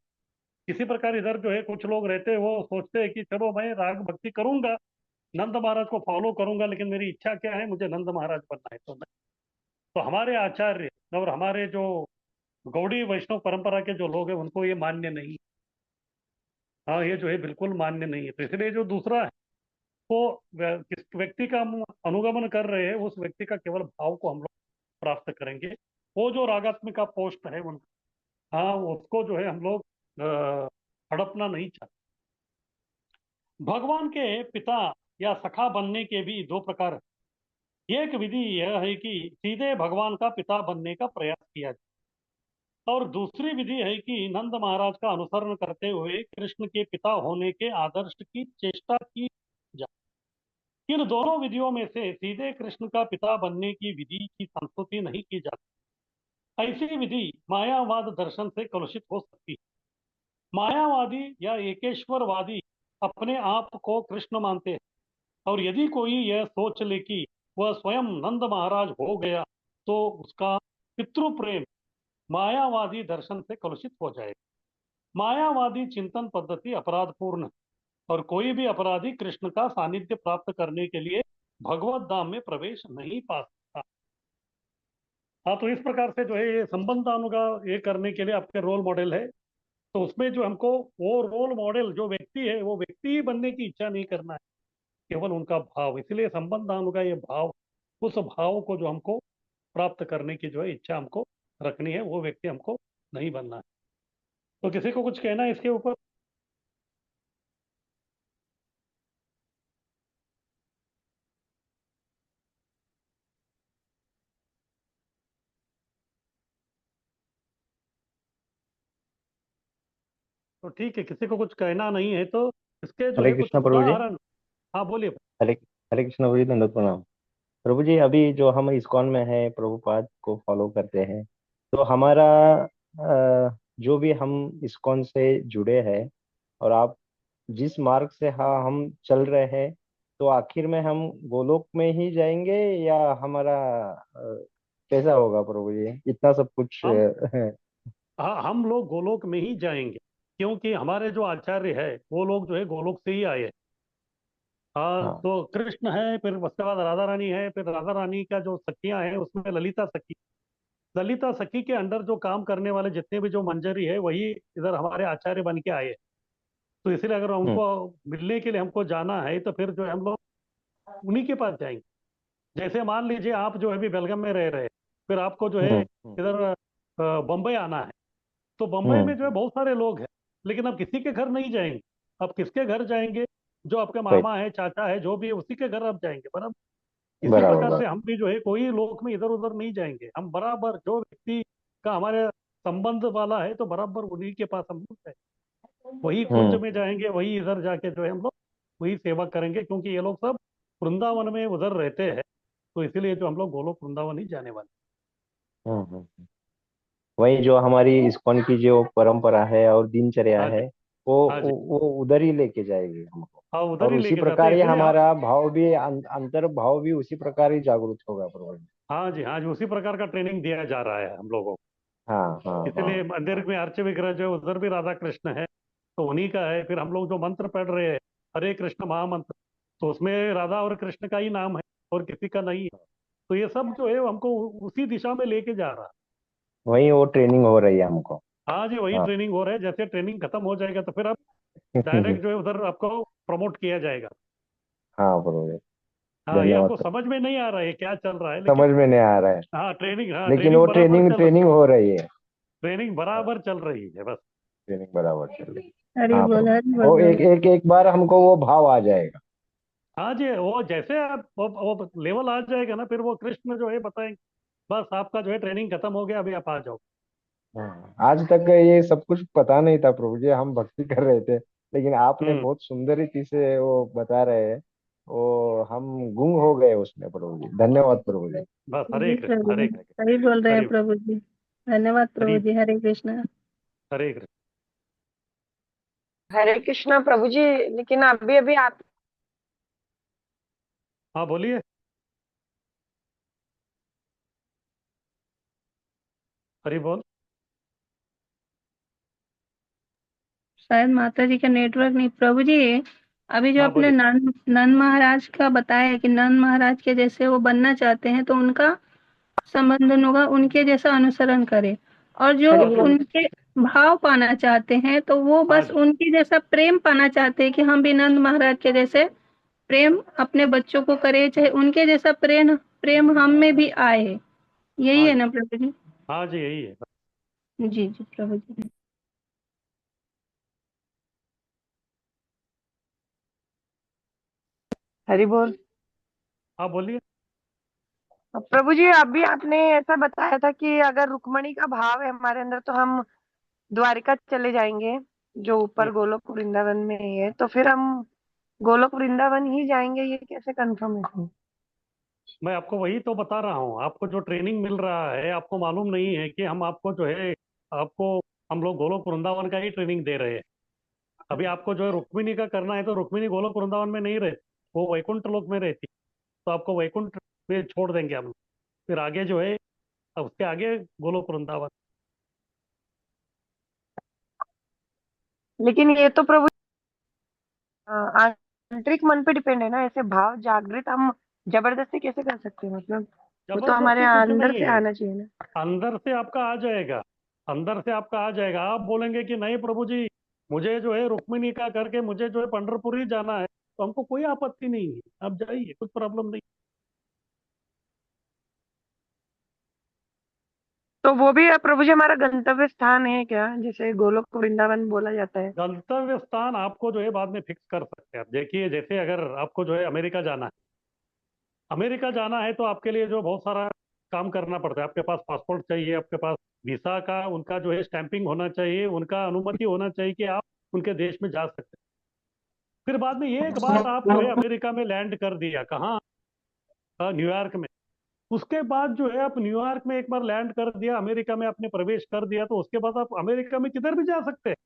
A: इसी प्रकार इधर जो है कुछ लोग रहते हैं, वो सोचते हैं कि चलो मैं राग भक्ति करूंगा, नंद महाराज को फॉलो करूंगा, लेकिन मेरी इच्छा क्या है, मुझे नंद महाराज बनना है। तो हमारे आचार्य और हमारे जो गौड़ी वैष्णव परंपरा के जो लोग हैं उनको ये मान्य नहीं। हाँ, ये जो है बिल्कुल मान्य नहीं है। तो इसलिए जो दूसरा है वो किस व्यक्ति का हम अनुगमन कर रहे हैं, उस व्यक्ति का केवल भाव को हम लोग प्राप्त करेंगे। वो जो रागात्मिक का पोस्ट है उनका, हाँ, उसको जो है हम लोग हड़पना नहीं चाहते। भगवान के पिता या सखा बनने के भी दो प्रकार है। एक विधि यह है कि सीधे भगवान का पिता बनने का प्रयास किया जाए, और दूसरी विधि है कि नंद महाराज का अनुसरण करते हुए कृष्ण के पिता होने के आदर्श की चेष्टा की जाए। इन दोनों विधियों में से सीधे कृष्ण का पिता बनने की विधि की संस्तुति नहीं की जाती। ऐसी विधि मायावाद दर्शन से कलुषित हो सकती है। मायावादी या एकेश्वरवादी अपने आप को कृष्ण मानते हैं, और यदि कोई यह सोच ले कि वह स्वयं नंद महाराज हो गया तो उसका पितृप्रेम मायावादी दर्शन से कलुषित हो जाएगा। मायावादी चिंतन पद्धति अपराधपूर्ण है, और कोई भी अपराधी कृष्ण का सानिध्य प्राप्त करने के लिए भगवत धाम में प्रवेश नहीं पा सकता। हाँ, तो इस प्रकार से जो है ये संबंधानुगा ये करने के लिए आपके रोल मॉडल है, तो उसमें जो हमको वो रोल मॉडल जो व्यक्ति है वो व्यक्ति ही बनने की इच्छा नहीं करना है, केवल उनका भाव। इसलिए संबंधानुगा ये भाव, उस भाव को जो हमको प्राप्त करने की जो है इच्छा हमको रखनी है, वो व्यक्ति हमको नहीं बनना है। तो किसी को कुछ कहना है इसके ऊपर? तो ठीक है, किसी को कुछ कहना नहीं है तो इसके जो
F: हरे
A: है कुछ
F: कृष्णा प्रभु जी।
A: उदाहरण। हाँ बोलिए।
F: हरे हरे कृष्णा प्रभु जी, दंडवत प्रणाम। प्रभु जी, अभी जो हम इस्कॉन में हैं, प्रभुपाद को फॉलो करते हैं, तो हमारा जो भी हम इस्कॉन से जुड़े हैं, और आप जिस मार्ग से हम चल रहे हैं, तो आखिर में हम गोलोक में ही जाएंगे या हमारा कैसा होगा प्रभु जी, इतना सब कुछ
A: हम हाँ, हम लोग गोलोक में ही जाएंगे, क्योंकि हमारे जो आचार्य है वो लोग जो है गोलोक से ही आए हैं। हाँ,
F: हाँ।
A: तो कृष्ण है, फिर उसके बाद राधा रानी है, फिर राधा रानी का जो सखियां हैं उसमें ललिता सखी। ललिता सखी के अंडर जो काम करने वाले जितने भी जो मंजरी है वही इधर हमारे आचार्य बन के आए हैं। तो इसलिए अगर
F: हम्म।
A: उनको मिलने के लिए हमको जाना है तो फिर जो है हम लोग उन्हीं के पास जाएंगे। जैसे मान लीजिए आप जो है अभी बेलगाम में रह रहे हैं, फिर आपको जो है
F: हम्म।
A: इधर बम्बई आना है, तो बम्बई में जो है
F: हम्म।
A: बहुत सारे लोग हैं, लेकिन आप किसी के घर नहीं जाएंगे। आप किसके घर जाएंगे? जो आपके
F: वही।
A: मामा है, चाचा है, जो भी है उसी के घर आप जाएंगे बराबर। इसी
F: बराबर
A: प्रकार
F: बराबर।
A: से हम भी जो है कोई लोक में इधर उधर नहीं जाएंगे, हम बराबर जो व्यक्ति का हमारे संबंध वाला है तो बराबर उन्हीं के पास हम लोग जाएंगे। वही कुंज में
F: हम्म।
A: जाएंगे, वही इधर जाके जो है हम लोग वही सेवा करेंगे, क्योंकि ये लोग सब वृंदावन में उधर रहते हैं। तो इसीलिए जो हम लोग गोलोक वृंदावन ही जाने वाले
F: हम्म। वही जो हमारी इस्कॉन की जो परंपरा है और दिनचर्या
A: हैं। हाँ
F: है,
A: जी। हाँ जी।
F: वो उधर ही लेके जाएगी हमको।
A: हाँ, उधर
F: और
A: ही
F: उसी
A: लेके जाते
F: प्रकार
A: हैं,
F: ही
A: इसलिए आप।
F: हमारा भाव भी अंतर भाव भी उसी प्रकार ही जागरूक होगा प्रभु जी।
A: हाँ जी, हाँ जी, उसी प्रकार का ट्रेनिंग दिया जा रहा है हम लोगों को।
F: हाँ हाँ हाँ
A: इसलिए मंदिर
F: हाँ।
A: में अर्च विग्रह जो है उधर भी राधा कृष्ण है, तो उन्हीं का है। फिर हम लोग जो मंत्र पढ़ रहे हैं, हरे कृष्ण महामंत्र, तो उसमें राधा और कृष्ण का ही नाम है और किसी का नहीं है। तो ये सब जो है हमको उसी दिशा में लेके जा रहा है।
F: वही वो ट्रेनिंग हो रही है हमको।
A: हाँ जी, वही
F: हाँ।
A: ट्रेनिंग हो रहा है। जैसे ट्रेनिंग खत्म हो जाएगा तो फिर अब डायरेक्ट जो है उधर आपको प्रमोट किया जाएगा।
F: हाँ प्रभु जी,
A: हाँ, ये
F: धन्यवाद
A: आपको
F: सर।
A: समझ में नहीं आ रहा है क्या चल रहा है, लेकिन
F: समझ में नहीं आ रहा है,
A: हाँ,
F: लेकिन वो
A: ट्रेनिंग बराबर
F: ट्रेनिंग
A: चल रही।
F: ट्रेनिंग हो रही है।
A: ट्रेनिंग
F: हाँ,
A: बराबर चल रही है बस।
F: ट्रेनिंग बराबर चल रही है।
C: हरि
F: हाँ
C: बोल,
F: प्रभु।
C: हरि बोल
F: वो
C: प्रभु।
F: एक एक एक बार हमको वो भाव आ जाएगा।
A: हाँ जी, वो जैसे आप वो लेवल आ जाएगा ना, फिर वो कृष्ण जो है बताएंगे बस आपका जो है ट्रेनिंग खत्म हो गया, अभी आप आ जाओ।
F: हाँ, आज तक ये सब कुछ पता नहीं था प्रभु जी, हम भक्ति कर रहे थे, लेकिन आपने
A: हम्म।
F: बहुत सुंदर रीति से वो बता रहे हैं, वो हम गुंग हो गए उसमें प्रभु जी। धन्यवाद प्रभु जी।
A: बस हरे
C: जी
A: कृष्ण,
C: प्रभु
A: हरे
C: जी,
A: कृष्ण।
C: सही बोल रहे हैं
A: हरे
C: प्रभु जी। धन्यवाद प्रभु
A: हरि
C: जी, हरे कृष्णा।
A: हरे कृष्ण।
E: हरे कृष्णा प्रभु जी। लेकिन अभी अभी आप
A: हाँ बोलिए। हरि बोल।
C: शायद माता जी का नेटवर्क नहीं। प्रभु जी, अभी जो
A: हाँ
C: आपने
A: बोलिए।
C: नंद महाराज का बताया है कि नंद महाराज के जैसे वो बनना चाहते हैं तो उनका संबंधन होगा, उनके जैसा अनुसरण करें। और जो
E: हरि बोल।
C: उनके भाव पाना चाहते हैं तो वो
A: हाँ
C: बस
A: जी।
C: उनके जैसा प्रेम पाना चाहते हैं कि हम भी नंद महाराज के जैसे प्रेम अपने बच्चों को करें, चाहे उनके जैसा प्रेम प्रेम हम में भी आए। यही
A: हाँ
C: है
A: जी।
C: ना प्रभु जी?
A: हाँ जी, यही है।
C: जी जी प्रभु जी।
E: हरि बोल।
A: हाँ बोलिए।
E: प्रभु जी, अभी आपने ऐसा बताया था कि अगर रुक्मणी का भाव है हमारे अंदर तो हम द्वारिका चले जाएंगे, जो
A: हम्म।
E: ऊपर गोलोक वृंदावन में है, तो फिर हम गोलोक वृंदावन ही जाएंगे, ये कैसे कंफर्मेशन?
A: मैं आपको वही तो बता रहा हूँ, आपको जो ट्रेनिंग मिल रहा है आपको मालूम नहीं है कि हम आपको जो है, आपको हम लोग गोलोक वृंदावन का ही ट्रेनिंग दे रहे हैं। अभी आपको जो है रुक्मिणी का करना है तो रुक्मिणी गोलोक वृंदावन में नहीं रहती, वो वैकुंठ लोक में रहती, तो आपको वैकुंठ में छोड़ देंगे हम लोग। फिर आगे जो है, अब उसके आगे गोलोक वृंदावन।
E: लेकिन ये तो प्रभु आंतरिक मन पे डिपेंड है ना, ऐसे भाव जागृत हम जबरदस्ती कैसे कर सकते हैं? मतलब वो तो हमारे
A: जबरदस्ती कुछ
E: अंदर
A: नहीं
E: से
A: है,
E: आना चाहिए ना।
A: अंदर से आपका आ जाएगा, अंदर से आपका आ जाएगा। आप बोलेंगे कि नहीं प्रभु जी, मुझे जो है रुक्मिणी का करके मुझे जो है पंढरपुर ही जाना है, तो हमको कोई आपत्ति नहीं है, आप जाइए, कुछ प्रॉब्लम नहीं।
E: तो वो भी प्रभु जी हमारा गंतव्य स्थान है क्या, जैसे गोलोक वृंदावन बोला जाता है?
A: गंतव्य स्थान आपको जो है बाद में फिक्स कर सकते हैं आप। देखिए, जैसे अगर आपको जो है अमेरिका जाना है, अमेरिका जाना है तो आपके लिए जो बहुत सारा काम करना पड़ता है। आपके पास पासपोर्ट चाहिए, आपके पास वीसा का उनका जो है स्टैंपिंग होना चाहिए, उनका अनुमति होना चाहिए कि आप उनके देश में जा सकते हैं। फिर बाद में ये एक बार आप जो है अमेरिका में लैंड कर दिया, कहाँ, न्यूयॉर्क में। उसके बाद जो है आप न्यूयॉर्क में एक बार लैंड कर दिया, अमेरिका में आपने प्रवेश कर दिया, तो उसके बाद आप अमेरिका में किधर भी जा सकते हैं।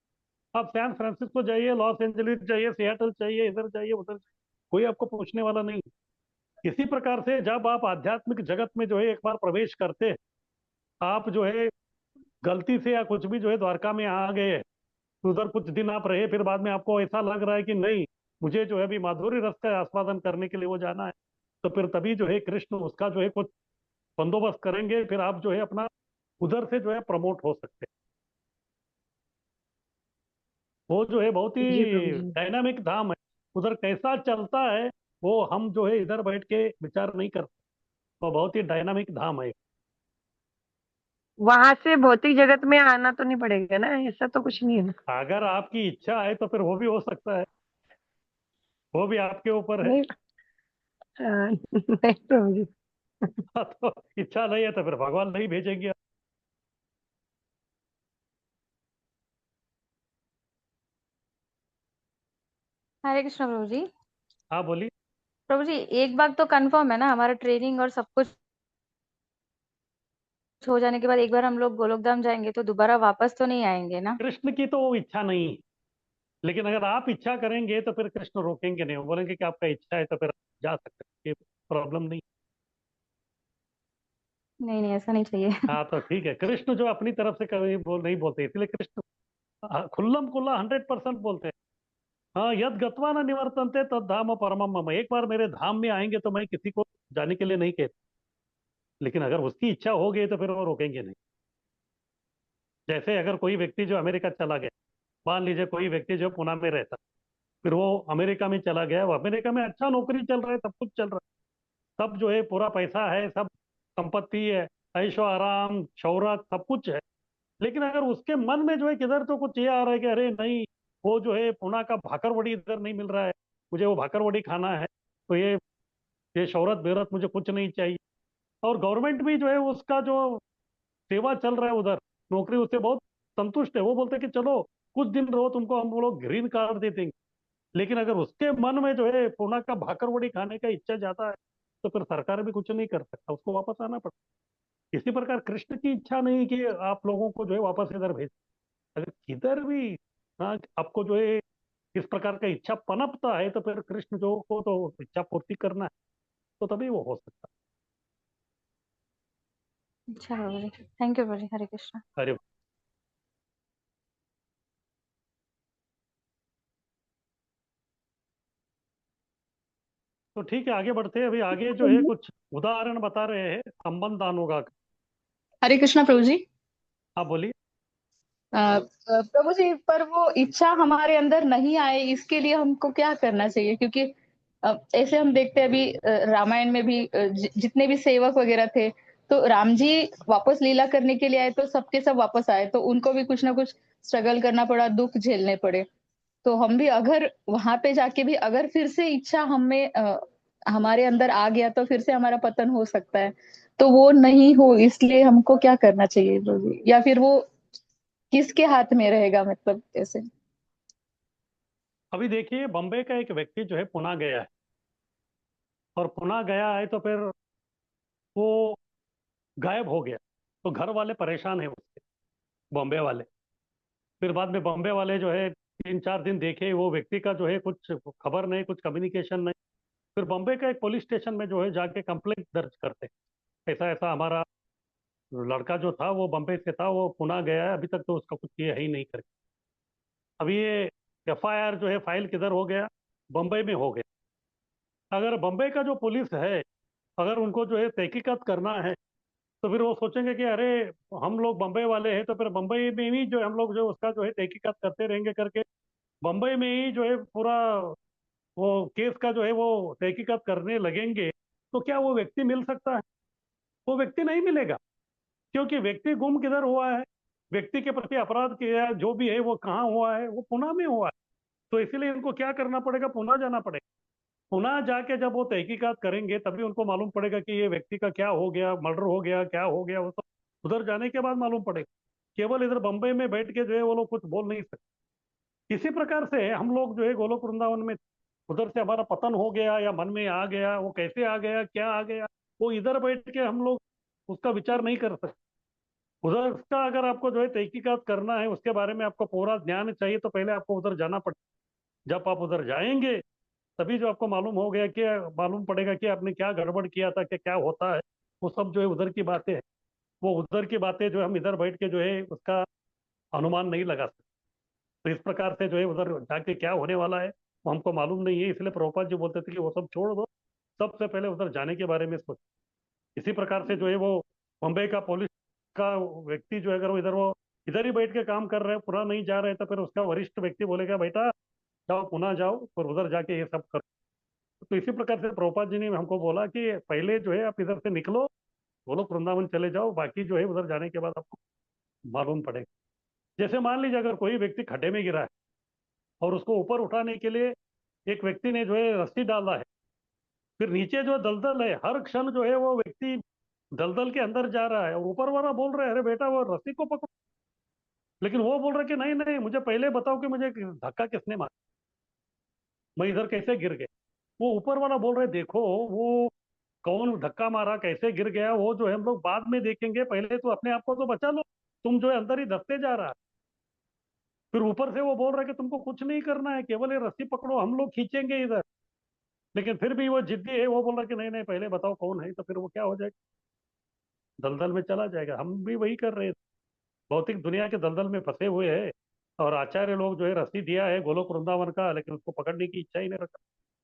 A: आप सैन फ्रांसिस्को जाइए, लॉस एंजलिस जाइए, सियाटल जाइए, इधर जाइए, उधर जाइए, कोई आपको पूछने वाला नहीं। इसी प्रकार से जब आप आध्यात्मिक जगत में जो है एक बार प्रवेश करते हैं, आप जो है गलती से या कुछ भी जो है द्वारका में आ गए, तो उधर कुछ दिन आप रहे, फिर बाद में आपको ऐसा लग रहा है कि नहीं, मुझे जो है अभी माधुरी रस का आस्वादन करने के लिए वो जाना है, तो फिर तभी जो है कृष्ण उसका जो है कुछ बंदोबस्त करेंगे, फिर आप जो है अपना उधर से जो है प्रमोट हो सकते हैं। वो जो है बहुत
E: जी
A: ही
E: प्रभु जी।
A: डायनामिक धाम है, उधर कैसा चलता है वो हम जो है इधर बैठ के विचार नहीं कर सकते। वो बहुत ही डायनामिक धाम है।
E: वहां से भौतिक जगत में आना तो नहीं पड़ेगा ना, ऐसा तो कुछ नहीं है ना?
A: अगर आपकी इच्छा है तो फिर वो भी हो सकता है, वो भी आपके ऊपर है।
E: नहीं। नहीं प्रभु जी।
A: हाँ, तो इच्छा नहीं है तो फिर भगवान नहीं भेजेंगे।
I: हरे कृष्ण प्रभु जी।
A: हाँ बोलिए।
I: प्रभु जी, एक बात तो कंफर्म है ना, हमारा ट्रेनिंग और सब कुछ हो जाने के बाद एक बार हम लोग गोलोकधाम जाएंगे तो दोबारा वापस तो नहीं आएंगे ना?
A: कृष्ण की तो वो इच्छा नहीं है, लेकिन अगर आप इच्छा करेंगे तो फिर कृष्ण रोकेंगे नहीं, वो बोलेंगे कि आपका इच्छा है तो फिर आप जा सकते हैं, प्रॉब्लम नहीं।
I: नहीं नहीं, ऐसा नहीं चाहिए।
A: हाँ तो ठीक है, कृष्ण जो अपनी तरफ से कभी नहीं बोलते, इसलिए कृष्ण खुल्लम खुल्ला 100% बोलते हैं। हाँ, यद गत्वा न निवर्तन्ते तद धाम परमम मम, एक बार मेरे धाम में आएंगे तो मैं किसी को जाने के लिए नहीं कहता, लेकिन अगर उसकी इच्छा हो गई तो फिर वो रोकेंगे नहीं। जैसे अगर कोई व्यक्ति जो अमेरिका चला गया, मान लीजिए कोई व्यक्ति जो पुणे में रहता, फिर वो अमेरिका में चला गया, वो अमेरिका में अच्छा नौकरी चल रहा है, सब कुछ चल रहा है, सब जो है पूरा पैसा है, सब संपत्ति है, ऐशो आराम शौहरत सब कुछ है, लेकिन अगर उसके मन में जो है किधर तो कुछ ये आ रहा है कि अरे नहीं, वो जो है पुणे का भाकरवड़ी इधर नहीं मिल रहा है, मुझे वो भाकरवड़ी खाना है, तो ये शौहरत बेहरत मुझे कुछ नहीं चाहिए। और गवर्नमेंट भी जो है उसका जो सेवा चल रहा है उधर, नौकरी उससे बहुत संतुष्ट है, वो बोलते हैं कि चलो कुछ दिन रहो, तुमको हम लोग ग्रीन कार्ड दे देंगे। लेकिन अगर उसके मन में जो है पुणे का भाकरवड़ी खाने का इच्छा जाता है, तो फिर सरकार भी कुछ नहीं कर सकता, उसको वापस आना पड़ता। इसी प्रकार कृष्ण की इच्छा नहीं कि आप लोगों को जो है वापस इधर भेज, अगर किधर भी, हाँ, आपको जो है इस प्रकार का इच्छा पनपता है तो फिर कृष्ण जो को तो इच्छा पूर्ति करना है, तो तभी वो हो सकता
I: अच्छा प्रभु जी, थैंक यू प्रभु जी। हरे कृष्ण।
A: है। अरे, तो ठीक है, आगे बढ़ते हैं। अभी आगे जो है कुछ उदाहरण बता रहे हैं संबंध अनुगा का।
H: हरे कृष्णा प्रभु जी।
A: हाँ बोलिए।
H: प्रभु जी, पर वो इच्छा हमारे अंदर नहीं आए इसके लिए हमको क्या करना चाहिए? क्योंकि ऐसे हम देखते हैं अभी रामायण में भी जितने भी सेवक वगैरह थे, तो राम जी वापस लीला करने के लिए आए तो सबके सब वापस आए, तो उनको भी कुछ ना कुछ स्ट्रगल करना पड़ा, दुख झेलने पड़े। तो हम भी अगर वहां पे जाके भी अगर फिर से इच्छा हमें हमारे अंदर आ गया तो फिर से हमारा पतन हो सकता है। तो वो नहीं हो इसलिए हमको क्या करना चाहिए प्रभु जी? या फिर वो किसके हाथ में रहेगा, मतलब ऐसे?
A: अभी देखिए, बॉम्बे का एक व्यक्ति जो है पुणे गया है, और पुणे गया है तो फिर वो गायब हो गया। तो घर वाले परेशान है उससे, बॉम्बे वाले। फिर बाद में बॉम्बे वाले जो है 3-4 दिन देखे, वो व्यक्ति का जो है कुछ खबर नहीं, कुछ कम्युनिकेशन नहीं। फिर बॉम्बे का एक पुलिस स्टेशन में जो है जाके कंप्लेंट दर्ज करते, ऐसा ऐसा हमारा लड़का जो था वो बॉम्बे से था, वो पुणे गया है, अभी तक तो उसका कुछ किया ही नहीं करके। अभी ये एफआईआर जो है फाइल किधर हो गया? बम्बई में हो गया। अगर बम्बई का जो पुलिस है, अगर उनको जो है तहकीकात करना है, तो फिर वो सोचेंगे कि अरे, हम लोग बम्बई वाले हैं, तो फिर बम्बई में ही जो है हम लोग जो उसका जो है तहकीकात करते रहेंगे करके, बम्बई में ही जो है पूरा वो केस का जो है वो तहकीकात करने लगेंगे, तो क्या वो व्यक्ति मिल सकता है? वो व्यक्ति नहीं मिलेगा, क्योंकि व्यक्ति गुम किधर हुआ है, व्यक्ति के प्रति अपराध किया जो भी है वो कहाँ हुआ है, वो पुणे में हुआ है। तो इसीलिए इनको क्या करना पड़ेगा? पुणे जाना पड़ेगा। पुणे जाके जब वो तहकीकात करेंगे तभी उनको मालूम पड़ेगा कि ये व्यक्ति का क्या हो गया, मर्डर हो गया, क्या हो गया, वो सब उधर जाने के बाद मालूम पड़ेगा। केवल इधर बम्बई में बैठ के जो है वो लोग कुछ बोल नहीं सकते। इसी प्रकार से हम लोग जो है गोलोक वृंदावन में, उधर से हमारा पतन हो गया या मन में आ गया, वो कैसे आ गया, क्या आ गया, वो इधर बैठ के हम लोग उसका विचार नहीं कर सकते। उधर उसका अगर आपको जो है तहकीकात करना है, उसके बारे में आपको पूरा ज्ञान चाहिए, तो पहले आपको उधर जाना पड़ेगा। जब आप उधर जाएंगे तभी जो आपको मालूम हो गया कि मालूम पड़ेगा कि आपने क्या गड़बड़ किया था, कि क्या होता है। वो सब जो है उधर की बातें हैं। वो उधर की बातें जो है हम इधर बैठ के जो है उसका अनुमान नहीं लगा सकते। तो इस प्रकार से जो है उधर जाके क्या होने वाला है वो हमको मालूम नहीं है, इसलिए प्रभुपाद जी बोलते थे कि वो सब छोड़ दो, सबसे पहले उधर जाने के बारे में सोचो। इसी प्रकार से जो है वो मुंबई का पुलिस का व्यक्ति जो है, अगर वो इधर ही बैठ के काम कर रहे हैं, पुनः नहीं जा रहे हैं, तो फिर उसका वरिष्ठ व्यक्ति बोलेगा बेटा जाओ पुनः जाओ और उधर जाके ये सब करो। तो इसी प्रकार से प्रभुपाद जी ने हमको बोला कि पहले जो है आप इधर से निकलो, वो लोग वृंदावन चले जाओ, बाकी जो है उधर जाने के बाद आपको मालूम पड़ेगा। जैसे मान लीजिए अगर कोई व्यक्ति खड्डे में गिरा है और उसको ऊपर उठाने के लिए एक व्यक्ति ने जो है रस्सी डाला है, फिर नीचे जो दलदल है, हर क्षण जो है वो व्यक्ति दलदल के अंदर जा रहा है, और ऊपर वाला बोल रहा है अरे बेटा वो रस्सी को पकड़ो, लेकिन वो बोल रहा है कि नहीं नहीं, मुझे पहले बताओ कि मुझे धक्का किसने मारा, मैं इधर कैसे गिर गया। वो ऊपर वाला बोल रहे देखो वो कौन धक्का मारा, कैसे गिर गया, वो जो है हम लोग बाद में देखेंगे, पहले तो अपने आप को तो बचा लो, तुम जो है अंदर ही धसते जा रहा है। फिर ऊपर से वो बोल रहा है कि तुमको कुछ नहीं करना है, केवल ये रस्सी पकड़ो, हम लोग खींचेंगे इधर। लेकिन फिर भी वो जिद्दी है, वो बोल रहा है कि नहीं नहीं पहले बताओ कौन है, तो फिर वो क्या हो जाएगा, दलदल में चला जाएगा। हम भी वही कर रहे हैं, भौतिक दुनिया के दलदल में फंसे हुए हैं, और आचार्य लोग जो है रस्सी दिया है गोलोक वृंदावन का, लेकिन उसको पकड़ने की इच्छा ही नहीं रखा।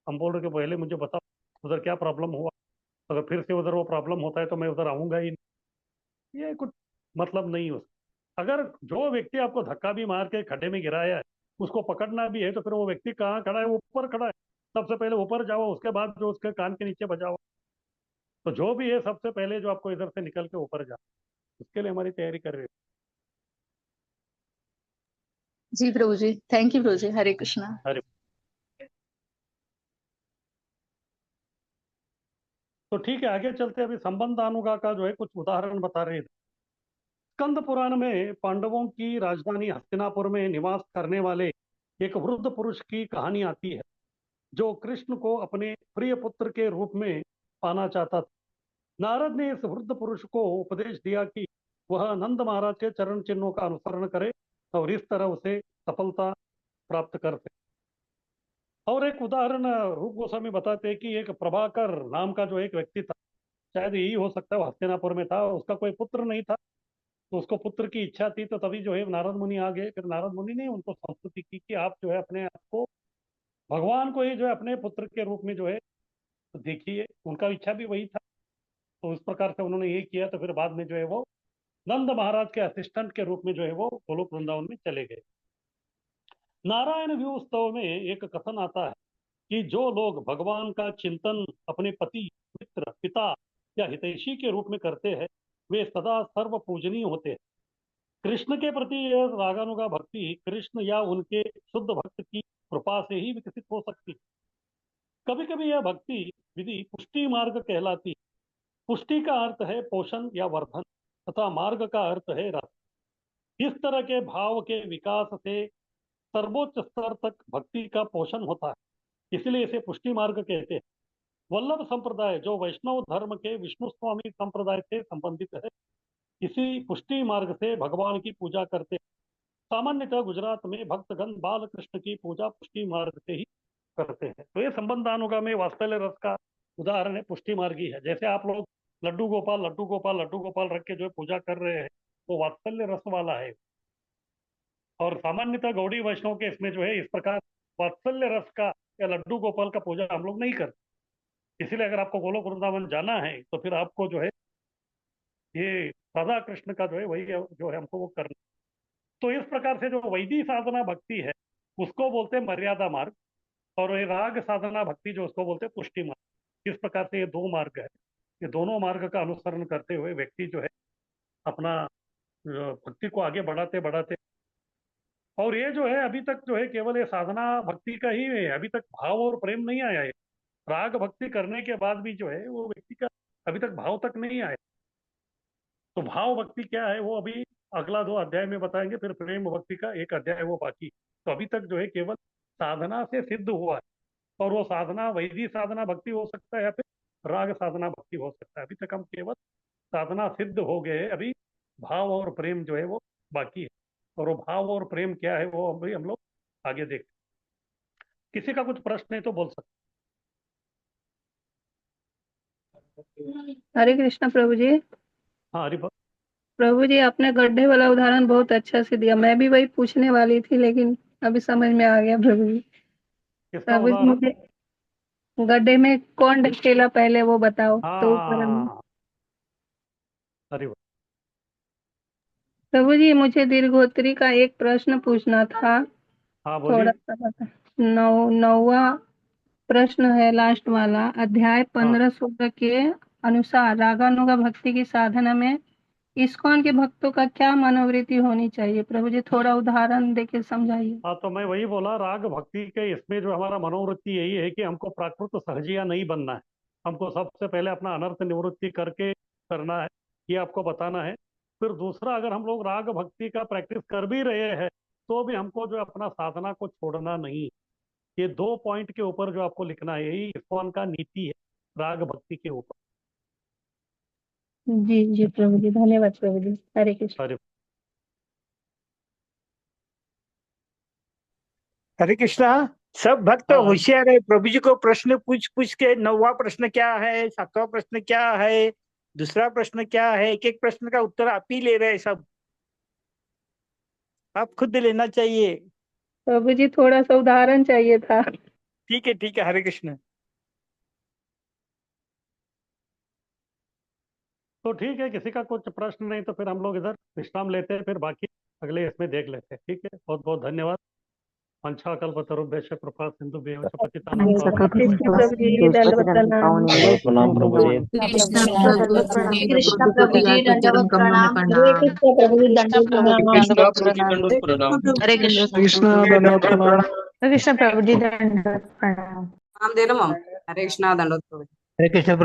A: हम बोल रहे कि पहले मुझे बताओ उधर क्या प्रॉब्लम हुआ, अगर फिर से उधर वो प्रॉब्लम होता है तो मैं उधर आऊंगा ही नहीं। ये कुछ मतलब नहीं है उसका। अगर जो व्यक्ति आपको धक्का भी मार के खड्डे में गिराया है, उसको पकड़ना भी है, तो फिर वो व्यक्ति कहाँ खड़ा है? वो ऊपर खड़ा है। सबसे पहले ऊपर जाओ, उसके बाद जो उसके कान के नीचे बजाओ। तो जो भी है सबसे पहले जो आपको इधर से निकल के ऊपर जाओ, उसके लिए हमारी तैयारी कर रहे
J: जी प्रभु जी, थैंक यू प्रभु जी, हरे कृष्णा।
A: हैं। अरे, तो ठीक है, आगे चलते हैं। अभी संबंधानुगा का जो है कुछ उदाहरण बता रहे थे। स्कंद पुराण में पांडवों की राजधानी हस्तिनापुर में निवास करने वाले एक वृद्ध पुरुष की कहानी आती है, जो कृष्ण को अपने प्रिय पुत्र के रूप में पाना चाहता था। नारद ने इस वृद्ध पुरुष को उपदेश दिया कि वह नंद महाराज के चरण चिन्हों का अनुसरण करे, और इस तरह उसे सफलता प्राप्त कर सके। और एक उदाहरण रूप गोस्वामी बताते हैं कि एक प्रभाकर नाम का जो एक व्यक्ति था, शायद यही हो सकता है, वो हस्तिनापुर में था, उसका कोई पुत्र नहीं था। तो उसको पुत्र की इच्छा थी, तो तभी जो है नारद मुनि आ गए। फिर नारद मुनि ने उनको संस्तुति की कि आप जो है अपने आप को भगवान को ही जो है अपने पुत्र के रूप में जो है देखिए। उनका इच्छा भी वही था, तो इस प्रकार से उन्होंने ये किया। तो फिर बाद में जो है वो नंद महाराज के असिस्टेंट के रूप में जो है वो गोलोक वृंदावन में चले गए। नारायण व्यू उत्सव में एक कथन आता है कि जो लोग भगवान का चिंतन अपने पति, मित्र, पिता या हितैषी के रूप में करते हैं, वे सदा सर्व पूजनीय होते हैं। कृष्ण के प्रति यह रागानुगा भक्ति कृष्ण या उनके शुद्ध भक्त की कृपा से ही विकसित हो सकती है। कभी कभी यह भक्ति विधि पुष्टि मार्ग कहलाती है। पुष्टि का अर्थ है पोषण या वर्धन, तथा मार्ग का अर्थ है रस। इस तरह के भाव के विकास से सर्वोच्च स्तर तक भक्ति का पोषण होता है, इसलिए इसे पुष्टि मार्ग कहते हैं। वल्लभ संप्रदाय जो वैष्णव धर्म के विष्णु स्वामी संप्रदाय से संबंधित है, इसी पुष्टि मार्ग से भगवान की पूजा करते हैं। सामान्यतः गुजरात में भक्तगण बालकृष्ण की पूजा पुष्टि मार्ग से ही करते हैं। तो ये संबंधानुगामी वात्सल्य रस का उदाहरण है, पुष्टि मार्गी है। जैसे आप लोग लड्डू गोपाल लड्डू गोपाल लड्डू गोपाल रख के जो पूजा कर रहे हैं, वो वात्सल्य रस वाला है। और सामान्यतः गौड़ी वैष्णव के इसमें जो है इस प्रकार वात्सल्य रस का या लड्डू गोपाल का पूजा हम लोग नहीं करते। इसीलिए अगर आपको गोलोक वृंदावन जाना है तो फिर आपको जो है ये राधा कृष्ण का जो है वही जो है हमको वो करना। तो इस प्रकार से जो वैदिक साधना भक्ति है उसको बोलते हैं मर्यादा मार्ग, और ये राग साधना भक्ति जो उसको बोलते हैं पुष्टि मार्ग। इस प्रकार से ये दो मार्ग है। ये दोनों मार्ग का अनुसरण करते हुए व्यक्ति जो है अपना भक्ति को आगे बढ़ाते बढ़ाते, और ये जो है अभी तक जो है केवल ये साधना भक्ति का ही है, अभी तक भाव और प्रेम नहीं आया है। राग भक्ति करने के बाद भी जो है वो व्यक्ति का अभी तक भाव तक नहीं आया। तो भाव भक्ति क्या है वो अभी अगला 2 अध्याय में बताएंगे, फिर प्रेम भक्ति का 1 अध्याय वो बाकी। तो अभी तक जो है केवल साधना से सिद्ध हुआ है, और वो साधना वैदिक साधना भक्ति हो सकता है या फिर राग साधना भक्ति हो सकता है। अभी तक हम केवल साधना सिद्ध हो गए, अभी भाव और प्रेम जो है वो बाकी है। और वो भाव और प्रेम क्या है वो अभी हम लोग आगे देखते हैं। किसी का कुछ प्रश्न है तो बोल सकते
C: हरे कृष्णा प्रभु जी।
A: हाँ हरि
C: प्रभु जी आपने गड्ढे वाला उदाहरण बहुत अच्छा से दिया, मैं भी वही पूछने वाली थी लेकिन अभी समझ में आ गया प्रभु जी।
A: किसका
C: प्रभु जी
A: उदाहरण?
C: मुझे गड्ढे में कौन ढकेला पहले वो बताओ तो ऊपर हम।
A: हाँ हरि बोल।
C: प्रभु जी मुझे दीर्घोत्री का एक प्रश्न पूछना था,
A: हाँ
C: थोड़ा
A: बोलिए।
C: सा बता। 9वां प्रश्न है, लास्ट वाला, अध्याय 15-16 के अनुसार रागानुगा भक्ति की साधना में इस्कॉन के भक्तों का क्या मनोवृत्ति होनी चाहिए? प्रभु जी थोड़ा उदाहरण देके समझाइए।
A: हाँ तो मैं वही बोला, राग भक्ति के इसमें जो हमारा मनोवृत्ति यही है कि हमको प्राकृत सहजिया नहीं बनना है। हमको सबसे पहले अपना अनर्थ निवृत्ति करके करना है, ये आपको बताना है। फिर दूसरा, अगर हम लोग राग भक्ति का प्रैक्टिस कर भी रहे हैं तो भी हमको जो अपना साधना को छोड़ना नहीं। ये 2 पॉइंट के ऊपर जो आपको लिखना है, यही इस्कॉन का नीति है राग भक्ति के ऊपर।
C: जी जी प्रभु जी, धन्यवाद प्रभु जी। हरे कृष्ण।
A: हरे
K: हरे कृष्णा। सब भक्त
A: हाँ
K: होशियार है, प्रभु जी को प्रश्न पूछ पूछ के 9वां प्रश्न क्या है, 7वां प्रश्न क्या है, दूसरा प्रश्न क्या है, एक एक प्रश्न का उत्तर आप ही ले रहे हैं। सब आप खुद लेना चाहिए।
C: प्रभु जी थोड़ा सा उदाहरण चाहिए था।
K: ठीक है हरे कृष्ण।
A: तो ठीक है, किसी का कुछ प्रश्न नहीं तो फिर हम लोग इधर विश्राम लेते हैं, फिर बाकी अगले इसमें देख लेते हैं। ठीक है, बहुत बहुत धन्यवाद। मंछा कल्पतरुभ्यश्च कृपा सिंधुभ्यश्च पतितानां
C: प्रभु जी दंडवत प्रणाम।
F: प्रणाम प्रभु जी।
H: कृष्ण प्रभु जी दंडवत प्रणाम।
C: हरे कृष्ण प्रभु जी दंडवत प्रणाम।
H: हरे कृष्ण।
L: कृष्ण दंडवत प्रणाम।
I: कृष्ण प्रभु जी दंडवत प्रणाम।
M: हरे कृष्णा दंडवत प्रभु जी।
K: हरे कृष्ण।